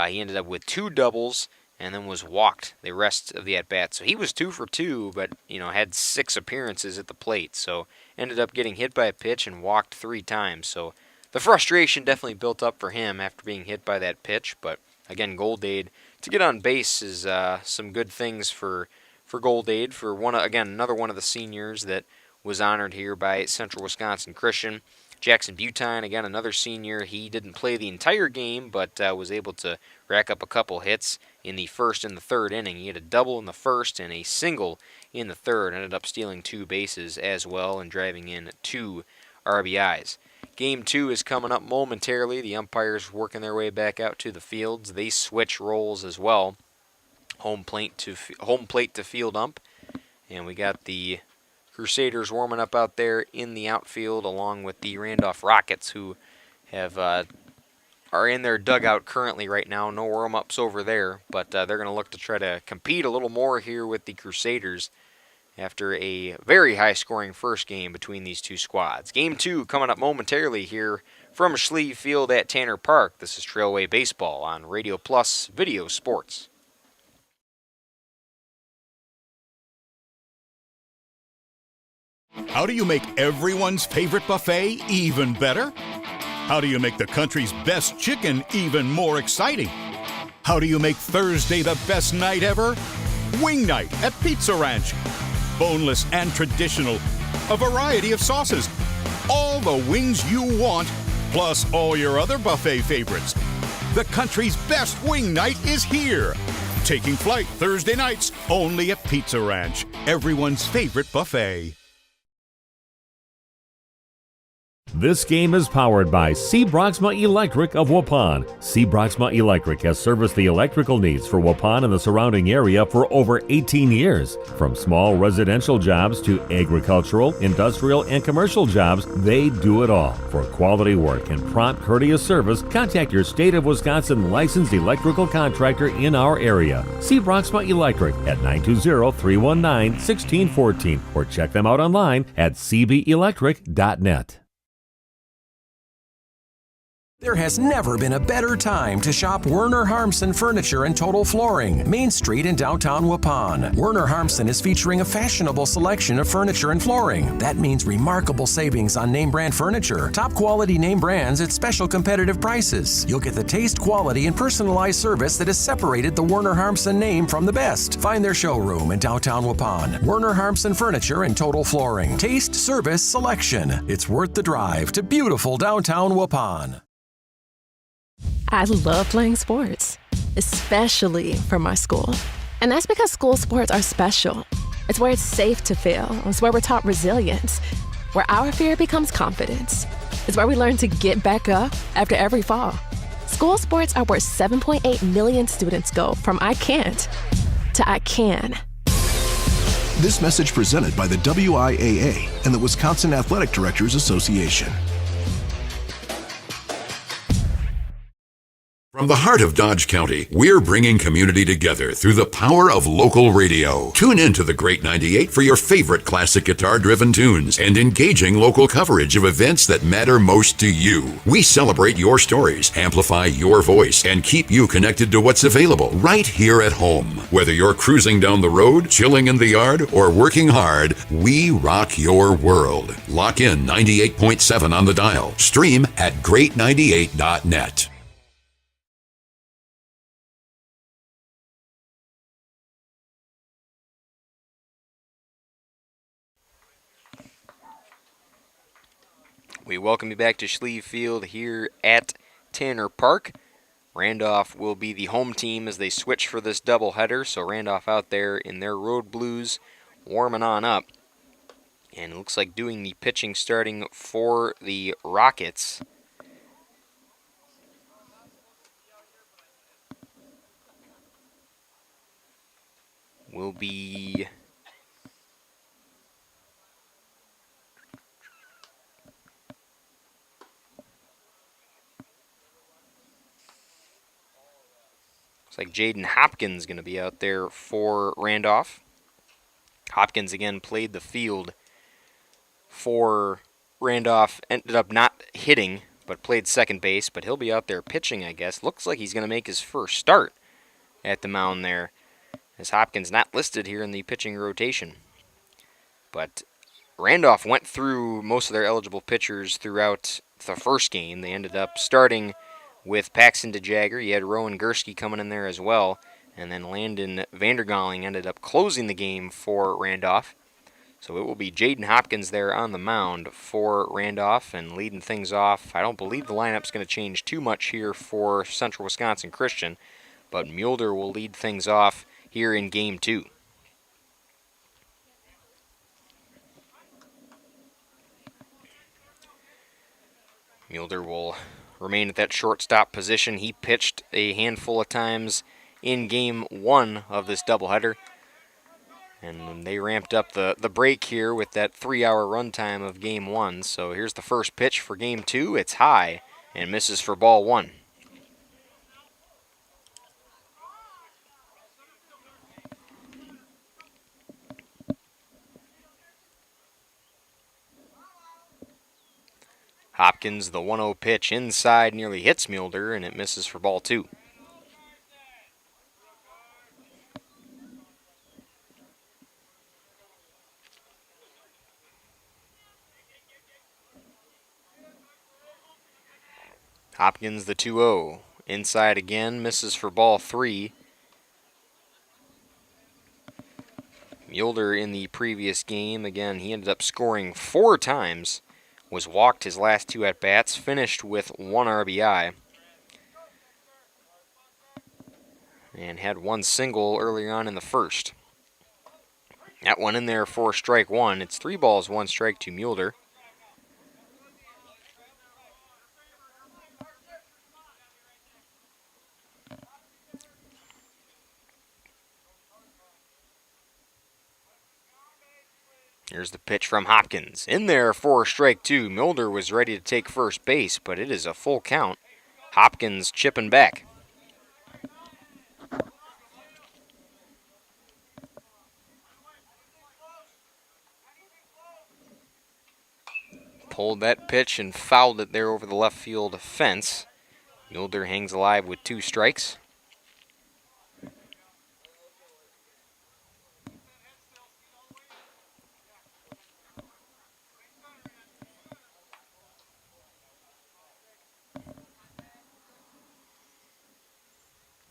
He ended up with 2 doubles and then was walked the rest of the at-bat. So he was 2 for 2, but had 6 appearances at the plate. So ended up getting hit by a pitch and walked 3 times. So the frustration definitely built up for him after being hit by that pitch. But again, Goldade, to get on base is some good things for Goldade, for another one of the seniors that was honored here by Central Wisconsin Christian. Jackson Butine, again, another senior. He didn't play the entire game, but was able to rack up a couple hits in the first and the third inning. He had a double in the first and a single in the third. Ended up stealing 2 bases as well and driving in 2 RBIs. Game 2 is coming up momentarily. The umpires working their way back out to the fields. They switch roles as well. Home plate to field ump, and we got the Crusaders warming up out there in the outfield, along with the Randolph Rockets, who are in their dugout currently right now. No warm-ups over there, but they're going to look to try to compete a little more here with the Crusaders after a very high-scoring first game between these two squads. Game 2 coming up momentarily here from Schlieve Field at Tanner Park. This is Trailway Baseball on Radio Plus Video Sports. How do you make everyone's favorite buffet even better? How do you make the country's best chicken even more exciting? How do you make Thursday the best night ever? Wing night at Pizza Ranch. Boneless and traditional. A variety of sauces. All the wings you want, plus all your other buffet favorites. The country's best wing night is here. Taking flight Thursday nights only at Pizza Ranch, everyone's favorite buffet. This game is powered by C. Broxma Electric of Waupun. C. Broxma Electric has serviced the electrical needs for Waupun and the surrounding area for over 18 years. From small residential jobs to agricultural, industrial, and commercial jobs, they do it all. For quality work and prompt, courteous service, contact your State of Wisconsin licensed electrical contractor in our area. C. Broxma Electric at 920-319-1614 or check them out online at cbelectric.net. There has never been a better time to shop Werner Harmson Furniture and Total Flooring, Main Street in downtown Waupun. Werner Harmson is featuring a fashionable selection of furniture and flooring. That means remarkable savings on name brand furniture, top quality name brands at special competitive prices. You'll get the taste, quality, and personalized service that has separated the Werner Harmson name from the best. Find their showroom in downtown Waupun. Werner Harmson Furniture and Total Flooring. Taste, service, selection. It's worth the drive to beautiful downtown Waupun. I love playing sports, especially for my school. And that's because school sports are special. It's where it's safe to fail. It's where we're taught resilience, where our fear becomes confidence. It's where we learn to get back up after every fall. School sports are where 7.8 million students go from I can't to I can. This message presented by the WIAA and the Wisconsin Athletic Directors Association. From the heart of Dodge County, we're bringing community together through the power of local radio. Tune in to the Great 98 for your favorite classic guitar-driven tunes and engaging local coverage of events that matter most to you. We celebrate your stories, amplify your voice, and keep you connected to what's available right here at home. Whether you're cruising down the road, chilling in the yard, or working hard, we rock your world. Lock in 98.7 on the dial. Stream at great98.net. We welcome you back to Schlieve Field here at Tanner Park. Randolph will be the home team as they switch for this doubleheader. So Randolph out there in their road blues, warming on up. And it looks like doing the pitching starting for the Rockets. Will be looks like Jaden Hopkins going to be out there for Randolph. Hopkins again played the field for Randolph. Ended up not hitting, but played second base. But he'll be out there pitching, I guess. Looks like he's going to make his first start at the mound there, as Hopkins not listed here in the pitching rotation. But Randolph went through most of their eligible pitchers throughout the first game. They ended up starting with Paxton DeJagger. You had Rowan Gursky coming in there as well. And then Landon Vandergaling ended up closing the game for Randolph. So it will be Jaden Hopkins there on the mound for Randolph and leading things off. I don't believe the lineup's going to change too much here for Central Wisconsin Christian, but Mulder will lead things off here in Game 2. Mulder will remain at that shortstop position. He pitched a handful of times in Game 1 of this doubleheader. And they ramped up the break here with that 3-hour runtime of Game 1. So here's the first pitch for Game 2. It's high and misses for ball 1. Hopkins, the 1-0 pitch inside, nearly hits Mulder, and it misses for ball 2. Hopkins, the 2-0. Inside again, misses for ball 3. Mulder in the previous game, again, he ended up scoring 4 times. Was walked his last 2 at-bats, finished with 1 RBI. and had one single earlier on in the first. That one in there for strike one. It's 3 balls, 1 strike to Mulder. Here's the pitch from Hopkins. In there for strike 2. Mulder was ready to take first base, but it is a full count. Hopkins chipping back. Pulled that pitch and fouled it there over the left field fence. Mulder hangs alive with 2 strikes.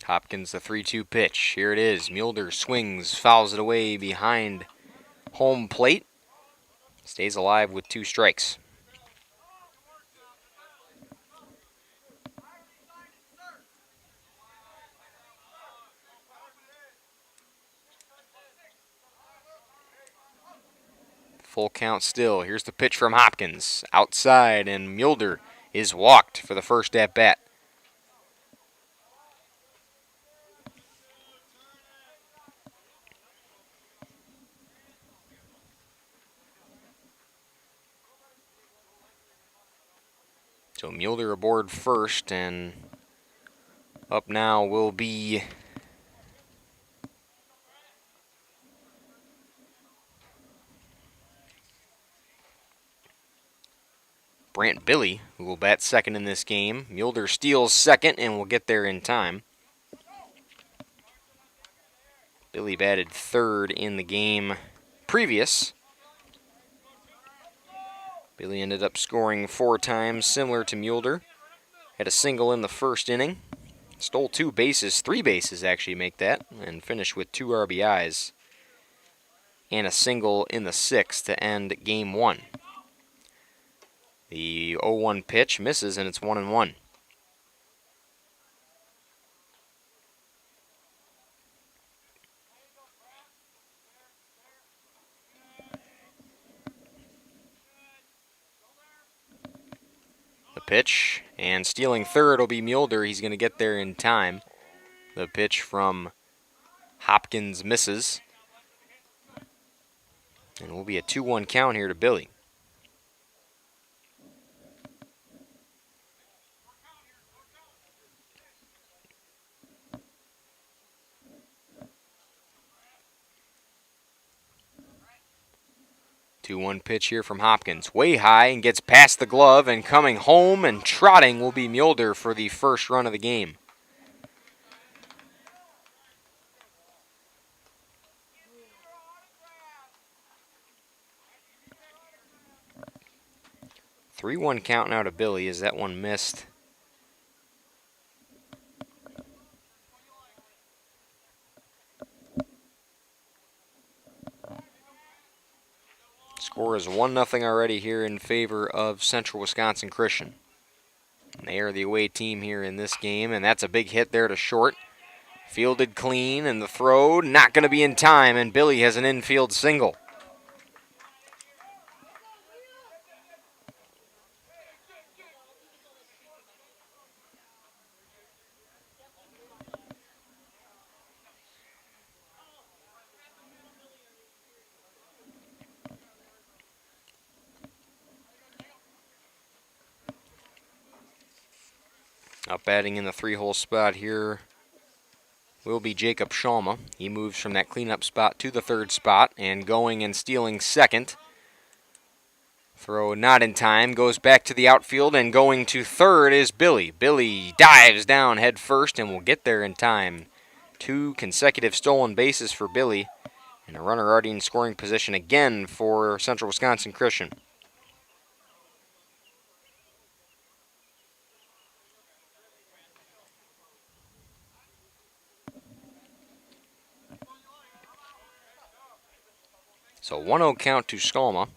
Hopkins, the 3-2 pitch. Here it is. Mulder swings, fouls it away behind home plate. Stays alive with 2 strikes. Full count still. Here's the pitch from Hopkins. Outside, and Mulder is walked for the first at bat. So Mulder aboard first, and up now will be Brant Billy, who will bat second in this game. Mulder steals second and will get there in time. Billy batted third in the game previous. Billy ended up scoring 4 times, similar to Mulder. Had a single in the first inning. Stole 2 bases, 3 bases actually make that, and finished with 2 RBIs. And a single in the 6th to end game 1. The 0-1 pitch misses, and it's 1-1. The pitch, and stealing third will be Mulder. He's going to get there in time. The pitch from Hopkins misses. And it will be a 2-1 count here to Billy. Two-one pitch here from Hopkins. Way high and gets past the glove, and coming home and trotting will be Mulder for the first run of the game. Three-one count now to Billy as that one missed. Score is 1-0 already here in favor of Central Wisconsin Christian. They are the away team here in this game, and that's a big hit there to short. Fielded clean, and the throw not going to be in time, and Billy has an infield single. Up batting in the 3-hole spot here will be Jacob Schalma. He moves from that cleanup spot to the 3rd spot, and going and stealing second. Throw not in time, goes back to the outfield, and going to 3rd is Billy. Billy dives down head first and will get there in time. 2 consecutive stolen bases for Billy, and a runner already in scoring position again for Central Wisconsin Christian. So 1-0 count to Schalma.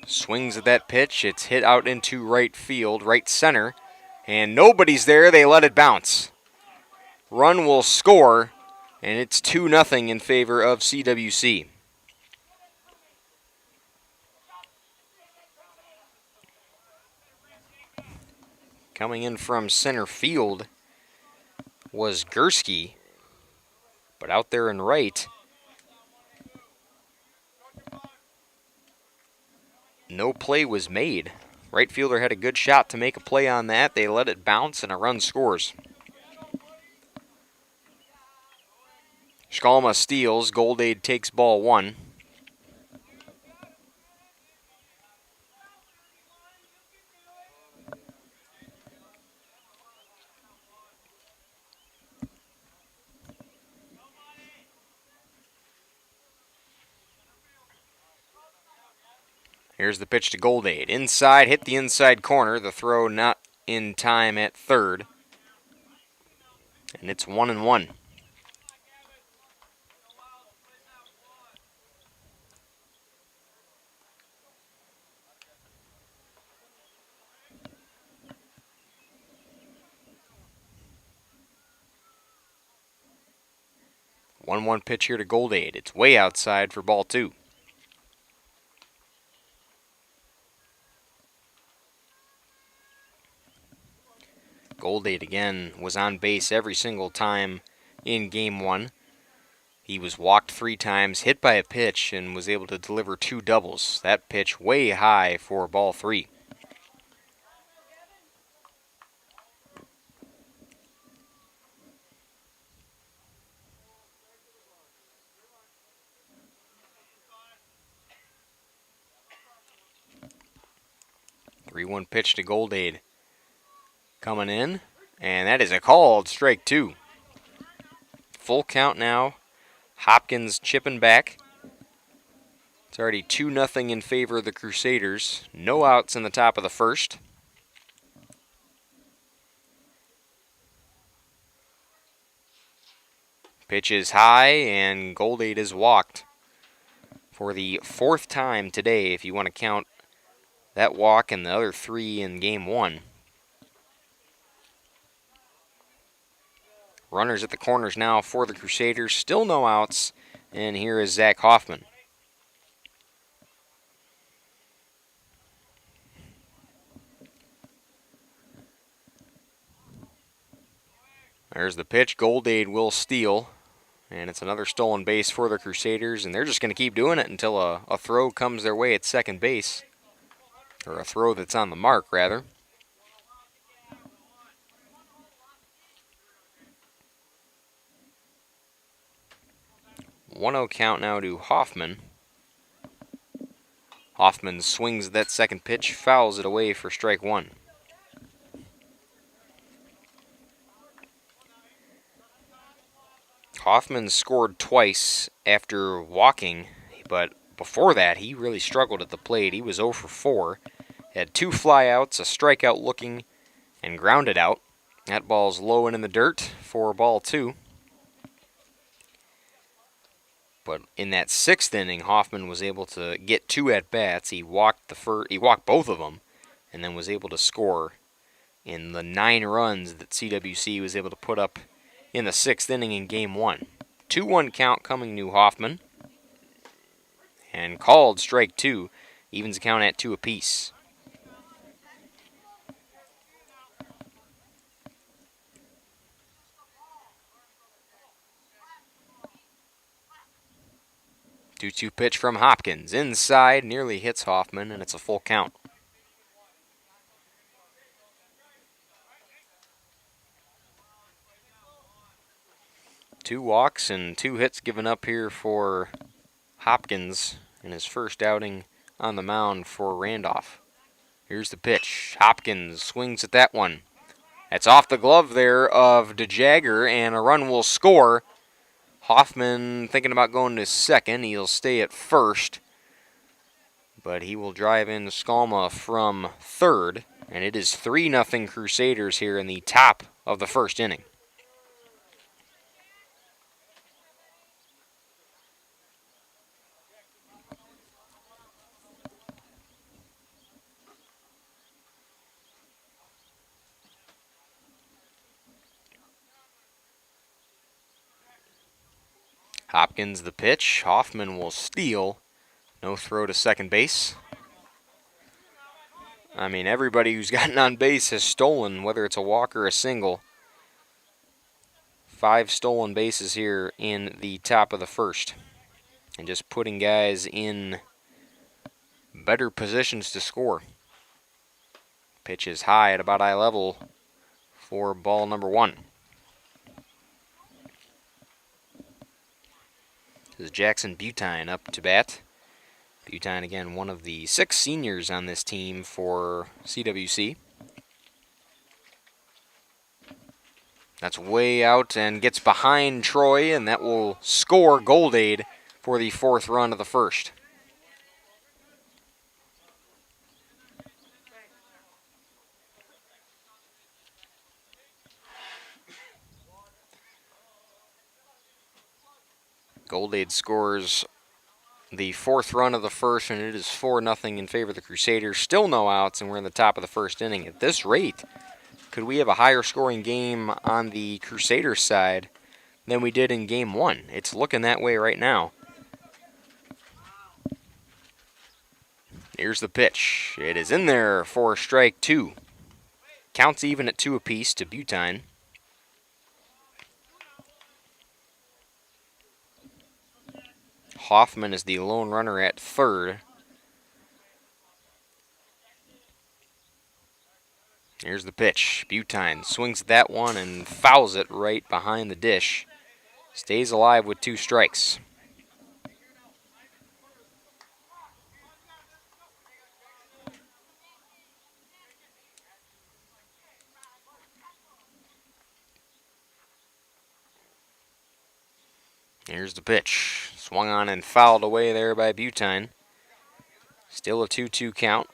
Swings at that pitch. It's hit out into right field, right center. And nobody's there. They let it bounce. Run will score, and it's 2-0 in favor of CWC. Coming in from center field was Gursky, but out there in right, no play was made. Right fielder had a good shot to make a play on that. They let it bounce, and a run scores. Skalma steals. Goldade takes ball 1. Here's the pitch to Goldade. Inside, hit the inside corner. The throw not in time at third. And it's 1-1. One pitch here to Goldade. It's way outside for ball 2. Goldade again was on base every single time in game 1. He was walked 3 times, hit by a pitch, and was able to deliver 2 doubles. That pitch way high for ball 3. Three-one pitch to Goldade. Coming in, and that is a called strike 2. Full count now. Hopkins chipping back. It's already 2-0 in favor of the Crusaders. No outs in the top of the first. Pitch is high, and Goldade is walked for the 4th time today, if you want to count that walk and the other 3 in game 1. Runners at the corners now for the Crusaders. Still no outs. And here is Zach Hoffman. There's the pitch. Goldade will steal. And it's another stolen base for the Crusaders. And they're just going to keep doing it until a throw comes their way at second base. Or a throw that's on the mark, rather. 1-0 count now to Hoffman. Hoffman swings that second pitch, fouls it away for strike 1. Hoffman scored twice after walking, but before that he really struggled at the plate. He was 0 for 4. Had 2 flyouts, a strikeout looking, and grounded out. That ball's low and in the dirt for ball 2. But in that 6th inning, Hoffman was able to get 2 at-bats. He walked both of them, and then was able to score in the 9 runs that CWC was able to put up in the 6th inning in game 1. 2-1 count coming to Hoffman. And called strike 2, evens the count at 2 apiece. Two-two pitch from Hopkins. Inside, nearly hits Hoffman, and it's a full count. Two walks and 2 hits given up here for Hopkins in his first outing on the mound for Randolph. Here's the pitch. Hopkins swings at that one. That's off the glove there of DeJagger, and a run will score. Hoffman thinking about going to second. He'll stay at first, but he will drive in Skalma from third, and it is 3-0 Crusaders here in the top of the first inning. Hopkins the pitch. Hoffman will steal. No throw to second base. I mean, everybody who's gotten on base has stolen, whether it's a walk or a single. 5 stolen bases here in the top of the first. And just putting guys in better positions to score. Pitch is high at about eye level for ball number 1. This is Jackson Butine up to bat. Butine, again, one of the 6 seniors on this team for CWC. That's way out and gets behind Troy, and that will score Goldade for the 4th run of the first. Goldade scores the 4th run of the first, and it is 4-0 in favor of the Crusaders. Still no outs, and we're in the top of the first inning. At this rate, could we have a higher scoring game on the Crusaders side than we did in game 1? It's looking that way right now. Here's the pitch. It is in there for strike 2. Counts even at 2 apiece to Butine. Hoffman is the lone runner at third. Here's the pitch. Butine swings at that one and fouls it right behind the dish. Stays alive with 2 strikes. Here's the pitch. Swung on and fouled away there by Butine. Still a 2-2 count.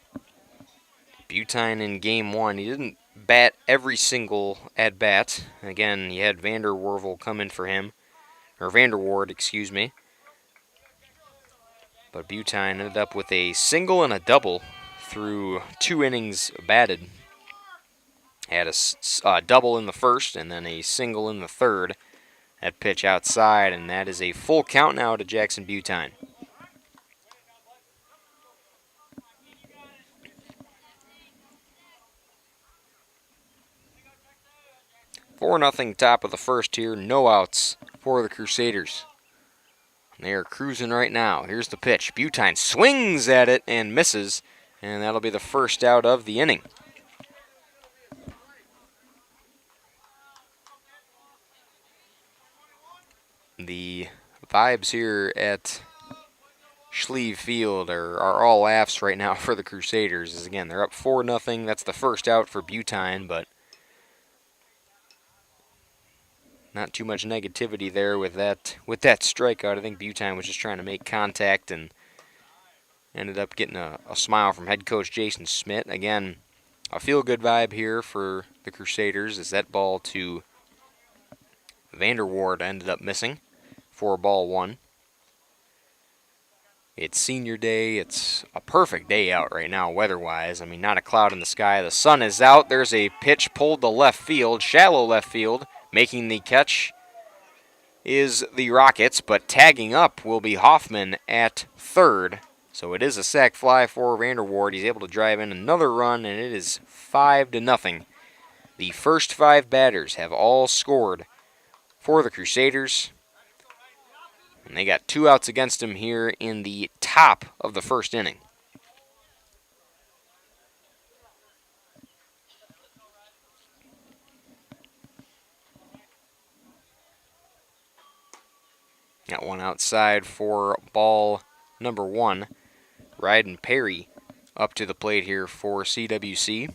Butine in game 1, he didn't bat every single at-bat. Again, he had Vanderwervel come in for him. Or Vanderward, excuse me. But Butine ended up with a single and a double through 2 innings batted. Had a double in the first and then a single in the third. That pitch outside, and that is a full count now to Jackson Butine. Four 4-0 top of the first here. No outs for the Crusaders. They are cruising right now. Here's the pitch. Butine swings at it and misses, and that'll be the first out of the inning. The vibes here at Schlieve Field are all laughs right now for the Crusaders. As again, they're up 4-0. That's the first out for Butine, but not too much negativity there with that strikeout. I think Butine was just trying to make contact and ended up getting a smile from head coach Jason Smith. Again, a feel-good vibe here for the Crusaders as that ball to Vanderward ended up missing for ball 1. It's senior day. It's a perfect day out right now weather-wise. I mean, not a cloud in the sky. The sun is out. There's a pitch pulled to left field, shallow left field. Making the catch is the Rockets, but tagging up will be Hoffman at third. So it is a sac fly for Vanderward. He's able to drive in another run, and it is 5-0. The first 5 batters have all scored for the Crusaders. And they got 2 outs against him here in the top of the first inning. Got 1 outside for ball number 1. Ryden Perry up to the plate here for CWC.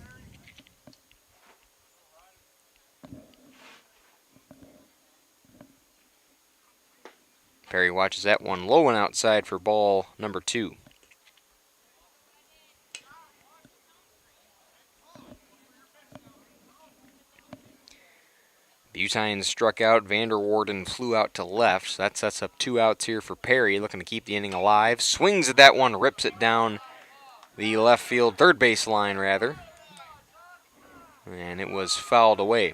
Perry watches that one low and outside for ball number 2. Butine struck out, Vanderwarden flew out to left, so that sets up 2 outs here for Perry, looking to keep the inning alive. Swings at that one, rips it down the left field, third base line rather, and it was fouled away.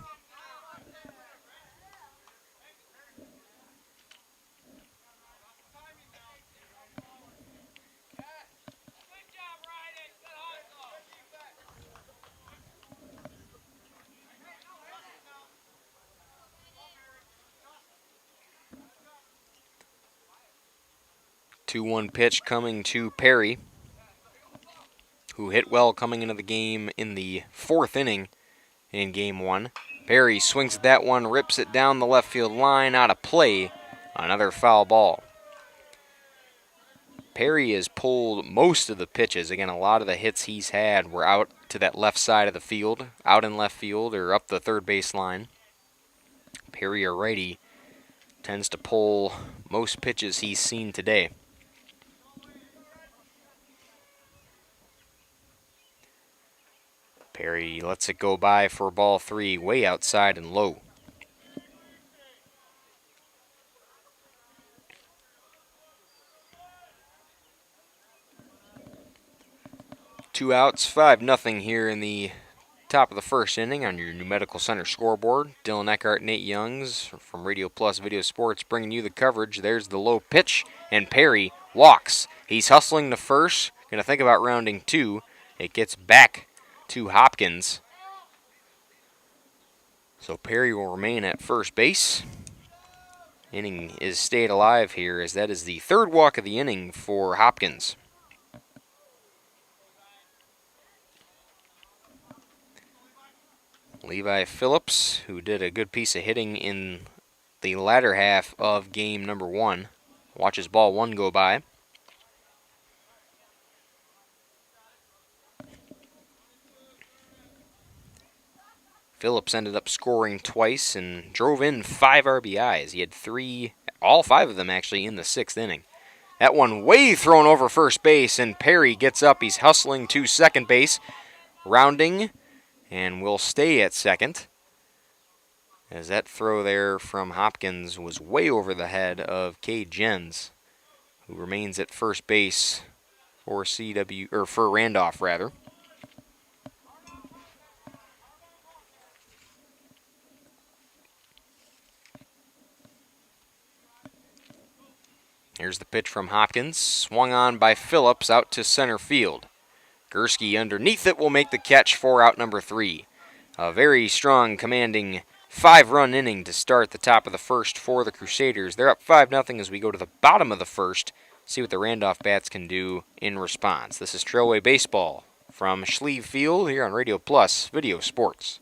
2-1 pitch coming to Perry, who hit well coming into the game in the 4th inning in Game 1. Perry swings at that one, rips it down the left field line, out of play. Another foul ball. Perry has pulled most of the pitches. Again, a lot of the hits he's had were out to that left side of the field, out in left field or up the third base line. Perry, a righty, tends to pull most pitches he's seen today. Perry lets it go by for ball 3, way outside and low. Two outs, 5-0 here in the top of the 1st inning on your New Medical Center scoreboard. Dylan Eckhart and Nate Youngs from Radio Plus Video Sports bringing you the coverage. There's the low pitch, and Perry walks. He's hustling to first, going to think about rounding 2. It gets back to Hopkins. So Perry will remain at first base. Inning is stayed alive here, as that is the 3rd walk of the inning for Hopkins. Levi Phillips, who did a good piece of hitting in the latter half of game number 1, watches ball 1 go by. Phillips ended up scoring twice and drove in 5 RBIs. He had 3, all 5 of them actually, in the 6th inning. That one way thrown over first base, and Perry gets up. He's hustling to second base, rounding, and will stay at second, as that throw there from Hopkins was way over the head of Cade Jens, who remains at first base for for Randolph rather. Here's the pitch from Hopkins, swung on by Phillips out to center field. Gursky underneath it will make the catch for out number 3. A very strong, commanding 5-run inning to start the top of the 1st for the Crusaders. They're up 5-0 as we go to the bottom of the 1st, see what the Randolph Bats can do in response. This is Trailway Baseball from Schlieve Field here on Radio Plus Video Sports.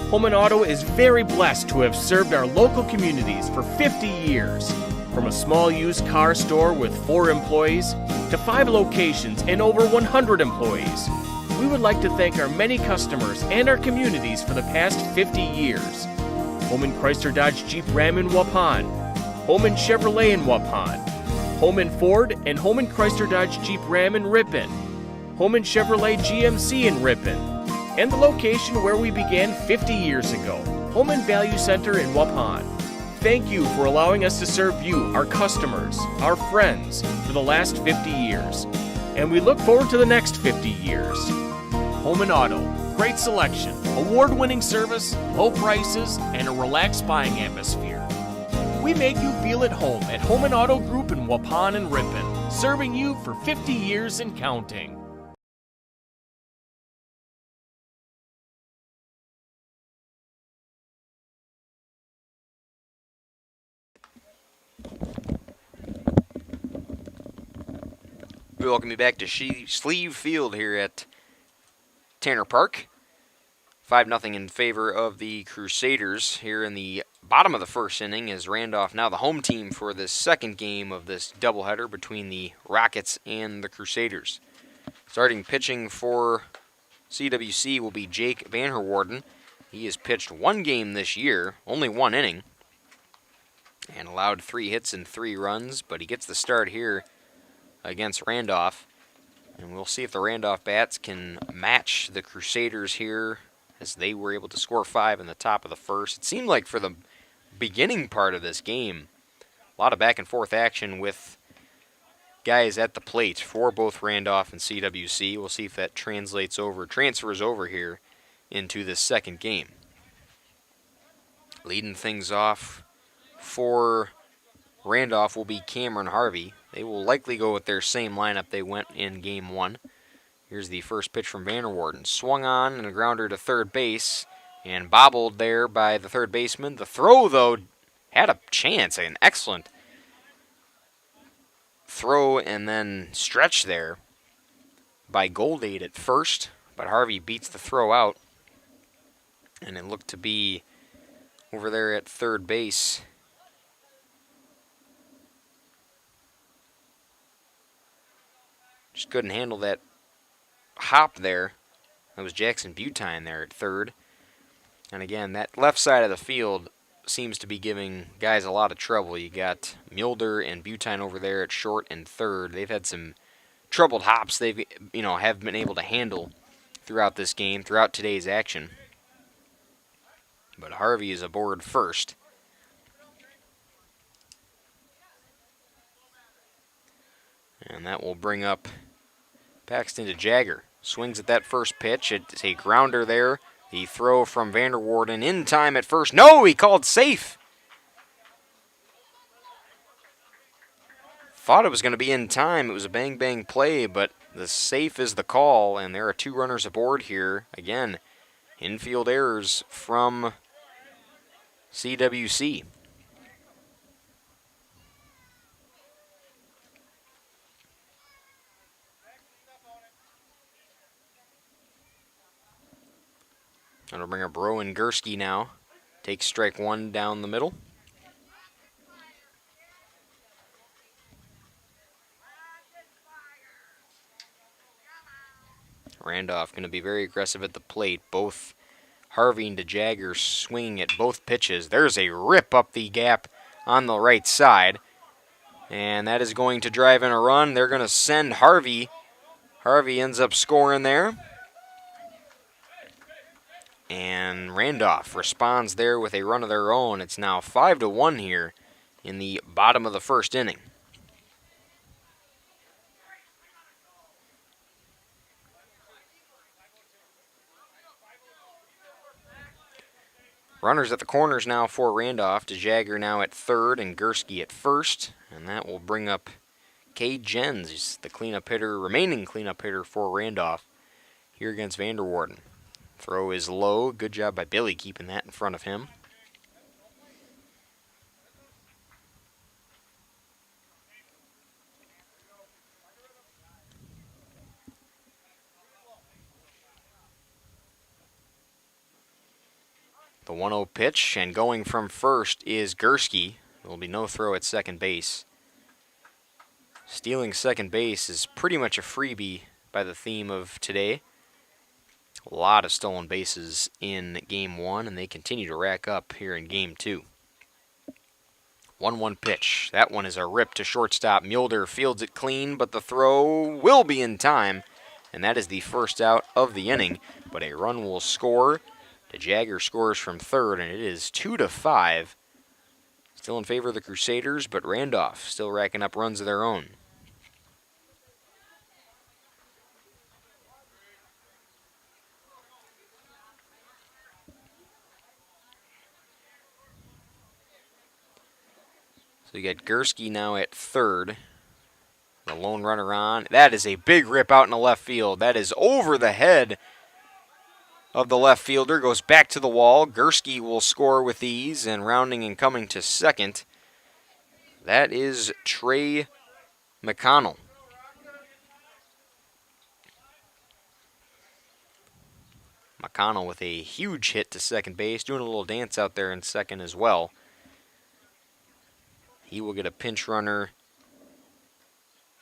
Holman Auto is very blessed to have served our local communities for 50 years. From a small used car store with 4 employees to 5 locations and over 100 employees, we would like to thank our many customers and our communities for the past 50 years. Holman Chrysler Dodge Jeep Ram in Waupun, Holman Chevrolet in Waupun, Holman Ford and Holman Chrysler Dodge Jeep Ram in Ripon, Holman Chevrolet GMC in Ripon, and the location where we began 50 years ago, Holman Value Center in Waupun. Thank you for allowing us to serve you, our customers, our friends, for the last 50 years. And we look forward to the next 50 years. Holman Auto, great selection, award-winning service, low prices, and a relaxed buying atmosphere. We make you feel at home at Holman Auto Group in Waupun and Ripon, serving you for 50 years and counting. We welcome you back to Schlieve Field here at Tanner Park. 5-0 in favor of the Crusaders here in the bottom of the 1st inning, as Randolph now the home team for this 2nd game of this doubleheader between the Rockets and the Crusaders. Starting pitching for CWC will be Jake Vanherwarden. He has pitched 1 game this year, only 1 inning, and allowed 3 hits and 3 runs, but he gets the start here against Randolph. And we'll see if the Randolph Bats can match the Crusaders here, as they were able to score 5 in the top of the 1st. It seemed like for the beginning part of this game, a lot of back and forth action with guys at the plate for both Randolph and CWC. We'll see if that transfers over here into this 2nd game. Leading things off for Randolph will be Cameron Harvey. They will likely go with their same lineup they went in Game 1. Here's the first pitch from Vanherwarden. Swung on and a grounder to third base. and bobbled there by the third baseman. The throw, though, had a chance, an excellent throw and then stretch there by Goldade at first, but Harvey beats the throw out, and it looked to be over there at third base. Just couldn't handle that hop there. That was Jackson Butine there at third. And again, that left side of the field seems to be giving guys a lot of trouble. You got Mulder and Butine over there at short and third. They've had some troubled hops they've have been able to handle throughout this game, throughout today's action. But Harvey is aboard first. And that will bring up Paxton to Jagger. Swings at that first pitch. It's a grounder there. The throw from Vanderwarden in time at first. No, he called safe. Thought it was going to be in time. It was a bang-bang play, but the safe is the call, and there are 2 runners aboard here. Again, infield errors from CWC. That'll bring up Rowan Gursky now. Takes strike 1 down the middle. Randolph going to be very aggressive at the plate. Both Harvey and DeJagger swinging at both pitches. There's a rip up the gap on the right side. And that is going to drive in a run. They're going to send Harvey. Harvey ends up scoring there. And Randolph responds there with a run of their own. It's now 5-1 here in the bottom of the first inning. Runners at the corners now for Randolph. DeJagger now at third and Gursky at first. And that will bring up Cade Jens. He's the remaining cleanup hitter for Randolph here against Vanderwarden. Throw is low. Good job by Billy keeping that in front of him. The 1-0 pitch, and going from first is Gursky. There will be no throw at second base. Stealing second base is pretty much a freebie by the theme of today. A lot of stolen bases in Game 1, and they continue to rack up here in Game 2. 1-1 pitch. That one is a rip to shortstop. Mulder fields it clean, but the throw will be in time, and that is the first out of the inning. But a run will score. DeJagger scores from third, and it is 2-5. Still in favor of the Crusaders, but Randolph still racking up runs of their own. So you got Gursky now at third. The lone runner on. That is a big rip out in the left field. That is over the head of the left fielder. Goes back to the wall. Gursky will score with ease, and rounding and coming to second, that is Trey McConnell. McConnell with a huge hit to second base, doing a little dance out there in second as well. He will get a pinch runner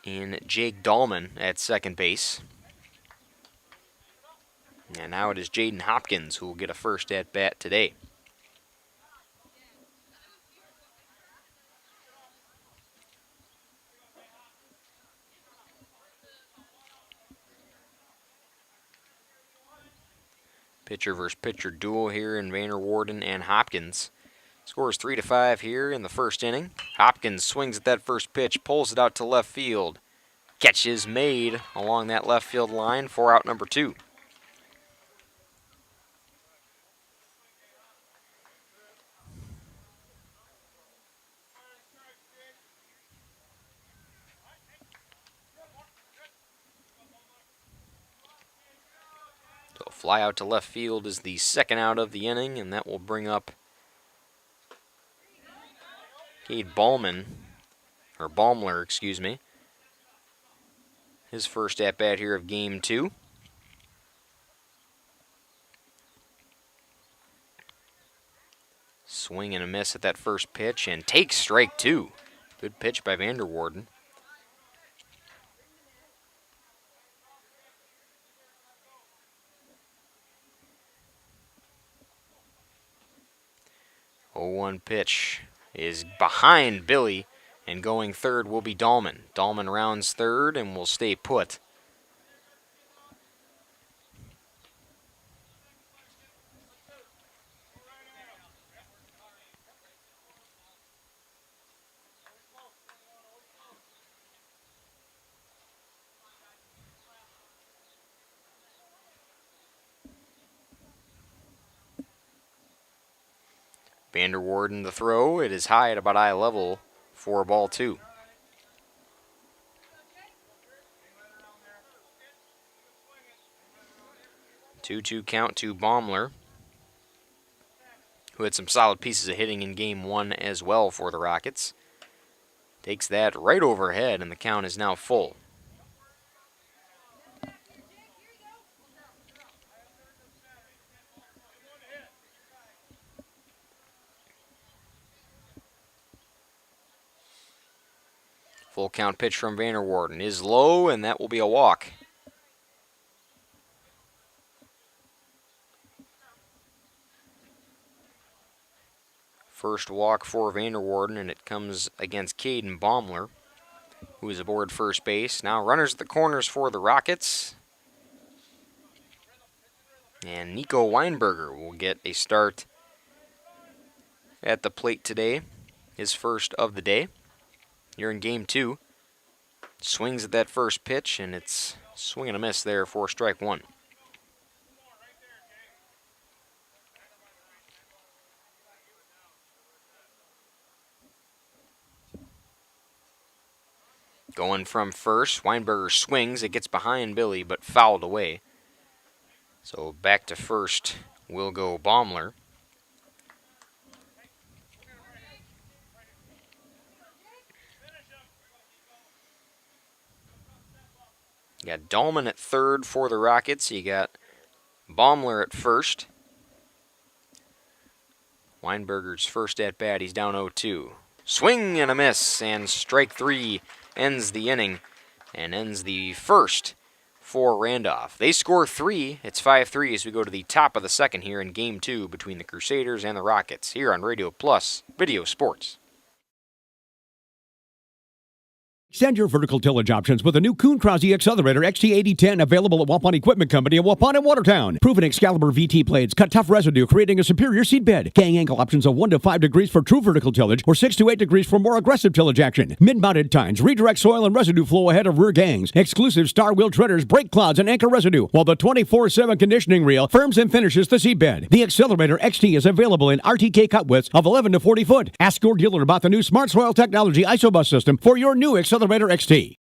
in Jake Dahlman at second base. And now it is Jaden Hopkins who will get a first at bat today. Pitcher versus pitcher duel here in Vanderwarden and Hopkins. Scores 3-5 here in the first inning. Hopkins swings at that first pitch, pulls it out to left field. Catch is made along that left field line for out number 2. So Fly out to left field is the second out of the inning, and that will bring up Cade Baumler, excuse me. His first at-bat here of game 2. Swing and a miss at that first pitch, and takes strike 2. Good pitch by Vanderwarden. The 0-1 pitch is behind Billy, and going third will be Dahlman. Dahlman rounds third and will stay put. Vanderwarden the throw. It is high at about eye level for ball 2. 2-2 count to Baumler, who had some solid pieces of hitting in game 1 as well for the Rockets. Takes that right overhead, and the count is now full. Full count pitch from Vanderwarden is low, and that will be a walk. First walk for Vanderwarden, and it comes against Caden Baumler, who is aboard first base. Now runners at the corners for the Rockets. And Nico Weinberger will get a start at the plate today, his first of the day. Here in game 2. Swings at that first pitch, and it's swing and a miss there for strike 1. Going from first, Weinberger swings. It gets behind Billy, but fouled away. So back to first will go Baumler. You got Dahlman at third for the Rockets. You got Baumler at first. Weinberger's first at bat. He's down 0-2. Swing and a miss, and strike 3 ends the inning and ends the first for Randolph. They score 3. It's 5-3 as we go to the top of the second here in game 2 between the Crusaders and the Rockets here on Radio Plus Video Sports. Extend your vertical tillage options with a new Kuhn Krause Accelerator XT8010 available at Waupun Equipment Company in Waupun and Watertown. Proven Excalibur VT blades cut tough residue, creating a superior seed bed. Gang angle options of 1 to 5 degrees for true vertical tillage or 6 to 8 degrees for more aggressive tillage action. Mid-mounted tines redirect soil and residue flow ahead of rear gangs. Exclusive star wheel treaders break clouds and anchor residue, while the 24/7 conditioning reel firms and finishes the seed bed. The Accelerator XT is available in RTK cut widths of 11 to 40 foot. Ask your dealer about the new Smart Soil Technology ISOBUS system for your new Accelerator XT.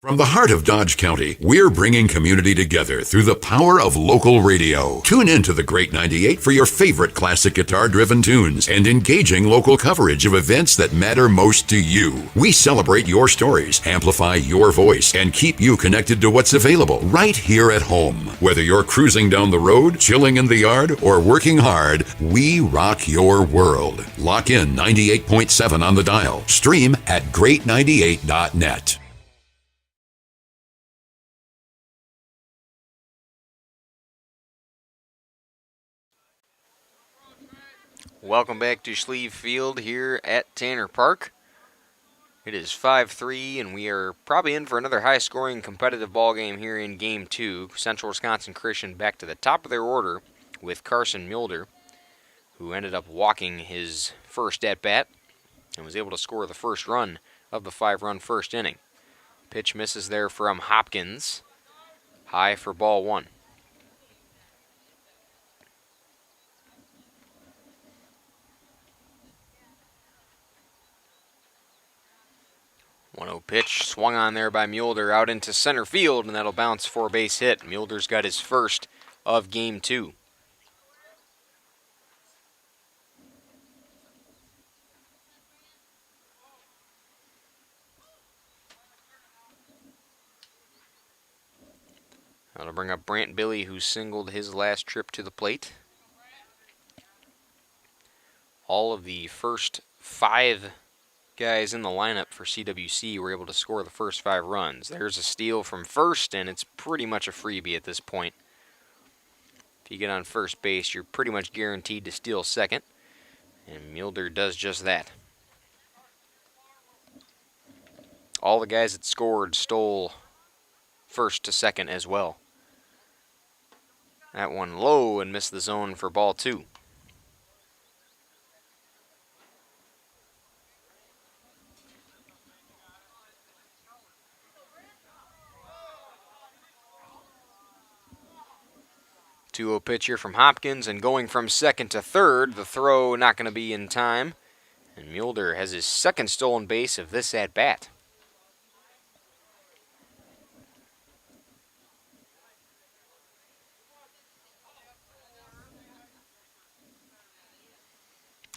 From the heart of Dodge County, we're bringing community together through the power of local radio. Tune in to the Great 98 for your favorite classic guitar-driven tunes and engaging local coverage of events that matter most to you. We celebrate your stories, amplify your voice, and keep you connected to what's available right here at home. Whether you're cruising down the road, chilling in the yard, or working hard, we rock your world. Lock in 98.7 on the dial. Stream at great98.net. Welcome back to Schlieve Field here at Tanner Park. It is 5-3, and we are probably in for another high-scoring competitive ball game here in Game 2. Central Wisconsin Christian back to the top of their order with Carson Mulder, who ended up walking his first at-bat and was able to score the first run of the 5-run first inning. Pitch misses there from Hopkins. High for ball 1. 1-0 pitch, swung on there by Mulder out into center field, and that'll bounce for a base hit. Mulder's got his first of Game 2. That'll bring up Brant Billy, who singled his last trip to the plate. All of the first 5 guys in the lineup for CWC were able to score the first 5 runs. There's a steal from first, and it's pretty much a freebie at this point. If you get on first base, you're pretty much guaranteed to steal second, and Mulder does just that. All the guys that scored stole first to second as well. That one low and missed the zone for ball 2. Two-0 pitch here from Hopkins, and going from second to third, the throw not going to be in time. And Mulder has his second stolen base of this at-bat.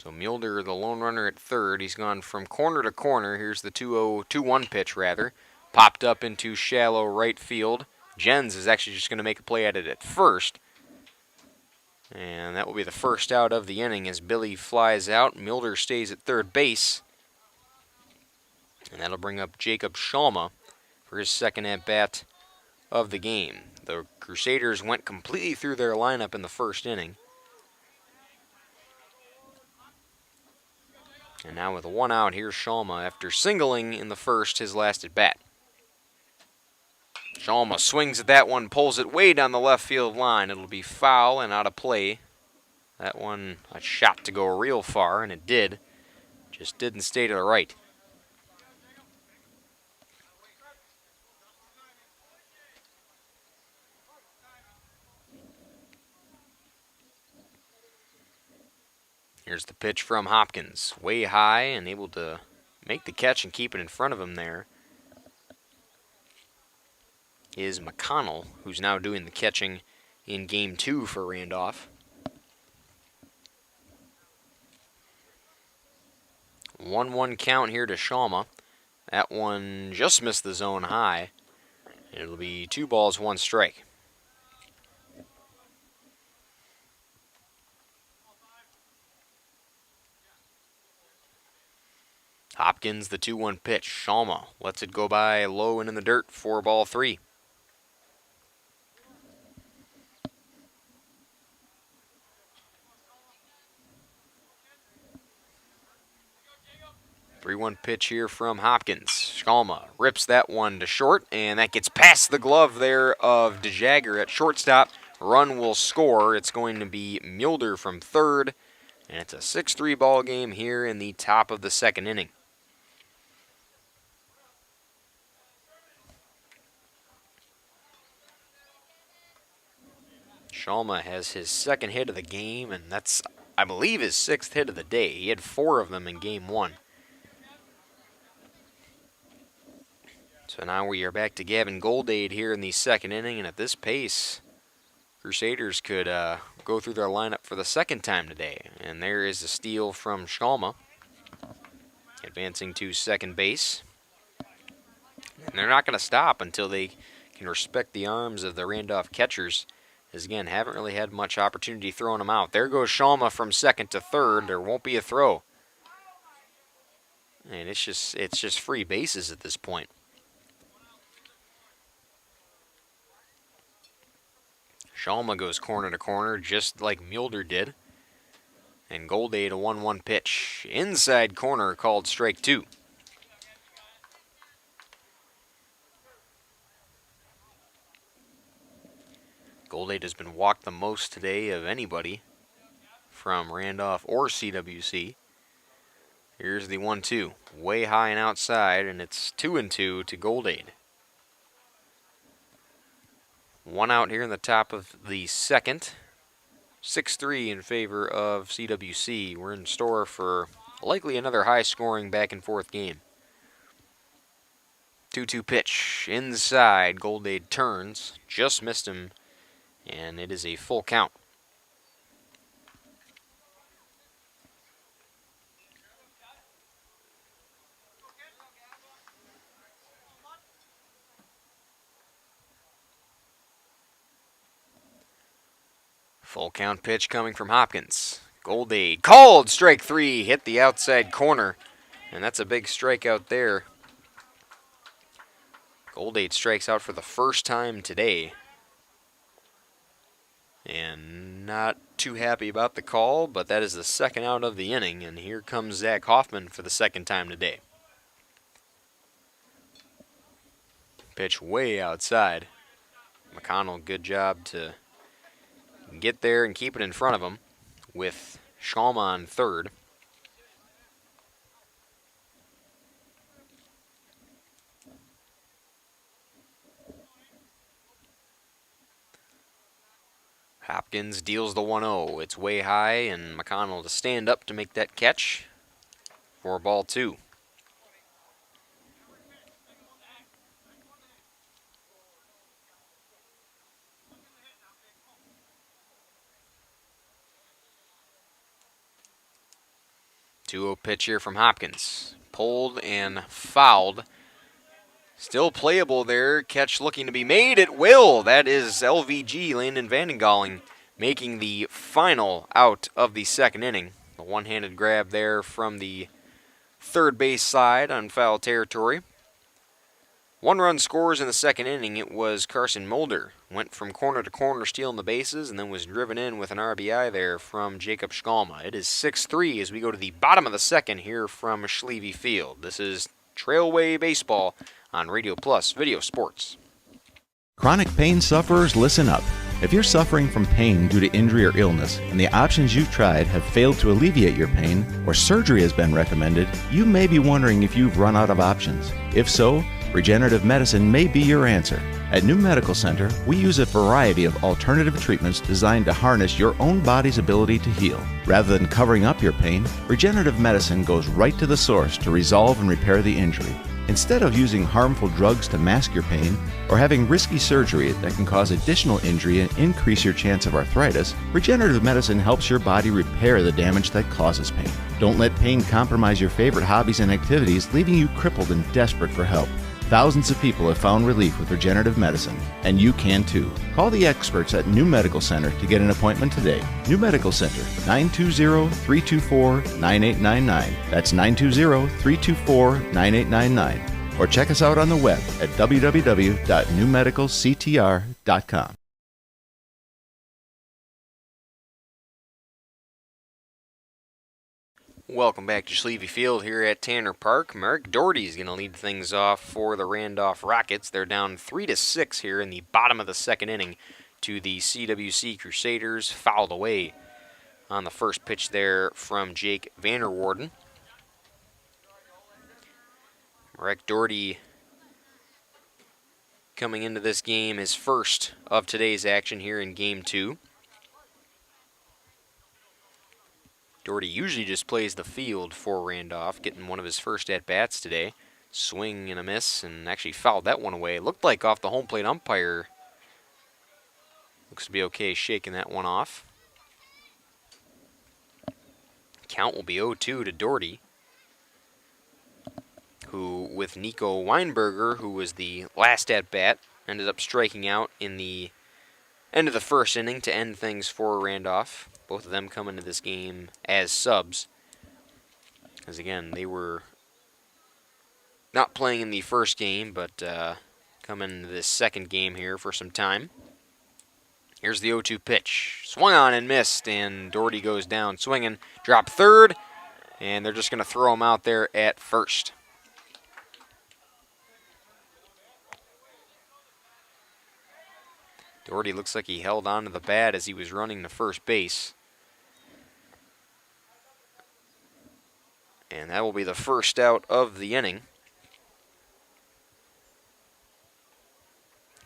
So Mulder, the lone runner at third, he's gone from corner to corner. Here's the 2-1 pitch, rather. Popped up into shallow right field. Jens is actually just going to make a play at it at first. And that will be the first out of the inning as Billy flies out. Mulder stays at third base. And that'll bring up Jacob Schalma for his second at-bat of the game. The Crusaders went completely through their lineup in the first inning. And now with one out, here's Schalma after singling in the first, his last at-bat. Schalma swings at that one, pulls it way down the left field line. It'll be foul and out of play. That one, a shot to go real far, and it did. Just didn't stay to the right. Here's the pitch from Hopkins. Way high and able to make the catch and keep it in front of him there is McConnell, who's now doing the catching in Game 2 for Randolph. 1-1 count here to Schalma. That one just missed the zone high. It'll be 2 balls, 1 strike. Hopkins, the 2-1 pitch. Schalma lets it go by low and in the dirt for ball 3. 3-1 pitch here from Hopkins. Schalma rips that one to short, and that gets past the glove there of DeJagger at shortstop. Run will score. It's going to be Mulder from third, and it's a 6-3 ball game here in the top of the second inning. Schalma has his second hit of the game, and that's, I believe, his 6th hit of the day. He had 4 of them in Game 1. So now we are back to Gavin Goldade here in the second inning, and at this pace, Crusaders could go through their lineup for the second time today. And there is a steal from Schalma, advancing to second base. And they're not going to stop until they can respect the arms of the Randolph catchers, as again, haven't really had much opportunity throwing them out. There goes Schalma from second to third. There won't be a throw. And it's just free bases at this point. Schalma goes corner to corner just like Mulder did. And Goldade a 1-1 pitch. Inside corner called strike 2. Goldade has been walked the most today of anybody from Randolph or CWC. Here's the 1-2, way high and outside, and it's 2-2 to Goldade. One out here in the top of the second. 6-3 in favor of CWC. We're in store for likely another high-scoring back-and-forth game. 2-2 pitch inside. Goldade turns, just missed him, and it is a full count. Full count pitch coming from Hopkins. Goldade called strike 3, hit the outside corner, and that's a big strikeout there. Goldade strikes out for the first time today. And not too happy about the call, but that is the second out of the inning, and here comes Zach Hoffman for the second time today. Pitch way outside. McConnell, good job to get there and keep it in front of him with Schalma on third. Hopkins deals the 1-0. It's way high, and McConnell to stand up to make that catch for ball 2. Two-0 pitch here from Hopkins. Pulled and fouled. Still playable there. Catch looking to be made. It will. That is LVG, Landon Vandengalling, making the final out of the second inning. The one-handed grab there from the third base side on foul territory. 1 run scores in the second inning. It was Carson Mulder. Went from corner to corner stealing the bases and then was driven in with an RBI there from Jacob Schalma. It is 6-3 as we go to the bottom of the second here from Schlevy Field. This is Trailway Baseball on Radio Plus Video Sports. Chronic pain sufferers, listen up. If you're suffering from pain due to injury or illness, and the options you've tried have failed to alleviate your pain, or surgery has been recommended, you may be wondering if you've run out of options. If so, regenerative medicine may be your answer. At New Medical Center, we use a variety of alternative treatments designed to harness your own body's ability to heal. Rather than covering up your pain, regenerative medicine goes right to the source to resolve and repair the injury. Instead of using harmful drugs to mask your pain or having risky surgery that can cause additional injury and increase your chance of arthritis, regenerative medicine helps your body repair the damage that causes pain. Don't let pain compromise your favorite hobbies and activities, leaving you crippled and desperate for help. Thousands of people have found relief with regenerative medicine, and you can too. Call the experts at New Medical Center to get an appointment today. New Medical Center, 920-324-9899. That's 920-324-9899. Or check us out on the web at www.newmedicalctr.com. Welcome back to Schlevy Field here at Tanner Park. Mark Doherty is going to lead things off for the Randolph Rockets. They're down 3-6 here in the bottom of the second inning to the CWC Crusaders. Fouled away on the first pitch there from Jake Vanderwarden. Mark Doherty coming into this game, his first of today's action here in Game 2. Doherty usually just plays the field for Randolph, getting one of his first at-bats today. Swing and a miss, and actually fouled that one away. Looked like off the home plate umpire. Looks to be okay shaking that one off. Count will be 0-2 to Doherty, who, with Nico Weinberger, who was the last at-bat, ended up striking out in the end of the first inning to end things for Randolph. Both of them come into this game as subs. As again, they were not playing in the first game, but come into this second game here for some time. Here's the 0-2 pitch. Swung on and missed, and Doherty goes down swinging. Drop third, and they're just going to throw him out there at first. Doherty looks like he held onto the bat as he was running to first base. And that will be the first out of the inning.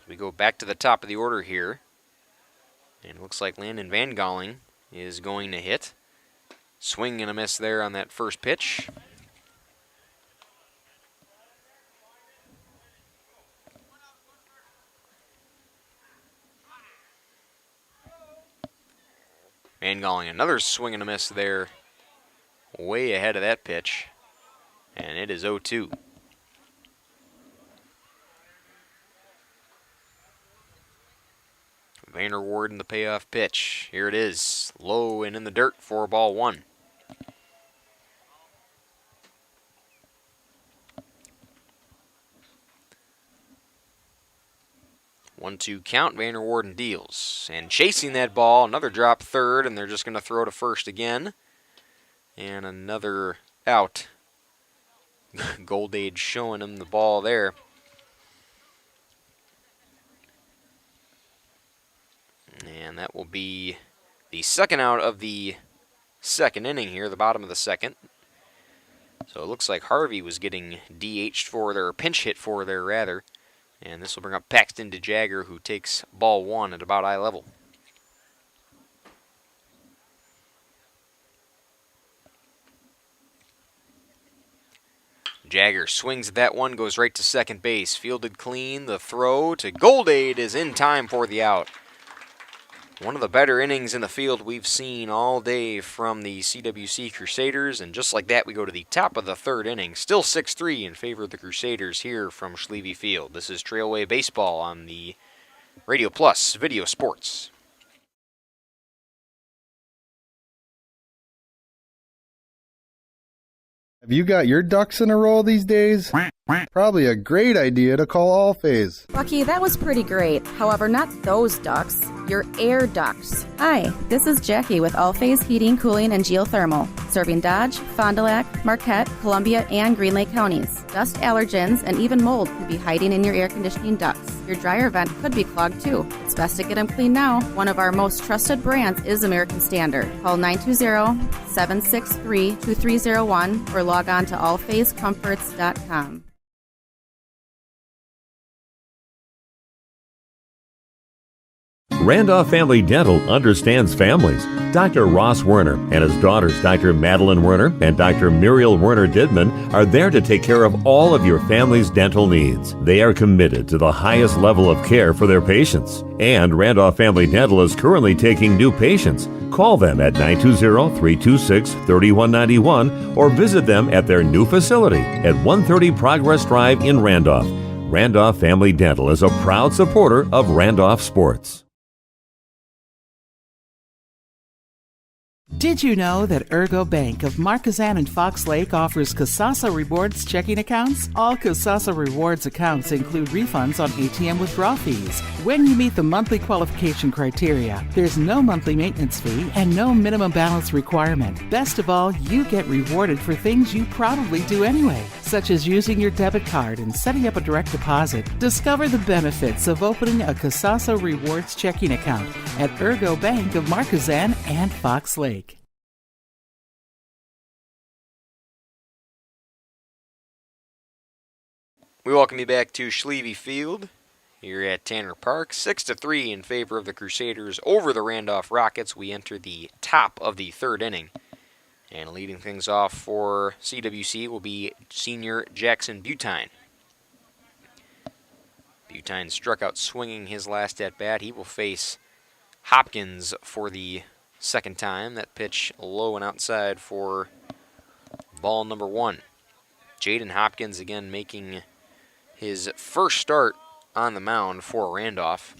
We go back to the top of the order here. And it looks like Landon Van Galling is going to hit. Swing and a miss there on that first pitch. Van Galling, another swing and a miss there. Way ahead of that pitch. And it is 0-2. Vanderwoorden, the payoff pitch. Here it is. Low and in the dirt for ball one. One-two count. Vanderwoorden deals. And chasing that ball, another drop third, and they're just going to throw to first again. And another out. Gold Age showing him the ball there. And that will be the second out of the second inning here, the bottom of the second. So it looks like Harvey was getting DH'd for there, or pinch hit for there rather. And this will bring up Paxton DeJagger, who takes ball one at about eye level. Jagger swings at that one, goes right to second base. Fielded clean, the throw to Goldade is in time for the out. One of the better innings in the field we've seen all day from the CWC Crusaders, and just like that we go to the top of the third inning. Still 6-3 in favor of the Crusaders here from Schleve Field. This is Trailway Baseball on the Radio Plus Video Sports. Have you got your ducks in a row these days? Probably a great idea to call Allphase. Bucky, that was pretty great. However, not those ducks. Your air ducts. Hi, this is Jackie with Allphase Heating, Cooling, and Geothermal, serving Dodge, Fond du Lac, Marquette, Columbia, and Green Lake counties. Dust allergens and even mold could be hiding in your air conditioning ducts. Your dryer vent could be clogged too. It's best to get them clean now. One of our most trusted brands is American Standard. Call 920-763-2301 or log on to allphasecomforts.com. Randolph Family Dental understands families. Dr. Ross Werner and his daughters, Dr. Madeline Werner and Dr. Muriel Werner Didman, are there to take care of all of your family's dental needs. They are committed to the highest level of care for their patients. And Randolph Family Dental is currently taking new patients. Call them at 920-326-3191 or visit them at their new facility at 130 Progress Drive in Randolph. Randolph Family Dental is a proud supporter of Randolph Sports. Did you know that Ergo Bank of Marquezan and Fox Lake offers Casasa Rewards checking accounts? All Casasa Rewards accounts include refunds on ATM withdrawal fees. When you meet the monthly qualification criteria, there's no monthly maintenance fee and no minimum balance requirement. Best of all, you get rewarded for things you probably do anyway, such as using your debit card and setting up a direct deposit. Discover the benefits of opening a Casasa Rewards checking account at Ergo Bank of Marquezan and Fox Lake. We welcome you back to Schleve Field here at Tanner Park. 6-3 in favor of the Crusaders over the Randolph Rockets. We enter the top of the third inning. And leading things off for CWC will be senior Jackson Butine. Butine struck out swinging his last at-bat. He will face Hopkins for the second time. That pitch low and outside for ball number one. Jaden Hopkins again making his first start on the mound for Randolph.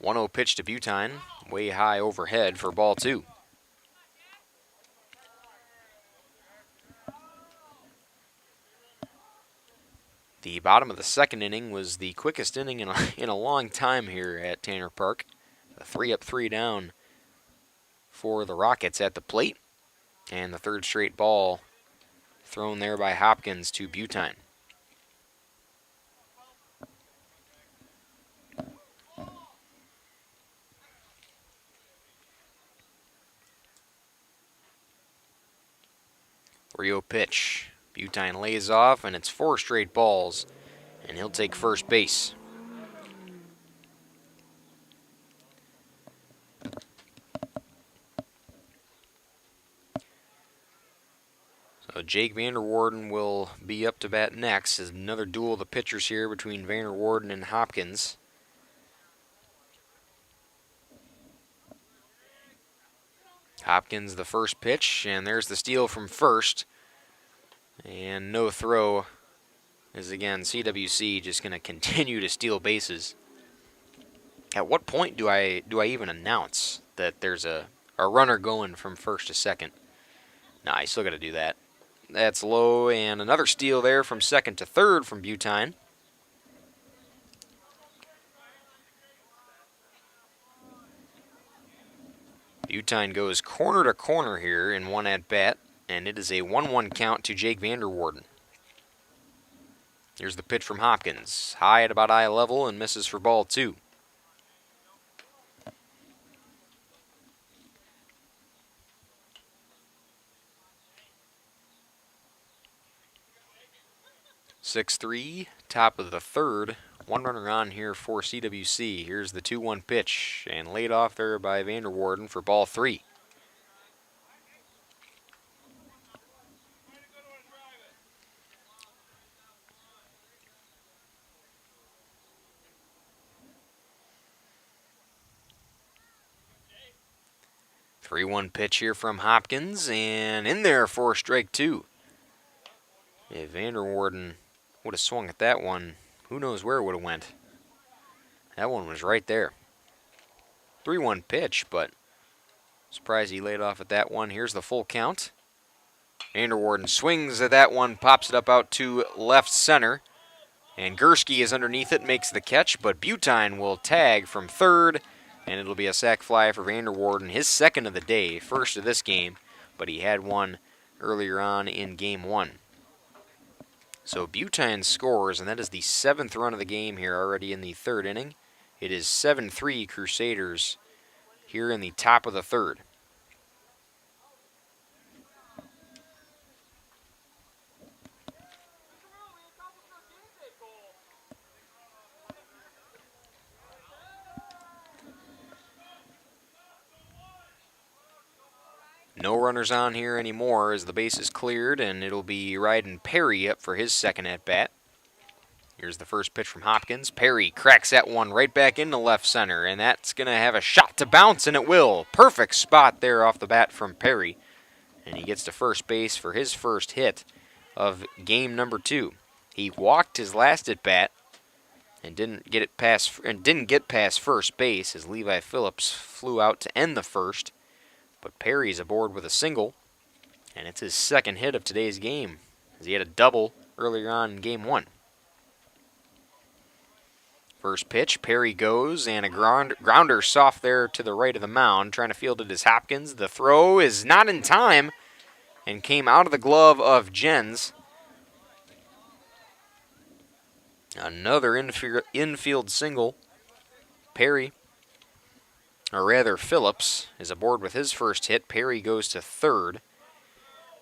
1-0 pitch to Butine, way high overhead for ball two. The bottom of the second inning was the quickest inning in a long time here at Tanner Park. A 3-up, 3-down for the Rockets at the plate. And the third straight ball thrown there by Hopkins to Butine. 3-0 pitch. Butine lays off, and it's 4 straight balls, and he'll take first base. So Jake Vanderwarden will be up to bat next. There's another duel of the pitchers here between Vanderwarden and Hopkins. Hopkins the first pitch, and there's the steal from first. And no throw is, again, CWC just going to continue to steal bases. At what point do I even announce that there's a runner going from first to second? Nah, you still got to do that. That's low, and another steal there from second to third from Butine. Butine goes corner to corner here in one at-bat, and it is a 1-1 count to Jake Vanderwarden. Here's the pitch from Hopkins. High at about eye level and misses for ball 2. (6-3), top of the third. One runner on here for CWC. Here's the 2-1 pitch, and laid off there by Vanderwarden for ball 3. (3-1) pitch here from Hopkins, and in there for strike 2. If Vanderwarden would have swung at that one, who knows where it would have went. That one was right there. 3-1 pitch, but surprised he laid off at that one. Here's the full count. Vanderwarden swings at that one, pops it up out to left center. And Gursky is underneath it, makes the catch, but Butine will tag from third, and it'll be a sac fly for Vanderwarden, his second of the day, first of this game, but he had one earlier on in game 1. So Butine scores, and that is the 7th run of the game here already in the 3rd inning. It is 7-3 Crusaders here in the top of the 3rd. No runners on here anymore as the base is cleared, and it'll be Ryden Perry up for his second at-bat. Here's the first pitch from Hopkins. Perry cracks that one right back into left center, and that's going to have a shot to bounce, and it will. Perfect spot there off the bat from Perry, and he gets to first base for his first hit of game number 2. He walked his last at-bat and didn't get past first base as Levi Phillips flew out to end the first. But Perry's aboard with a single, and it's his second hit of today's game, as he had a double earlier on in game 1. First pitch, Perry goes, and a grounder soft there to the right of the mound. Trying to field it is Hopkins. The throw is not in time, and came out of the glove of Jens. Another infield single. Phillips is aboard with his first hit. Perry goes to third.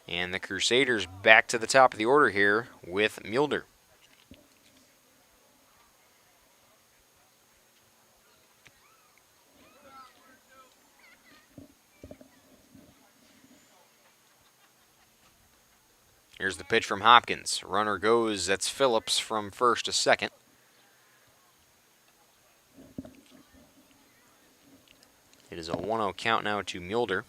And the Crusaders back to the top of the order here with Mulder. Here's the pitch from Hopkins. Runner goes, that's Phillips from first to second. It is a 1-0 count now to Mulder.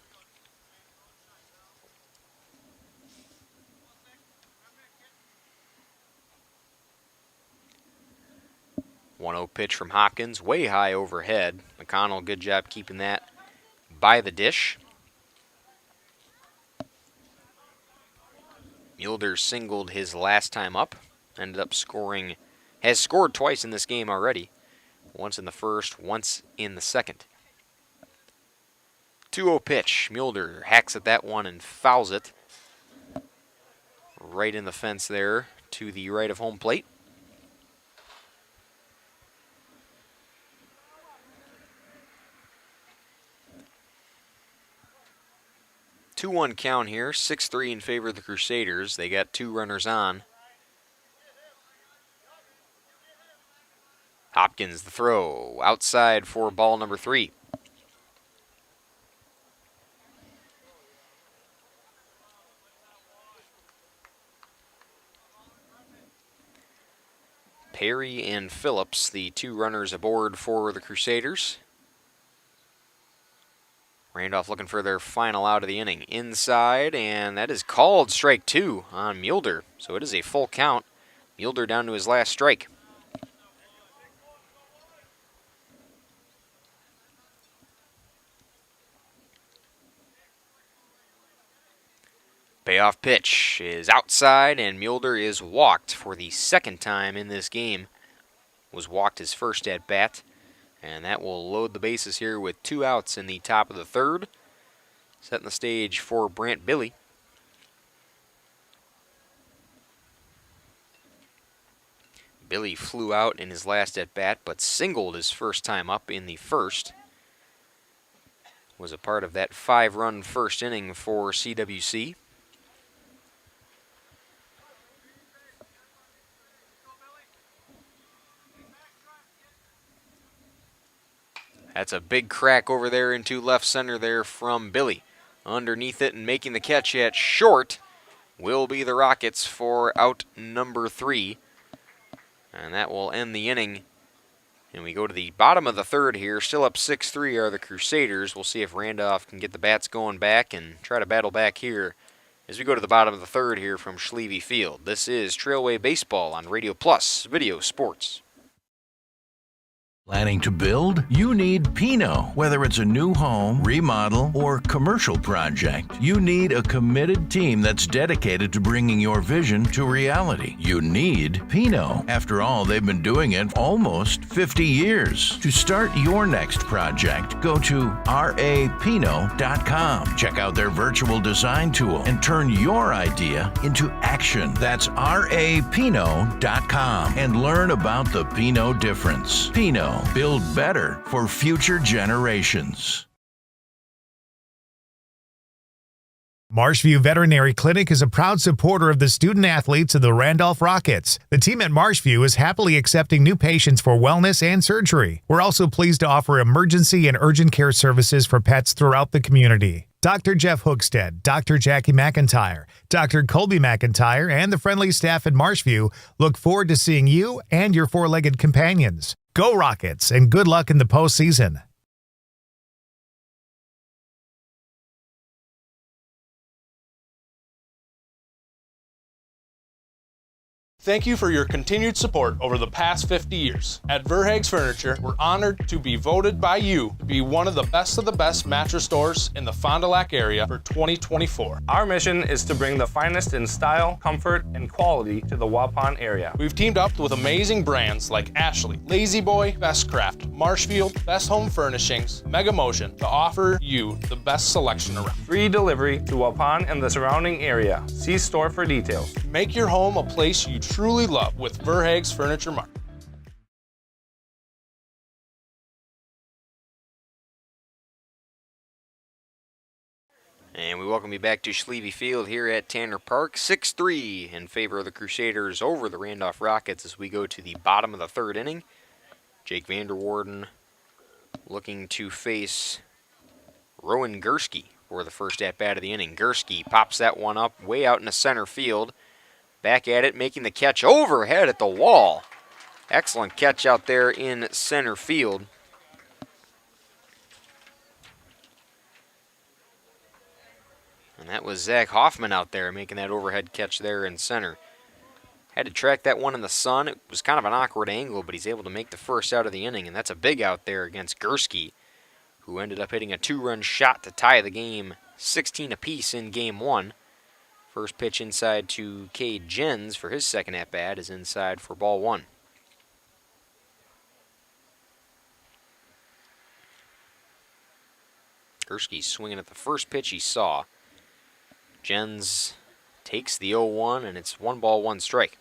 (1-0) pitch from Hopkins, way high overhead. McConnell, good job keeping that by the dish. Mulder singled his last time up. Ended up scoring, has scored twice in this game already. Once in the first, once in the second. 2-0 pitch. Mulder hacks at that one and fouls it. Right in the fence there to the right of home plate. 2-1 count here, 6-3 in favor of the Crusaders. They got 2 runners on. Hopkins, the throw, outside for ball number 3. Perry and Phillips, the 2 runners aboard for the Crusaders. Randolph looking for their final out of the inning. Inside, and that is called strike 2 on Mulder. So it is a full count. Mulder down to his last strike. Payoff pitch is outside, and Mulder is walked for the second time in this game. Was walked his first at bat, and that will load the bases here with 2 outs in the top of the 3rd. Setting the stage for Brant Billy. Billy flew out in his last at bat, but singled his first time up in the 1st. Was a part of that 5-run first inning for CWC. That's a big crack over there into left center there from Billy. Underneath it and making the catch at short will be the Rockets for out number 3. And that will end the inning. And we go to the bottom of the 3rd here. Still up 6-3 are the Crusaders. We'll see if Randolph can get the bats going back and try to battle back here as we go to the bottom of the 3rd here from Schlevy Field. This is Trailway Baseball on Radio Plus Video Sports. Planning to build? You need Pino. Whether it's a new home, remodel, or commercial project, you need a committed team that's dedicated to bringing your vision to reality. You need Pino. After all, they've been doing it almost 50 years. To start your next project, go to rapino.com. Check out their virtual design tool and turn your idea into action. That's rapino.com and learn about the Pino difference. Pino. Build better for future generations. Marshview Veterinary Clinic is a proud supporter of the student-athletes of the Randolph Rockets. The team at Marshview is happily accepting new patients for wellness and surgery. We're also pleased to offer emergency and urgent care services for pets throughout the community. Dr. Jeff Hookstead, Dr. Jackie McIntyre, Dr. Colby McIntyre, and the friendly staff at Marshview look forward to seeing you and your 4-legged companions. Go Rockets, and good luck in the postseason. Thank you for your continued support over the past 50 years. At Verhaeg's Furniture, we're honored to be voted by you to be one of the best mattress stores in the Fond du Lac area for 2024. Our mission is to bring the finest in style, comfort, and quality to the Waupun area. We've teamed up with amazing brands like Ashley, Lazy Boy, Bestcraft, Marshfield, Best Home Furnishings, Mega Motion to offer you the best selection around. Free delivery to Waupun and the surrounding area. See store for details. Make your home a place you truly love with Verhaeg's Furniture Mart. And we welcome you back to Schlevy Field here at Tanner Park. 6-3 in favor of the Crusaders over the Randolph Rockets as we go to the bottom of the 3rd inning. Jake Vanderwarden looking to face Rowan Gursky for the first at-bat of the inning. Gursky pops that one up way out in the center field. Back at it, making the catch overhead at the wall. Excellent catch out there in center field. And that was Zach Hoffman out there making that overhead catch there in center. Had to track that one in the sun. It was kind of an awkward angle, but he's able to make the first out of the inning, and that's a big out there against Gursky, who ended up hitting a 2-run shot to tie the game 16 apiece in Game 1. First pitch inside to Cade Jens for his second at-bat is inside for ball 1. Gursky swinging at the first pitch he saw. Jens takes the 0-1, and it's 1 ball, 1 strike.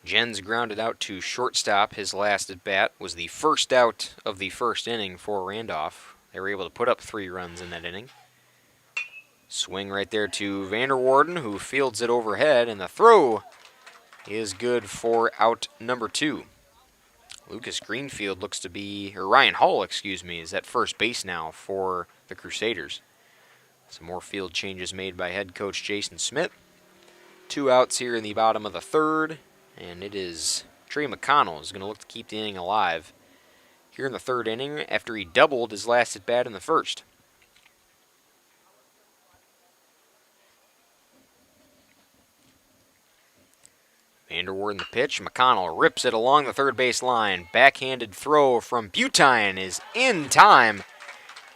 Jens grounded out to shortstop. His last at-bat was the first out of the first inning for Randolph. They were able to put up 3 runs in that inning. Swing right there to Vanderwarden, who fields it overhead, and the throw is good for out number 2. Lucas Greenfield looks to be, or Ryan Hall, excuse me, is at first base now for the Crusaders. Some more field changes made by head coach Jason Smith. 2 outs here in the bottom of the 3rd, and it is Trey McConnell is going to look to keep the inning alive here in the 3rd inning after he doubled his last at bat in the 1st. Vanderwoord in the pitch. McConnell rips it along the 3rd base line. Backhanded throw from Butine is in time.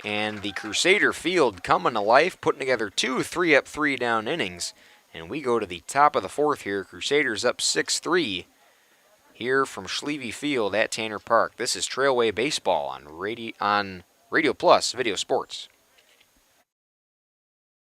And the Crusader field coming to life, putting together 2 3-up, 3-down innings. And we go to the top of the 4th here. Crusaders up 6-3 here from Schlevy Field at Tanner Park. This is Trailway Baseball on Radio Plus Video Sports.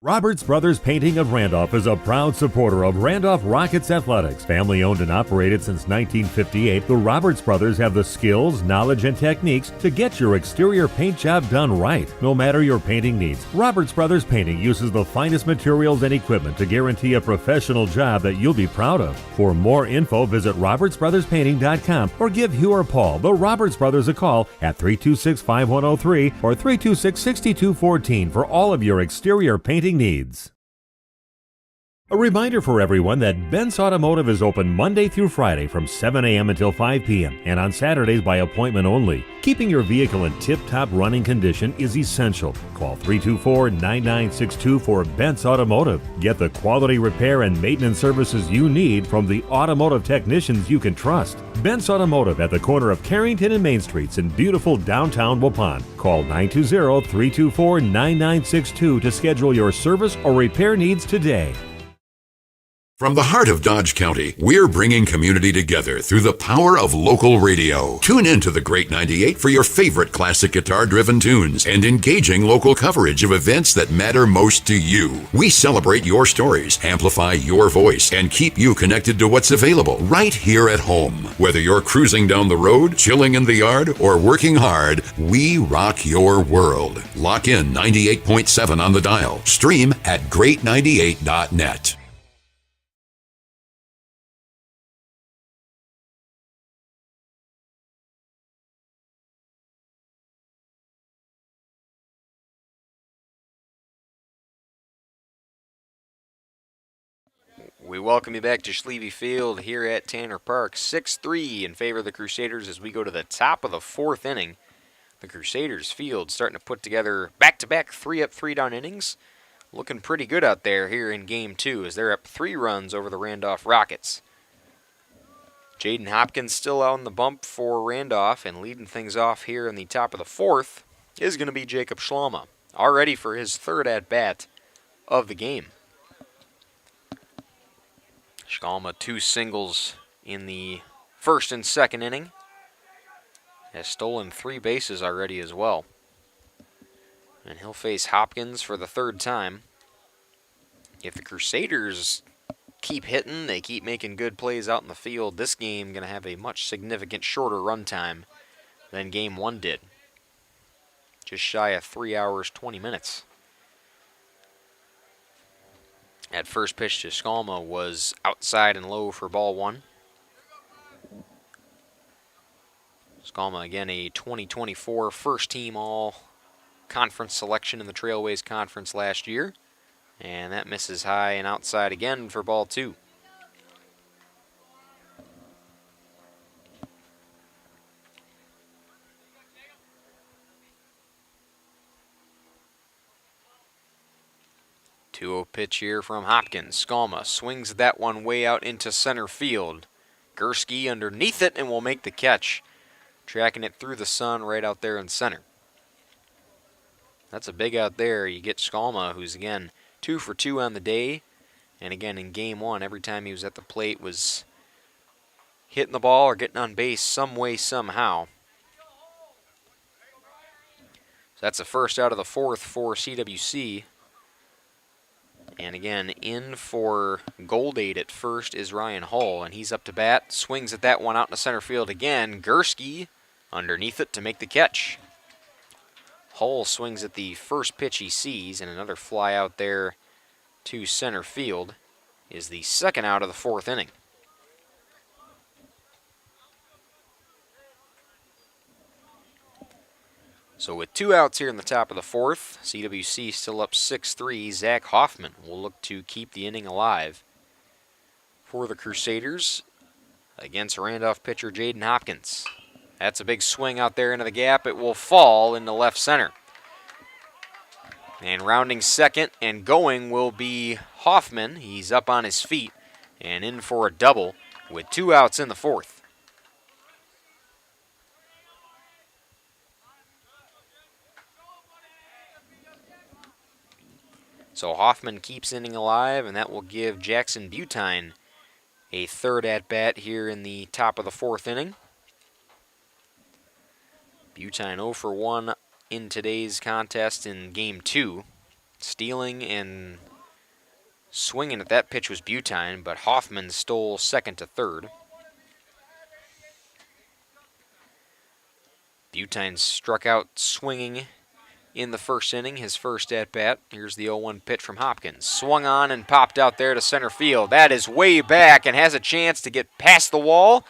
Roberts Brothers Painting of Randolph is a proud supporter of Randolph Rockets athletics. Family owned and operated since 1958, the Roberts Brothers have the skills, knowledge, and techniques to get your exterior paint job done right, no matter your painting needs. Roberts Brothers Painting uses the finest materials and equipment to guarantee a professional job that you'll be proud of. For more info, visit robertsbrotherspainting.com or give Hugh or Paul, the Roberts Brothers, a call at 326-5103 or 326-6214 for all of your exterior painting needs. A reminder for everyone that Bent's Automotive is open Monday through Friday from 7 a.m. until 5 p.m. and on Saturdays by appointment only. Keeping your vehicle in tip-top running condition is essential. Call 324-9962 for Bent's Automotive. Get the quality repair and maintenance services you need from the automotive technicians you can trust. Bent's Automotive at the corner of Carrington and Main Streets in beautiful downtown Waupun. Call 920-324-9962 to schedule your service or repair needs today. From the heart of Dodge County, we're bringing community together through the power of local radio. Tune in to the Great 98 for your favorite classic guitar-driven tunes and engaging local coverage of events that matter most to you. We celebrate your stories, amplify your voice, and keep you connected to what's available right here at home. Whether you're cruising down the road, chilling in the yard, or working hard, we rock your world. Lock in 98.7 on the dial. Stream at great98.net. We welcome you back to Schlevy Field here at Tanner Park. 6-3 in favor of the Crusaders as we go to the top of the 4th inning. The Crusaders field starting to put together back-to-back 3-up, 3-down innings. Looking pretty good out there here in Game 2 as they're up 3 runs over the Randolph Rockets. Jaden Hopkins still out on the bump for Randolph, and leading things off here in the top of the 4th is going to be Jacob Schlama, all ready for his 3rd at-bat of the game. Schlama 2 singles in the 1st and 2nd inning. Has stolen 3 bases already as well. And he'll face Hopkins for the 3rd time. If the Crusaders keep hitting, they keep making good plays out in the field, this game going to have a much significant shorter run time than Game 1 did. Just shy of 3 hours, 20 minutes. At first pitch to Schlama was outside and low for ball 1. Schlama, again, a 2024 first-team all-conference selection in the Trailways Conference last year. And that misses high and outside again for ball 2. Two-0 pitch here from Hopkins. Schlama swings that one way out into center field. Gursky underneath it and will make the catch. Tracking it through the sun right out there in center. That's a big out there. You get Schlama, who's again 2 for 2 on the day. And again in Game 1, every time he was at the plate was hitting the ball or getting on base some way, somehow. So that's the first out of the 4th for CWC. And again, in for Goldade at first is Ryan Hull, and he's up to bat. Swings at that one out in the center field again. Gursky underneath it to make the catch. Hull swings at the first pitch he sees, and another fly out there to center field is the second out of the fourth inning. So with 2 outs here in the top of the fourth, CWC still up 6-3. Zach Hoffman will look to keep the inning alive for the Crusaders against Randolph pitcher Jaden Hopkins. That's a big swing out there into the gap. It will fall into left center. And rounding second and going will be Hoffman. He's up on his feet and in for a double with 2 outs in the fourth. So Hoffman keeps inning alive, and that will give Jackson Butine a third at-bat here in the top of the fourth inning. Butine 0 for 1 in today's contest in Game 2. Stealing and swinging at that pitch was Butine, but Hoffman stole second to third. Butine struck out swinging in the first inning, his first at-bat. Here's the 0-1 pitch from Hopkins. Swung on and popped out there to center field. That is way back and has a chance to get past the wall.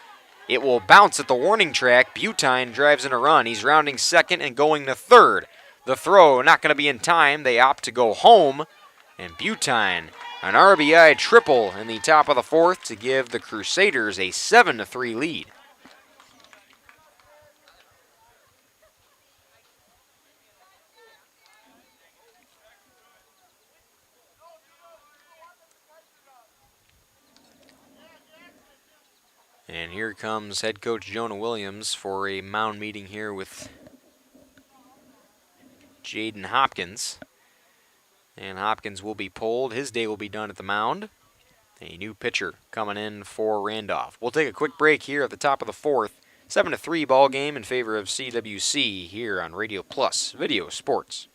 It will bounce at the warning track. Butine drives in a run. He's rounding second and going to third. The throw not going to be in time. They opt to go home. And Butine, an RBI triple in the top of the fourth to give the Crusaders a 7-3 lead. And here comes head coach Jonah Williams for a mound meeting here with Jaden Hopkins. And Hopkins will be pulled. His day will be done at the mound. A new pitcher coming in for Randolph. We'll take a quick break here at the top of the fourth. 7-3 ball game in favor of CWC here on Radio Plus Video Sports.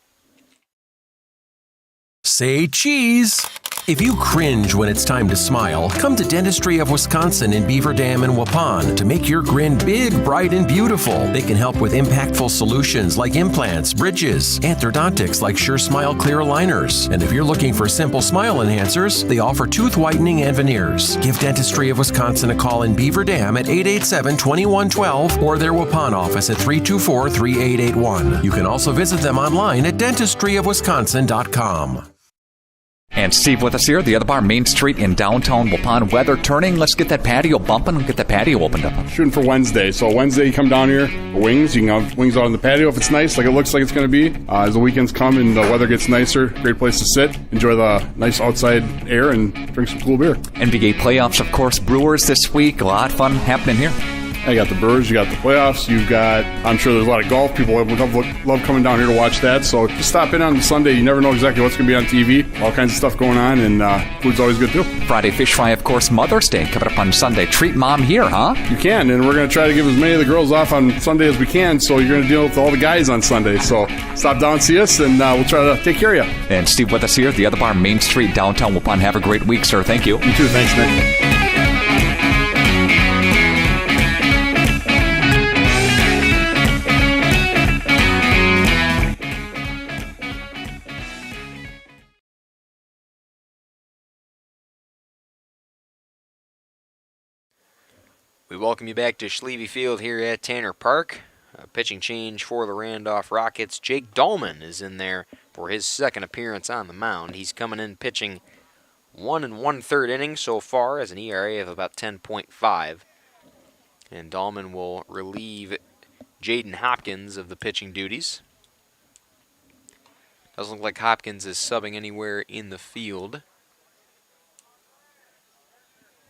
Say cheese. If you cringe when it's time to smile, come to Dentistry of Wisconsin in Beaver Dam and Waupun to make your grin big, bright, and beautiful. They can help with impactful solutions like implants, bridges, orthodontics like Sure Smile clear aligners. And if you're looking for simple smile enhancers, they offer tooth whitening and veneers. Give Dentistry of Wisconsin a call in Beaver Dam at 887-2112 or their Waupun office at 324-3881. You can also visit them online at dentistryofwisconsin.com. And Steve with us here, the other bar, Main Street in downtown Waupun. Weather turning. Let's get that patio bumping and get that patio opened up. Shooting for Wednesday. So Wednesday, you come down here, wings. You can have wings out on the patio if it's nice, like it looks like it's going to be. As the weekends come and the weather gets nicer, great place to sit, enjoy the nice outside air, and drink some cool beer. NBA playoffs, of course, Brewers this week. A lot of fun happening here. You got the Brewers, you got the playoffs, you've got, I'm sure there's a lot of golf. People love coming down here to watch that. So just stop in on Sunday. You never know exactly what's going to be on TV. All kinds of stuff going on, and food's always good too. Friday fish fry, of course, Mother's Day coming up on Sunday. Treat mom here, huh? You can, and we're going to try to give as many of the girls off on Sunday as we can, so you're going to deal with all the guys on Sunday. So stop down and see us, and we'll try to take care of you. And Steve with us here, the other bar, Main Street, downtown Waupun. Have a great week, sir. Thank you. You too. Thanks, Nick. We welcome you back to Schlevy Field here at Tanner Park. A pitching change for the Randolph Rockets. Jake Dahlman is in there for his second appearance on the mound. He's coming in pitching 1 1/3 innings so far as an ERA of about 10.5. And Dahlman will relieve Jaden Hopkins of the pitching duties. Doesn't look like Hopkins is subbing anywhere in the field.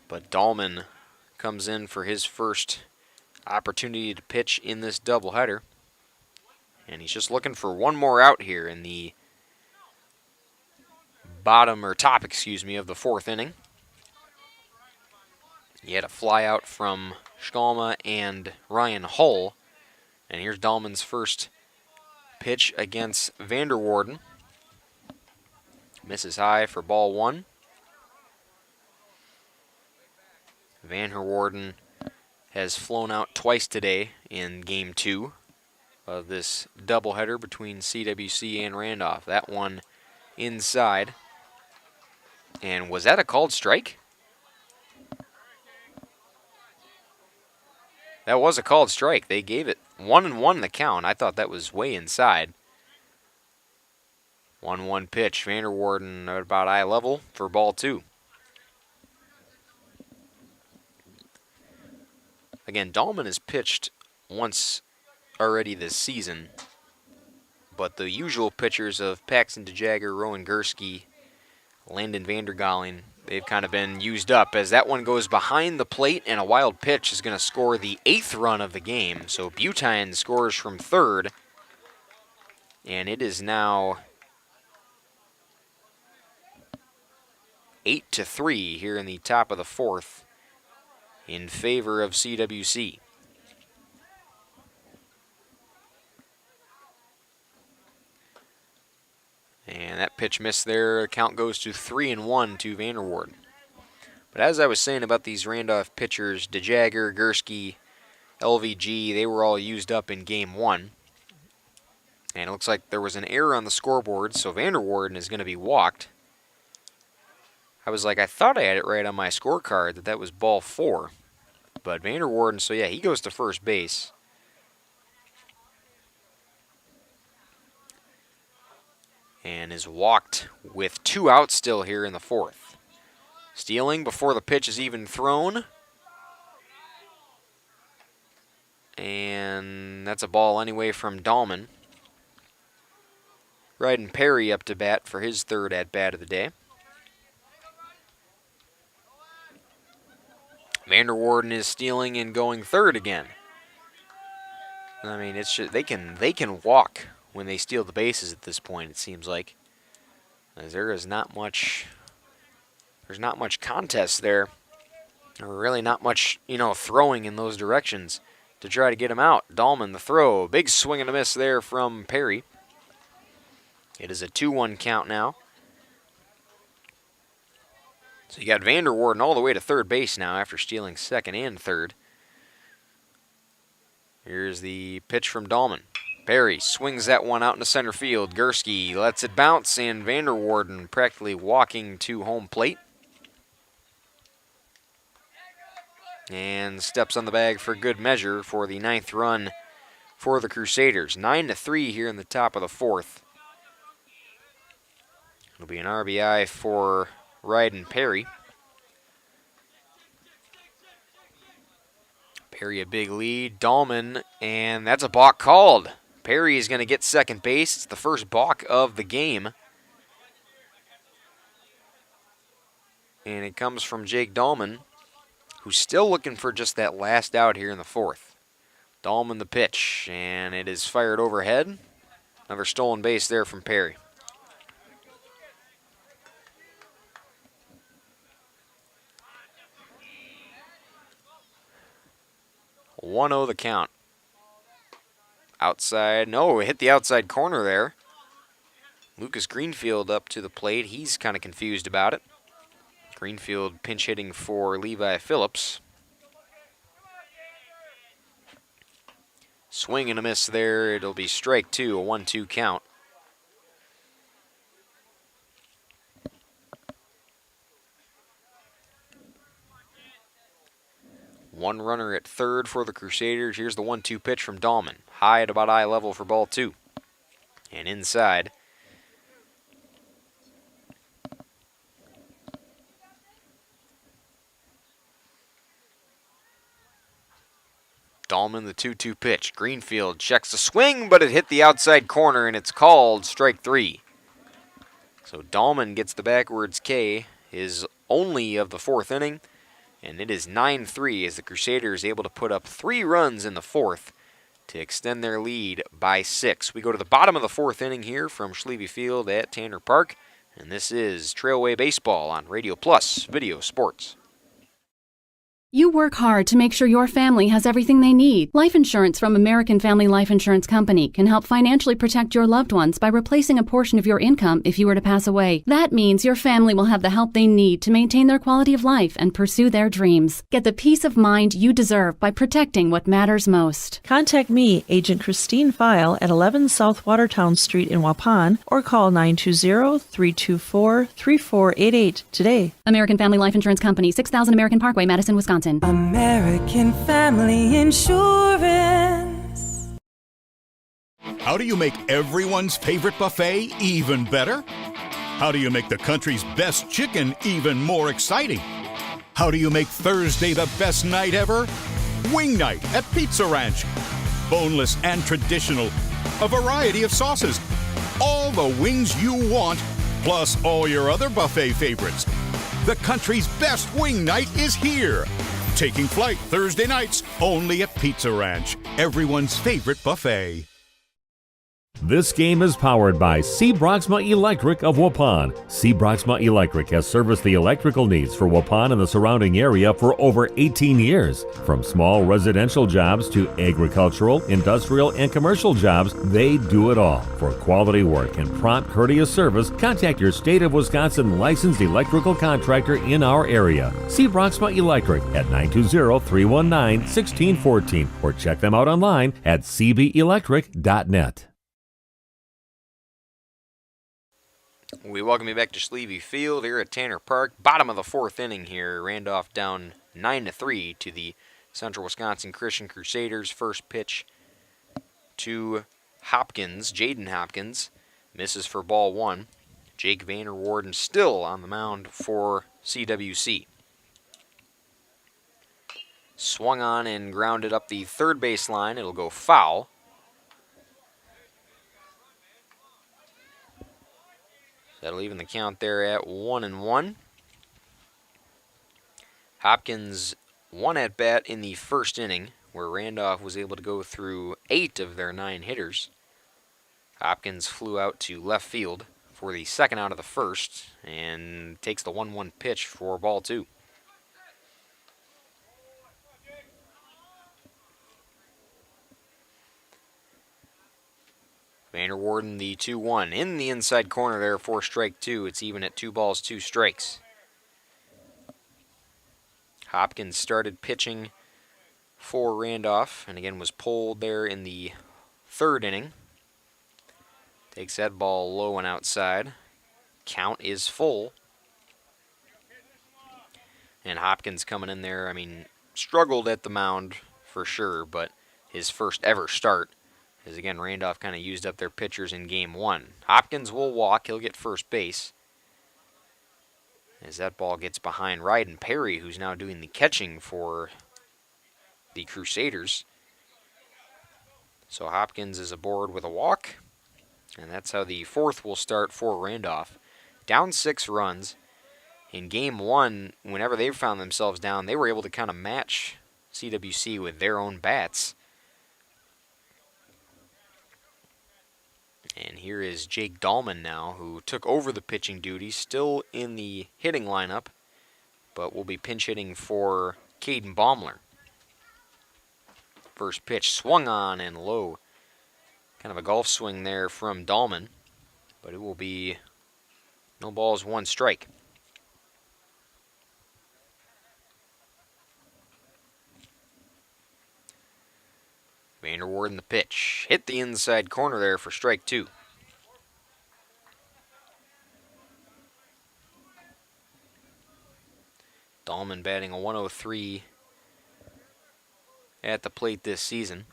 But Dahlman comes in for his first opportunity to pitch in this doubleheader. And he's just looking for one more out here in the top of the fourth inning. He had a fly out from Schkalma and Ryan Hull. And here's Dahlman's first pitch against Vanderwarden. Misses high for ball one. Vanderwarden has flown out twice today in Game 2 of this doubleheader between CWC and Randolph. That one inside. And was that a called strike? That was a called strike. They gave it 1-1 in the count. I thought that was way inside. 1-1 pitch. Vanderwarden at about eye level for ball 2. Again, Dahlman has pitched once already this season, but the usual pitchers of Paxton DeJagger, Rowan Gursky, Landon Vandergalen, they've kind of been used up as that one goes behind the plate, and a wild pitch is going to score the 8th run of the game. So Butine scores from third, and it is now 8-3 here in the top of the 4th in favor of CWC. And that pitch missed there. Count goes to 3-1 to Vanderwarden. But as I was saying about these Randolph pitchers, DeJagger, Gursky, LVG, they were all used up in game 1. And it looks like there was an error on the scoreboard, so Vanderwarden is going to be walked. I was like, I thought I had it right on my scorecard that was ball 4. But Vanderwarden, so yeah, he goes to first base. And is walked with 2 outs still here in the 4th. Stealing before the pitch is even thrown. And that's a ball anyway from Dahlman. Ryden Perry up to bat for his 3rd at-bat of the day. Vanderwarden is stealing and going 3rd again. I mean, it's just, they can walk when they steal the bases at this point, it seems like. As there is not much, there's not much contest there. Or really not much, throwing in those directions to try to get him out. Dahlman, the throw. Big swing and a miss there from Perry. It is a 2-1 count now. So you got Vanderwarden all the way to third base now after stealing 2nd and 3rd. Here's the pitch from Dahlman. Perry swings that one out into center field. Gursky lets it bounce, and Vanderwarden practically walking to home plate. And steps on the bag for good measure for the 9th run for the Crusaders. 9-3 here in the top of the 4th. It'll be an RBI for Ryden Perry. Perry a big lead. Dahlman, and that's a balk called. Perry is going to get second base. It's the first balk of the game. And it comes from Jake Dahlman, who's still looking for just that last out here in the 4th. Dahlman the pitch, and it is fired overhead. Another stolen base there from Perry. (1-0) the count. Outside, no, hit the outside corner there. Lucas Greenfield up to the plate. He's kind of confused about it. Greenfield pinch hitting for Levi Phillips. Swing and a miss there. It'll be strike 2, a 1-2 count. One runner at third for the Crusaders. Here's the 1-2 pitch from Dahlman. High at about eye level for ball 2. And inside. Dahlman the 2-2 pitch. Greenfield checks the swing, but it hit the outside corner, and it's called strike 3. So Dahlman gets the backwards K, his only of the 4th inning. And it is 9-3 as the Crusaders able to put up 3 runs in the 4th to extend their lead by 6. We go to the bottom of the 4th inning here from Schlevy Field at Tanner Park. And this is Trailway Baseball on Radio Plus Video Sports. You work hard to make sure your family has everything they need. Life insurance from American Family Life Insurance Company can help financially protect your loved ones by replacing a portion of your income if you were to pass away. That means your family will have the help they need to maintain their quality of life and pursue their dreams. Get the peace of mind you deserve by protecting what matters most. Contact me, Agent Christine File, at 11 South Watertown Street in Waupun, or call 920-324-3488 today. American Family Life Insurance Company, 6000 American Parkway, Madison, Wisconsin. American Family Insurance. How do you make everyone's favorite buffet even better? How do you make the country's best chicken even more exciting? How do you make Thursday the best night ever? Wing night at Pizza Ranch. Boneless and traditional. A variety of sauces. All the wings you want, plus all your other buffet favorites. The country's best wing night is here. Taking flight Thursday nights only at Pizza Ranch, everyone's favorite buffet. This game is powered by C. Broxma Electric of Waupun. C. Broxma Electric has serviced the electrical needs for Waupun and the surrounding area for over 18 years. From small residential jobs to agricultural, industrial, and commercial jobs, they do it all. For quality work and prompt, courteous service, contact your State of Wisconsin licensed electrical contractor in our area. C. Broxma Electric at 920-319-1614 or check them out online at cbelectric.net. We welcome you back to Schlevy Field here at Tanner Park. Bottom of the fourth inning here. Randolph down 9-3 to the Central Wisconsin Christian Crusaders. First pitch to Hopkins, Jaden Hopkins, misses for ball one. Jake Vanderwarden still on the mound for CWC. Swung on and grounded up the third base line. It'll go foul. That'll even the count there at 1-1. Hopkins one at bat in the first inning, where Randolph was able to go through 8 of their 9 hitters. Hopkins flew out to left field for the second out of the first and takes the 1-1 pitch for ball 2. Vanderwarden the 2-1 in the inside corner there for strike 2. It's even at 2 balls, 2 strikes. Hopkins started pitching for Randolph and again was pulled there in the third inning. Takes that ball low and outside. Count is full. And Hopkins coming in there, struggled at the mound for sure, but his first ever start. As again, Randolph kind of used up their pitchers in game 1. Hopkins will walk. He'll get first base. As that ball gets behind Ryden Perry, who's now doing the catching for the Crusaders. So Hopkins is aboard with a walk. And that's how the fourth will start for Randolph. Down 6 runs. In game 1, whenever they found themselves down, they were able to kind of match CWC with their own bats. And here is Jake Dahlman now, who took over the pitching duties, still in the hitting lineup, but will be pinch hitting for Caden Baumler. First pitch swung on and low. Kind of a golf swing there from Dahlman, but it will be no balls, 1 strike. Vanderwarden the pitch. Hit the inside corner there for strike 2. Dahlman batting a 103 at the plate this season.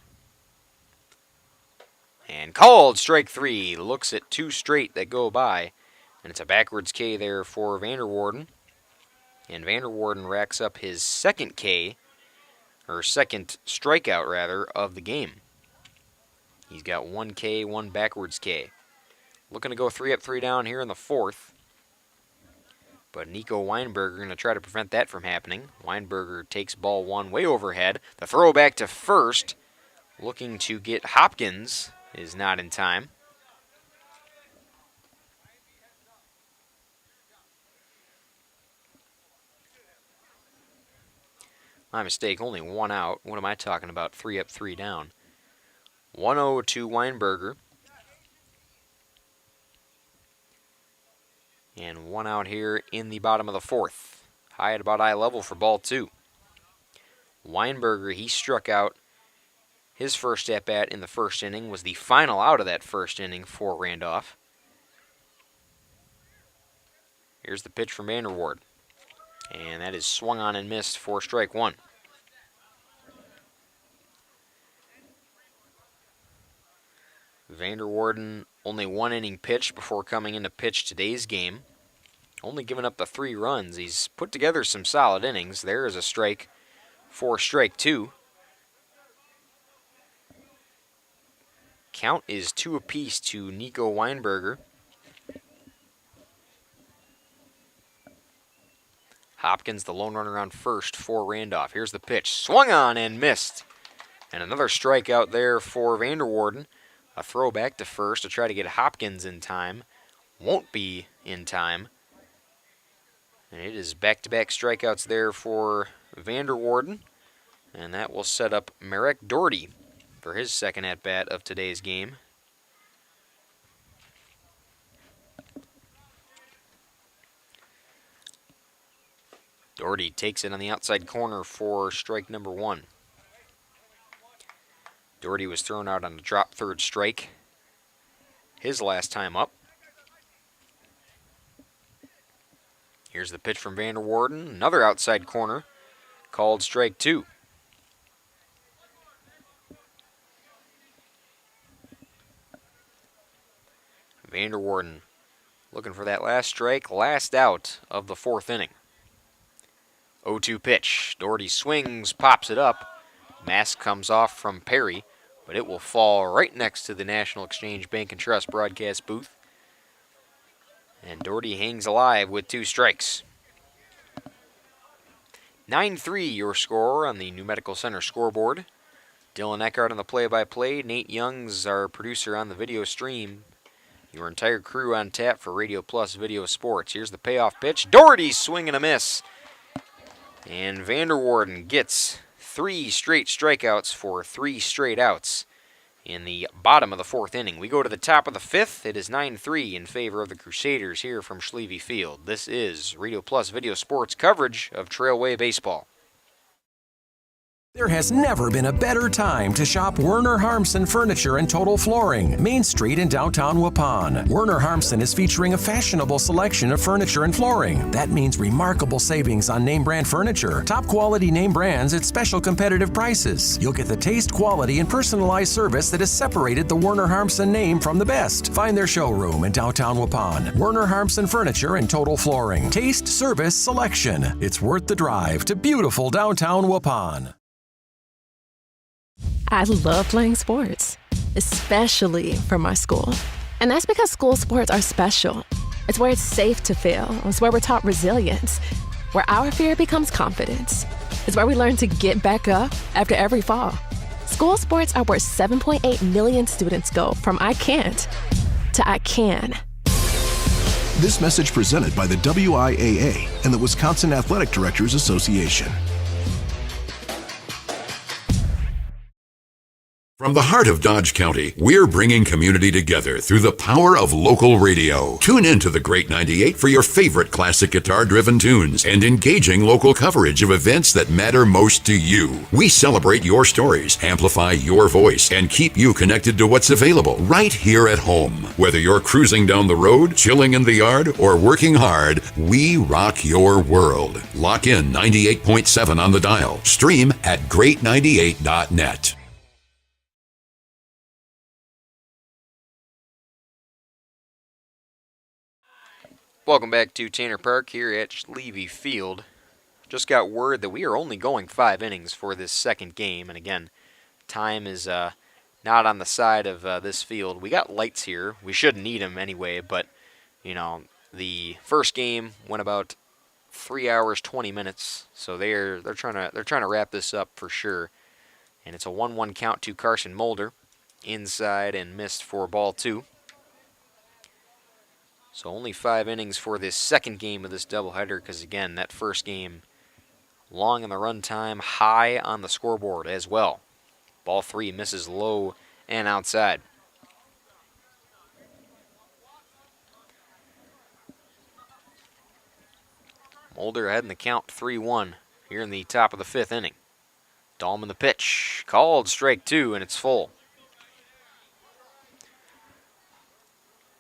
And called strike 3. Looks at 2 straight that go by. And it's a backwards K there for Vanderwarden. And Vanderwarden racks up his second K. Or second strikeout, rather, of the game. He's got 1 K, 1 backwards K. Looking to go 3 up, 3 down here in the fourth. But Nico Weinberger going to try to prevent that from happening. Weinberger takes ball 1 way overhead. The throw back to first. Looking to get Hopkins. Is not in time. My mistake, only 1 out. What am I talking about? 3 up, 3 down. 1-0 to Weinberger. And 1 out here in the bottom of the 4th. High at about eye level for ball 2. Weinberger, he struck out his first at-bat in the first inning, was the final out of that first inning for Randolph. Here's the pitch from Vanderward. And that is swung on and missed for strike 1. Vanderwarden only 1 inning pitched before coming in to pitch today's game. Only giving up the 3 runs. He's put together some solid innings. There is a strike for strike 2. Count is 2 apiece to Nico Weinberger. Hopkins, the lone runner on first for Randolph. Here's the pitch. Swung on and missed. And another strikeout there for Vanderwarden. A throw back to first to try to get Hopkins in time. Won't be in time. And it is back-to-back strikeouts there for Vanderwarden. And that will set up Marek Doherty for his second at-bat of today's game. Doherty takes it on the outside corner for strike number 1. Doherty was thrown out on a drop third strike his last time up. Here's the pitch from Vanderwarden. Another outside corner called strike 2. Vanderwarden looking for that last strike, last out of the 4th inning. 0-2 pitch. Doherty swings, pops it up. Mask comes off from Perry, but it will fall right next to the National Exchange Bank and Trust broadcast booth. And Doherty hangs alive with 2 strikes. 9-3 your score on the New Medical Center scoreboard. Dylan Eckhart on the play-by-play. Nate Young's our producer on the video stream. Your entire crew on tap for Radio Plus Video Sports. Here's the payoff pitch. Doherty swing and a miss. And Vanderwarden gets 3 straight strikeouts for 3 straight outs in the bottom of the 4th inning. We go to the top of the 5th. It is 9-3 in favor of the Crusaders here from Schlevy Field. This is Radio Plus Video Sports coverage of Trailway Baseball. There has never been a better time to shop Werner Harmsen Furniture and Total Flooring, Main Street in downtown Waupun. Werner Harmsen is featuring a fashionable selection of furniture and flooring. That means remarkable savings on name brand furniture, top quality name brands at special competitive prices. You'll get the taste, quality, and personalized service that has separated the Werner Harmsen name from the best. Find their showroom in downtown Waupun. Werner Harmsen Furniture and Total Flooring. Taste, service, selection. It's worth the drive to beautiful downtown Waupun. I love playing sports, especially for my school. And that's because school sports are special. It's where it's safe to fail. It's where we're taught resilience, where our fear becomes confidence. It's where we learn to get back up after every fall. School sports are where 7.8 million students go from I can't to I can. This message presented by the WIAA and the Wisconsin Athletic Directors Association. From the heart of Dodge County, we're bringing community together through the power of local radio. Tune in to the Great 98 for your favorite classic guitar-driven tunes and engaging local coverage of events that matter most to you. We celebrate your stories, amplify your voice, and keep you connected to what's available right here at home. Whether you're cruising down the road, chilling in the yard, or working hard, we rock your world. Lock in 98.7 on the dial. Stream at great98.net. Welcome back to Tanner Park here at Schlevy Field. Just got word that we are only going 5 innings for this second game. And again, time is not on the side of this field. We got lights here. We shouldn't need them anyway, but, you know, the first game went about 3 hours, 20 minutes. So they're trying to wrap this up for sure. And it's a 1-1 count to Carson Mulder. Inside and missed for ball 2. So only 5 innings for this second game of this doubleheader because, again, that first game long in the run time, high on the scoreboard as well. Ball 3 misses low and outside. Mulder ahead in the count 3-1 here in the top of the 5th inning. Dahlman the pitch, called strike 2, and it's full.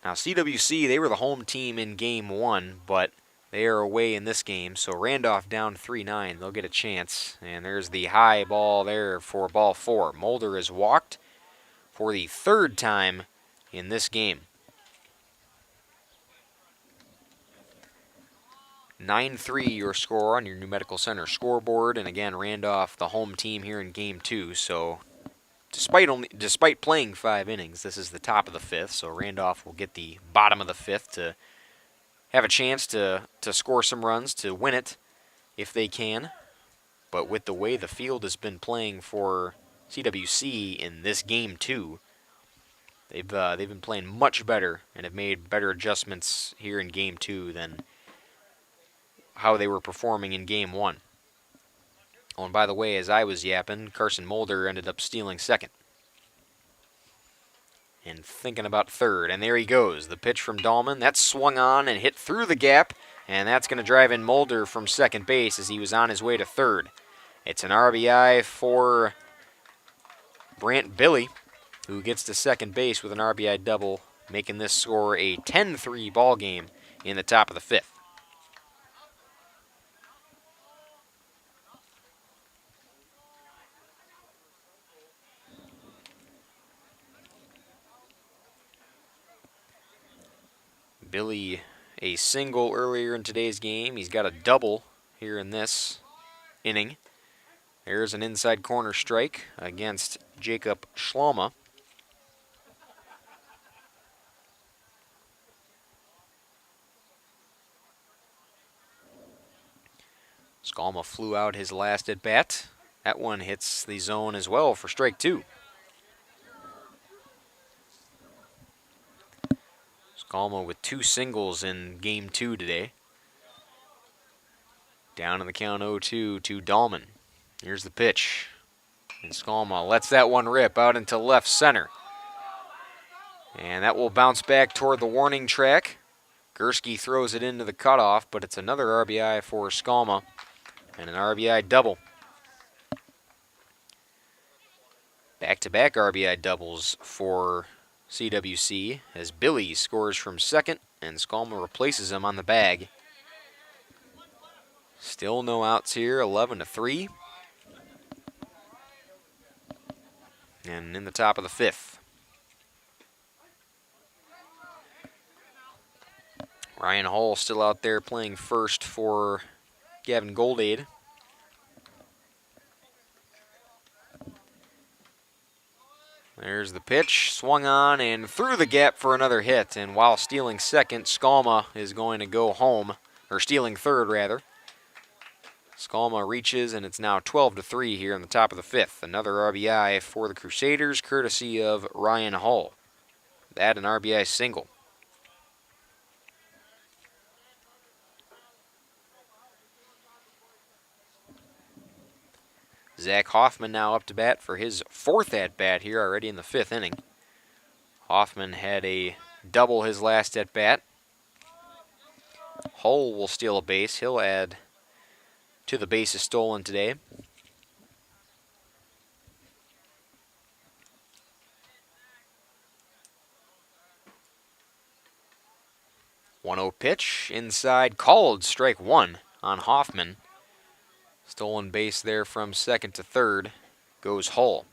Now CWC, they were the home team in game 1, but they are away in this game, so Randolph down 3-9. They'll get a chance, and there's the high ball there for ball 4. Mulder is walked for the 3rd time in this game. 9-3 your score on your New Medical Center scoreboard, and again, Randolph the home team here in game 2, so despite playing 5 innings, this is the top of the 5th, so Randolph will get the bottom of the 5th to have a chance to score some runs, to win it if they can. But with the way the field has been playing for CWC in this game 2, they've been playing much better and have made better adjustments here in game 2 than how they were performing in game 1. Oh, and by the way, as I was yapping, Carson Mulder ended up stealing 2nd. And thinking about 3rd, and there he goes. The pitch from Dahlman, that's swung on and hit through the gap, and that's going to drive in Mulder from 2nd base as he was on his way to 3rd. It's an RBI for Brant Billy, who gets to 2nd base with an RBI double, making this score a 10-3 ball game in the top of the 5th. Billy, a single earlier in today's game. He's got a double here in this inning. There's an inside corner strike against Jacob Schlama. Schlama flew out his last at bat. That one hits the zone as well for strike 2. Schlama with 2 singles in game 2 today. Down in the count 0-2 to Dahlman. Here's the pitch. And Schlama lets that one rip out into left center. And that will bounce back toward the warning track. Gursky throws it into the cutoff, but it's another RBI for Schlama. And an RBI double. Back-to-back RBI doubles for CWC as Billy scores from 2nd and Schlama replaces him on the bag. Still no outs here, 11-3. And in the top of the 5th. Ryan Hall still out there playing first for Gavin Goldade. There's the pitch, swung on and through the gap for another hit. And while stealing 2nd, Schlama is going to go home, or stealing 3rd rather. Schlama reaches, and it's now 12-3 here in the top of the 5th. Another RBI for the Crusaders, courtesy of Ryan Hall. That an RBI single. Zach Hoffman now up to bat for his 4th at-bat here already in the 5th inning. Hoffman had a double his last at-bat. Hull will steal a base. He'll add to the bases stolen today. One-0 pitch, inside, called, strike 1 on Hoffman. Stolen base there from 2nd to 3rd goes Hull.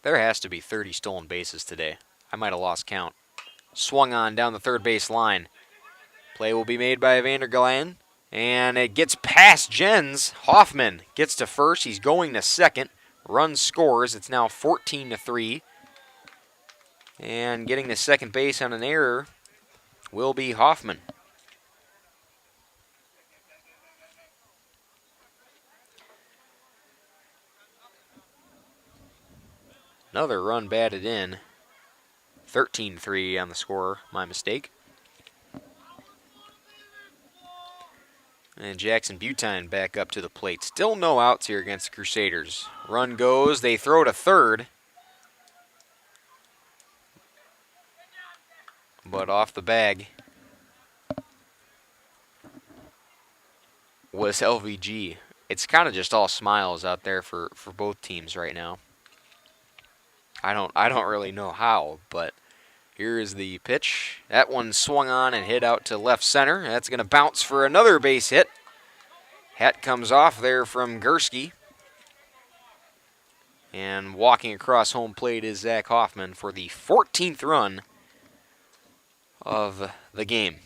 There has to be 30 stolen bases today. I might have lost count. Swung on down the 3rd base line. Play will be made by Evander Galan, and it gets past Jens. Hoffman gets to 1st. He's going to 2nd. Run scores. It's now 14-3. And getting to 2nd base on an error will be Hoffman. Another run batted in. 13-3 on the score, my mistake. And Jackson Butine back up to the plate. Still no outs here against the Crusaders. Run goes. They throw to third. But off the bag was LVG. It's kind of just all smiles out there for both teams right now. I don't really know how, but here is the pitch. That one swung on and hit out to left center. That's going to bounce for another base hit. Hat comes off there from Gursky. And walking across home plate is Zach Hoffman for the 14th run of the game.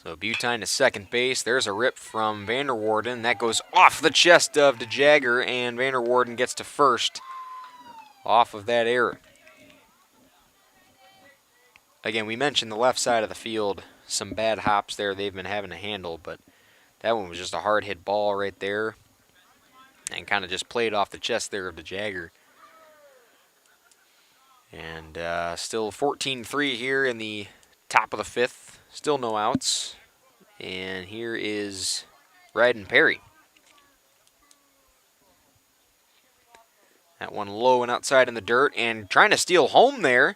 So Butine to second base. There's a rip from Vanderwarden. That goes off the chest of DeJagger, and Vanderwarden gets to first off of that error. Again, we mentioned the left side of the field. Some bad hops there they've been having to handle, but that one was just a hard hit ball right there. And kind of just played off the chest there of DeJagger. And still 14-3 here in the top of the fifth. Still no outs. And here is Ryden Perry. That one low and outside in the dirt, and trying to steal home there.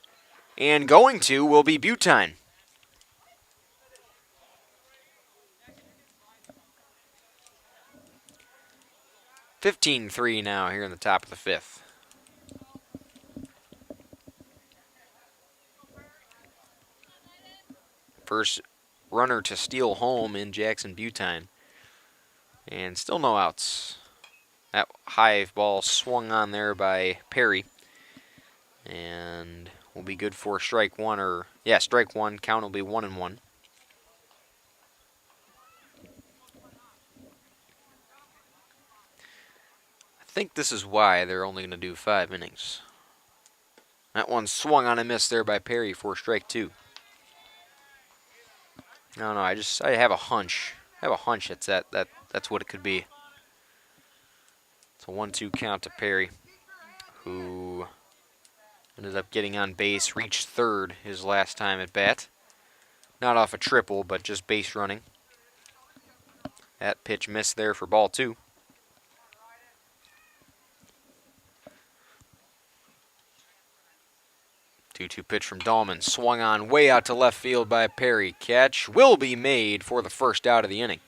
And going to will be Butine. (15-3) now here in the top of the fifth. First runner to steal home in Jackson Butine. And still no outs. That high ball swung on there by Perry. And will be good for strike one, strike one. Count will be 1-1. I think this is why they're only going to do 5 innings. That one swung on and missed there by Perry for strike two. No, I have a hunch. That's what it could be. It's a 1-2 count to Perry, who ended up getting on base, reached third his last time at bat. Not off a triple, but just base running. That pitch missed there for ball 2. Two-two pitch from Dahlman, swung on way out to left field by Perry. Catch will be made for the first out of the inning.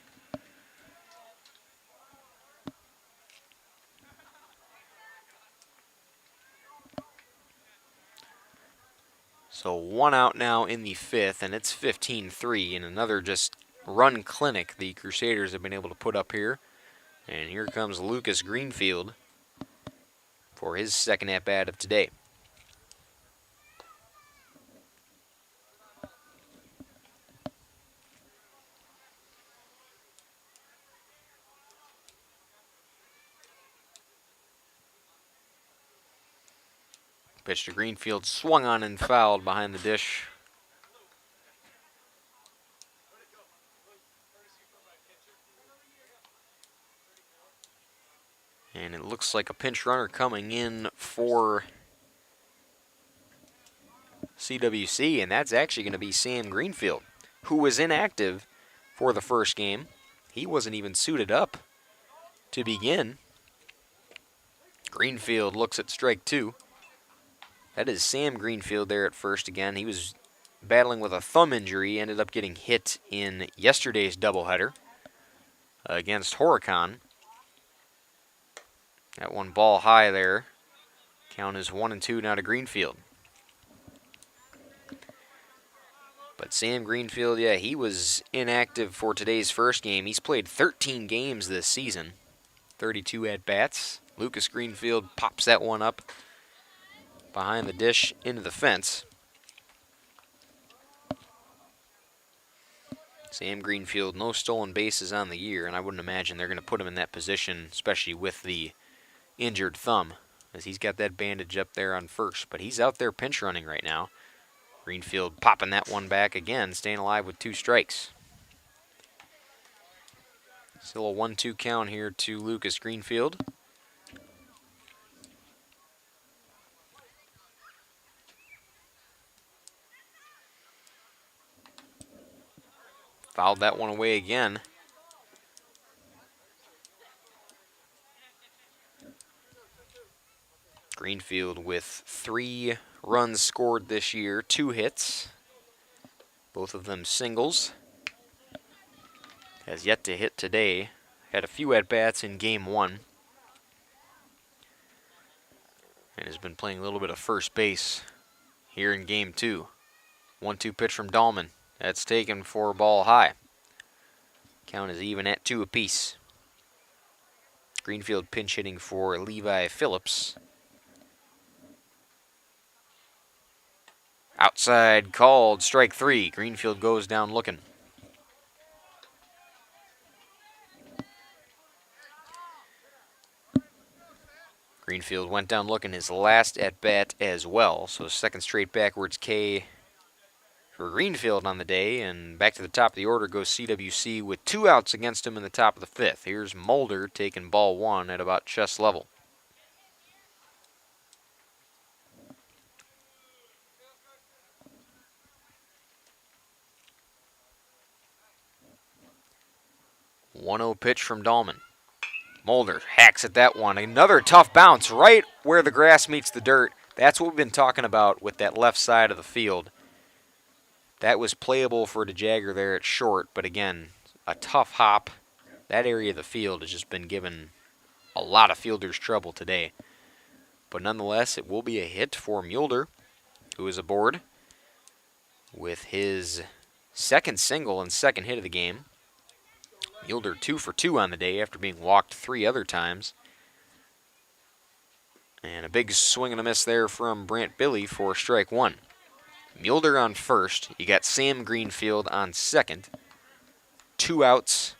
So 1 out now in the fifth, and it's 15-3, and another just run clinic the Crusaders have been able to put up here. And here comes Lucas Greenfield for his second at-bat of today. Pitch to Greenfield, swung on and fouled behind the dish. And it looks like a pinch runner coming in for CWC, and that's actually going to be Sam Greenfield, who was inactive for the first game. He wasn't even suited up to begin. Greenfield looks at strike two. That is Sam Greenfield there at first again. He was battling with a thumb injury, ended up getting hit in yesterday's doubleheader against Horicon. That one ball high there. Count is 1-2 now to Greenfield. But Sam Greenfield, he was inactive for today's first game. He's played 13 games this season, 32 at-bats. Lucas Greenfield pops that one up behind the dish into the fence. Sam Greenfield, no stolen bases on the year, and I wouldn't imagine they're going to put him in that position, especially with the injured thumb, as he's got that bandage up there on first. But he's out there pinch running right now. Greenfield popping that one back again, staying alive with 2 strikes. Still a 1-2 count here to Lucas Greenfield. Fouled that one away again. Greenfield with 3 runs scored this year, 2 hits, both of them singles. Has yet to hit today. Had a few at-bats in game 1. And has been playing a little bit of first base here in game 2. 1-2 pitch from Dahlman. That's taken for a ball high. Count is even at 2 apiece. Greenfield pinch hitting for Levi Phillips. Outside called, strike 3. Greenfield goes down looking. Greenfield went down looking his last at-bat as well, so second straight backwards K for Greenfield on the day, and back to the top of the order goes CWC with 2 outs against him in the top of the 5th. Here's Mulder taking ball 1 at about chest level. .1-0 pitch from Dahlman. Mulder hacks at that one. Another tough bounce right where the grass meets the dirt. That's what we've been talking about with that left side of the field. That was playable for DeJagger there at short, but again, a tough hop. That area of the field has just been given a lot of fielders trouble today. But nonetheless, it will be a hit for Mulder, who is aboard with his second single and second hit of the game. Mulder 2 for 2 on the day after being walked 3 other times. And a big swing and a miss there from Brant Billy for strike 1. Mulder on first. You got Sam Greenfield on second. 2 outs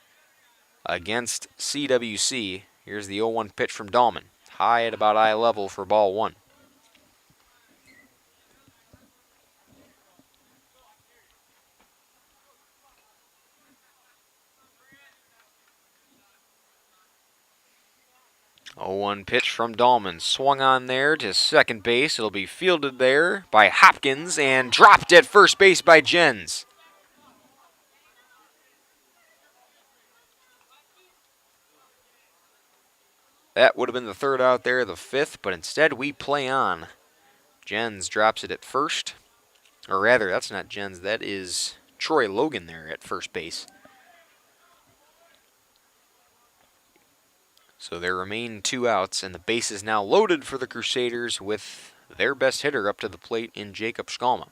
against CWC. Here's the 0-1 pitch from Dahlman. High at about eye level for ball 1. .0-1 pitch from Dahlman. Swung on there to second base. It'll be fielded there by Hopkins and dropped at first base by Jens. That would have been the 3rd out there, the 5th, but instead we play on. Jens drops it at first. Or rather, that's not Jens, that is Troy Logan there at first base. So there remain 2 outs, and the base is now loaded for the Crusaders with their best hitter up to the plate in Jacob Skalma.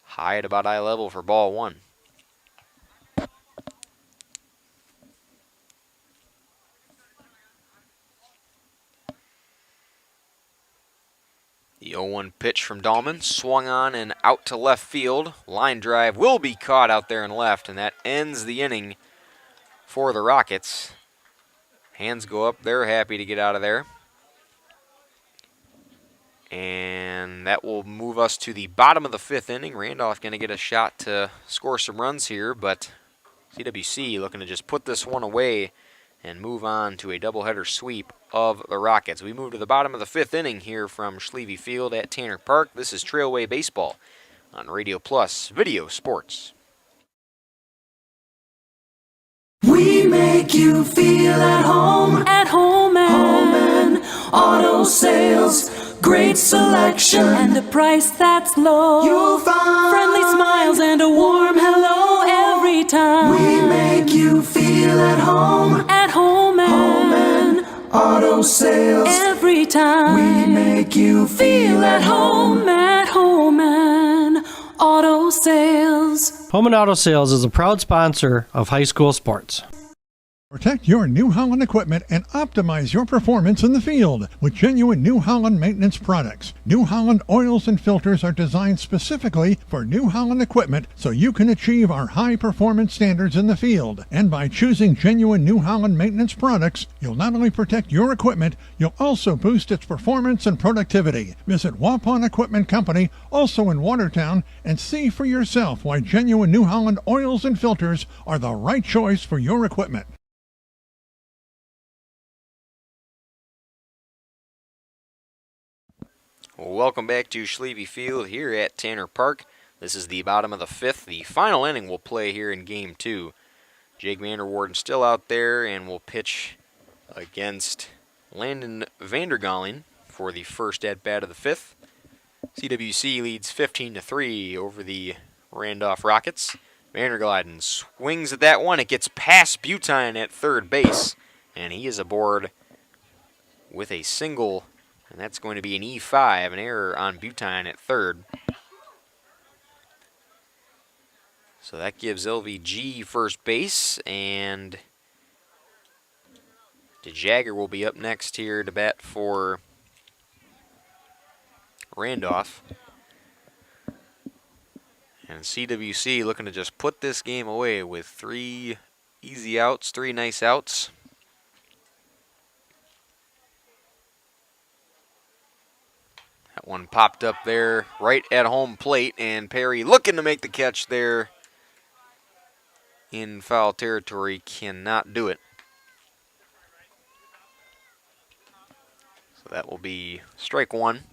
High at about eye level for ball 1. The 0-1 pitch from Dahlman, swung on and out to left field. Line drive will be caught out there in left, and that ends the inning for the Rockets. Hands go up, they're happy to get out of there. And that will move us to the bottom of the 5th inning. Randolph going to get a shot to score some runs here, but CWC looking to just put this one away and move on to a doubleheader sweep of the Rockets. We move to the bottom of the 5th inning here from Schlevy Field at Tanner Park. This is Trailway Baseball on Radio Plus Video Sports. We make you feel at home. At home and auto sales. Great selection and a price that's low. You'll find friendly smiles and a warm hello every time. We make you feel at home. At home and auto sales. Every time. We make you feel at home and auto sales. Home and Auto Sales is a proud sponsor of high school sports. Protect your New Holland equipment and optimize your performance in the field with genuine New Holland maintenance products. New Holland oils and filters are designed specifically for New Holland equipment so you can achieve our high performance standards in the field. And by choosing genuine New Holland maintenance products, you'll not only protect your equipment, you'll also boost its performance and productivity. Visit Waupun Equipment Company, also in Watertown, and see for yourself why genuine New Holland oils and filters are the right choice for your equipment. Welcome back to Schlevy Field here at Tanner Park. This is the bottom of the fifth. The final inning will play here in Game 2. Jake Vanderwarden still out there and will pitch against Landon Vandergalen for the first at-bat of the fifth. CWC leads 15-3 over the Randolph Rockets. Vandergalen swings at that one. It gets past Butine at third base, and he is aboard with a single. And that's going to be an E5, an error on Butine at third. So that gives LVG first base, and DeJagger will be up next here to bat for Randolph. And CWC looking to just put this game away with 3 easy outs, 3 nice outs. That one popped up there right at home plate, and Perry looking to make the catch there in foul territory, cannot do it. So that will be strike one.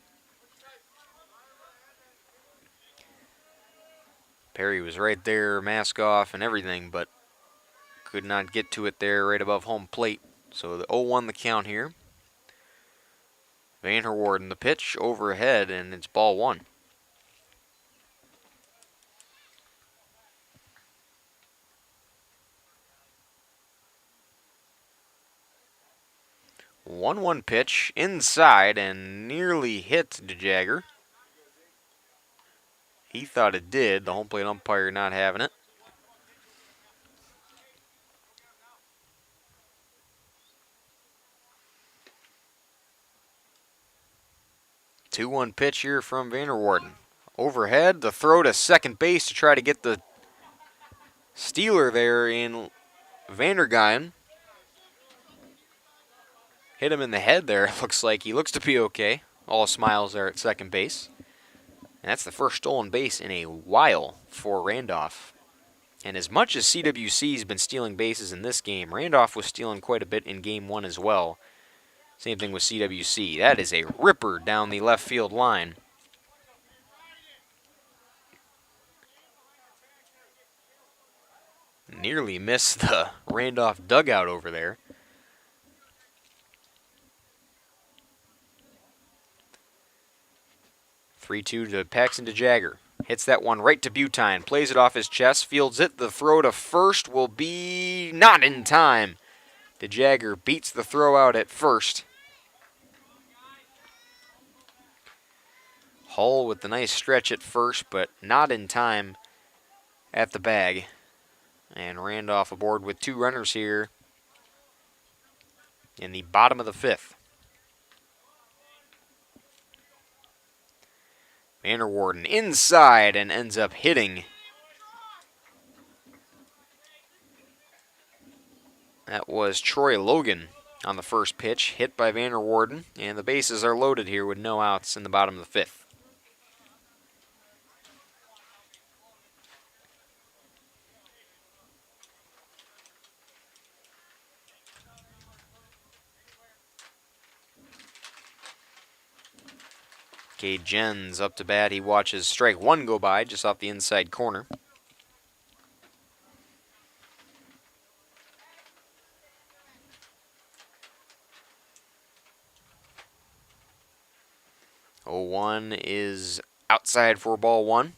Perry was right there, mask off and everything, but could not get to it there right above home plate. So the 0-1 the count here. Vanderwarden the pitch overhead, and it's ball one. One pitch inside and nearly hit DeJagger. He thought it did. The home plate umpire not having it. Two-one pitch here from Vanderwarden. Overhead, the throw to second base to try to get the stealer there in Vandergalen. Hit him in the head there, looks like. He looks to be okay. All smiles there at second base. And that's the first stolen base in a while for Randolph. And as much as CWC's been stealing bases in this game, Randolph was stealing quite a bit in Game 1 as well. Same thing with CWC. That is a ripper down the left field line. Nearly missed the Randolph dugout over there. Three-two to Paxton DeJagger. Hits that one right to Butine. Plays it off his chest. Fields it. The throw to first will be not in time. DeJagger beats the throw out at first. Hull with the nice stretch at first, but not in time at the bag. And Randolph aboard with 2 runners here in the bottom of the fifth. Vanderwarden inside and ends up hitting. That was Troy Logan on the first pitch, hit by Vanderwarden, and the bases are loaded here with no outs in the bottom of the fifth. Cade Jens up to bat. He watches strike one go by just off the inside corner. Oh, 1 is outside for ball one.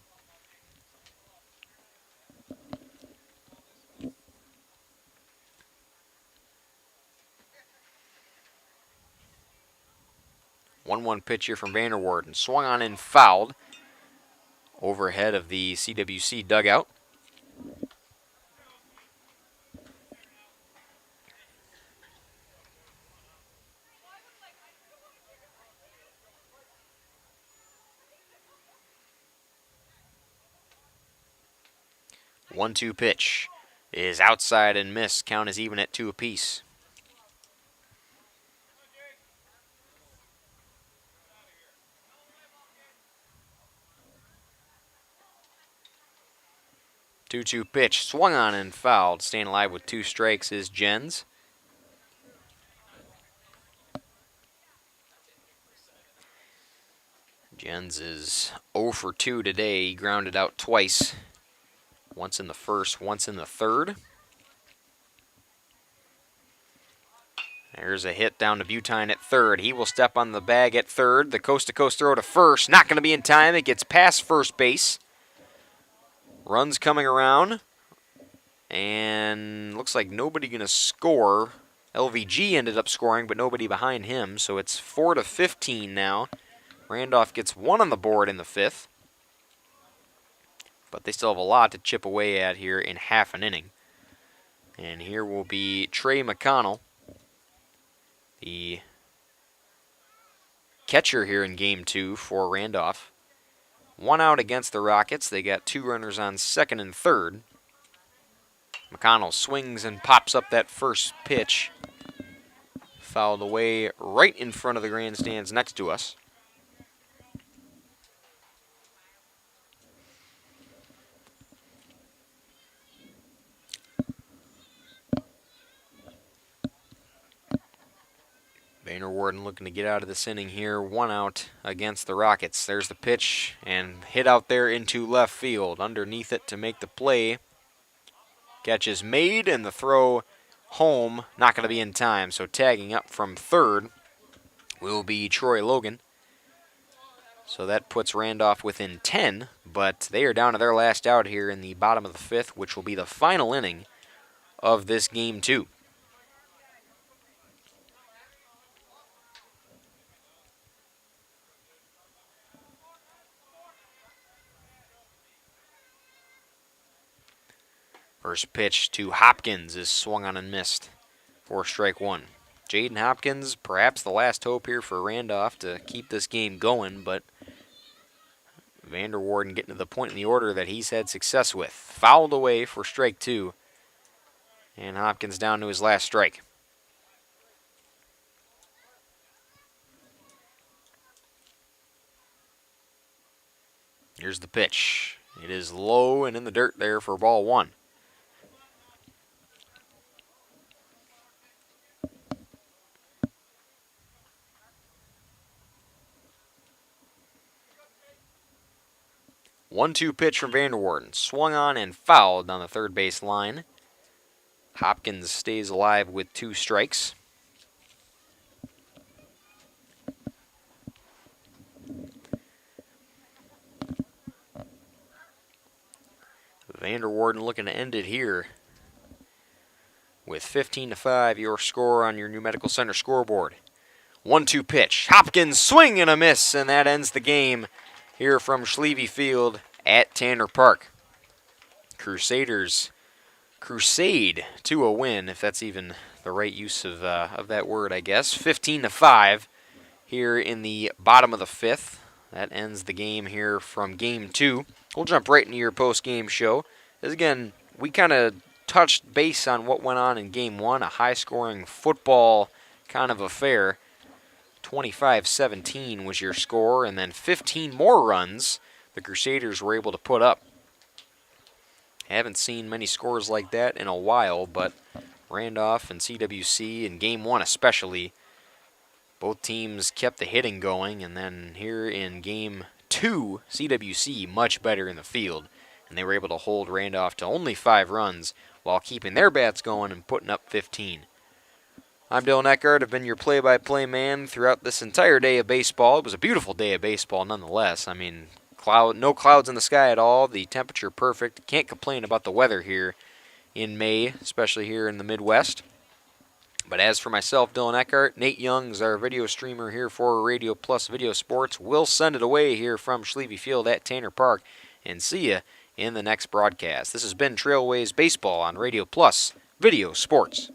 One pitch here from Vanderwarden. Swung on and fouled overhead of the CWC dugout. 1-2 pitch is outside and missed. Count is even at 2 apiece. Two-two pitch, swung on and fouled. Staying alive with 2 strikes is Jens. Jens is 0 for 2 today. He grounded out twice. Once in the first, once in the third. There's a hit down to Butine at third. He will step on the bag at third. The coast-to-coast throw to first. Not going to be in time. It gets past first base. Runs coming around. And looks like nobody going to score. LVG ended up scoring, but nobody behind him. So it's 4-15 now. Randolph gets 1 on the board in the 5th. But they still have a lot to chip away at here in half an inning. And here will be Trey McConnell, the catcher here in Game 2 for Randolph. 1 out against the Rockets. They got 2 runners on second and third. McConnell swings and pops up that first pitch. Fouled away right in front of the grandstands next to us. Vanderwarden looking to get out of this inning here. 1 out against the Rockets. There's the pitch and hit out there into left field. Underneath it to make the play. Catch is made and the throw home. Not going to be in time. So tagging up from third will be Troy Logan. So that puts Randolph within 10. But they are down to their last out here in the bottom of the 5th, which will be the final inning of this Game 2. First pitch to Hopkins is swung on and missed for strike 1. Jaden Hopkins, perhaps the last hope here for Randolph to keep this game going, but Vanderwarden getting to the point in the order that he's had success with. Fouled away for strike 2, and Hopkins down to his last strike. Here's the pitch. It is low and in the dirt there for ball 1. One-two pitch from Vanderwarden. Swung on and fouled on the third base line. Hopkins stays alive with 2 strikes. Vanderwarden looking to end it here with 15-5, your score on your New Medical Center scoreboard. 1-2 pitch. Hopkins swing and a miss, and that ends the game here from Schlevy Field at Tanner Park. Crusaders crusade to a win, if that's even the right use of that word, I guess. 15-5 here in the bottom of the 5th. That ends the game here from Game 2. We'll jump right into your post-game show. As again, we kind of touched base on what went on in Game 1, a high-scoring football kind of affair. 25-17 was your score, and then 15 more runs the Crusaders were able to put up. Haven't seen many scores like that in a while, but Randolph and CWC in Game 1 especially, both teams kept the hitting going, and then here in Game 2, CWC much better in the field, and they were able to hold Randolph to only 5 runs while keeping their bats going and putting up 15. I'm Dylan Eckert. I've been your play-by-play man throughout this entire day of baseball. It was a beautiful day of baseball nonetheless. I mean, no clouds in the sky at all. The temperature perfect. Can't complain about the weather here in May, especially here in the Midwest. But as for myself, Dylan Eckert, Nate Young's our video streamer here for Radio Plus Video Sports. We'll send it away here from Schlevy Field at Tanner Park and see you in the next broadcast. This has been Trailways Baseball on Radio Plus Video Sports.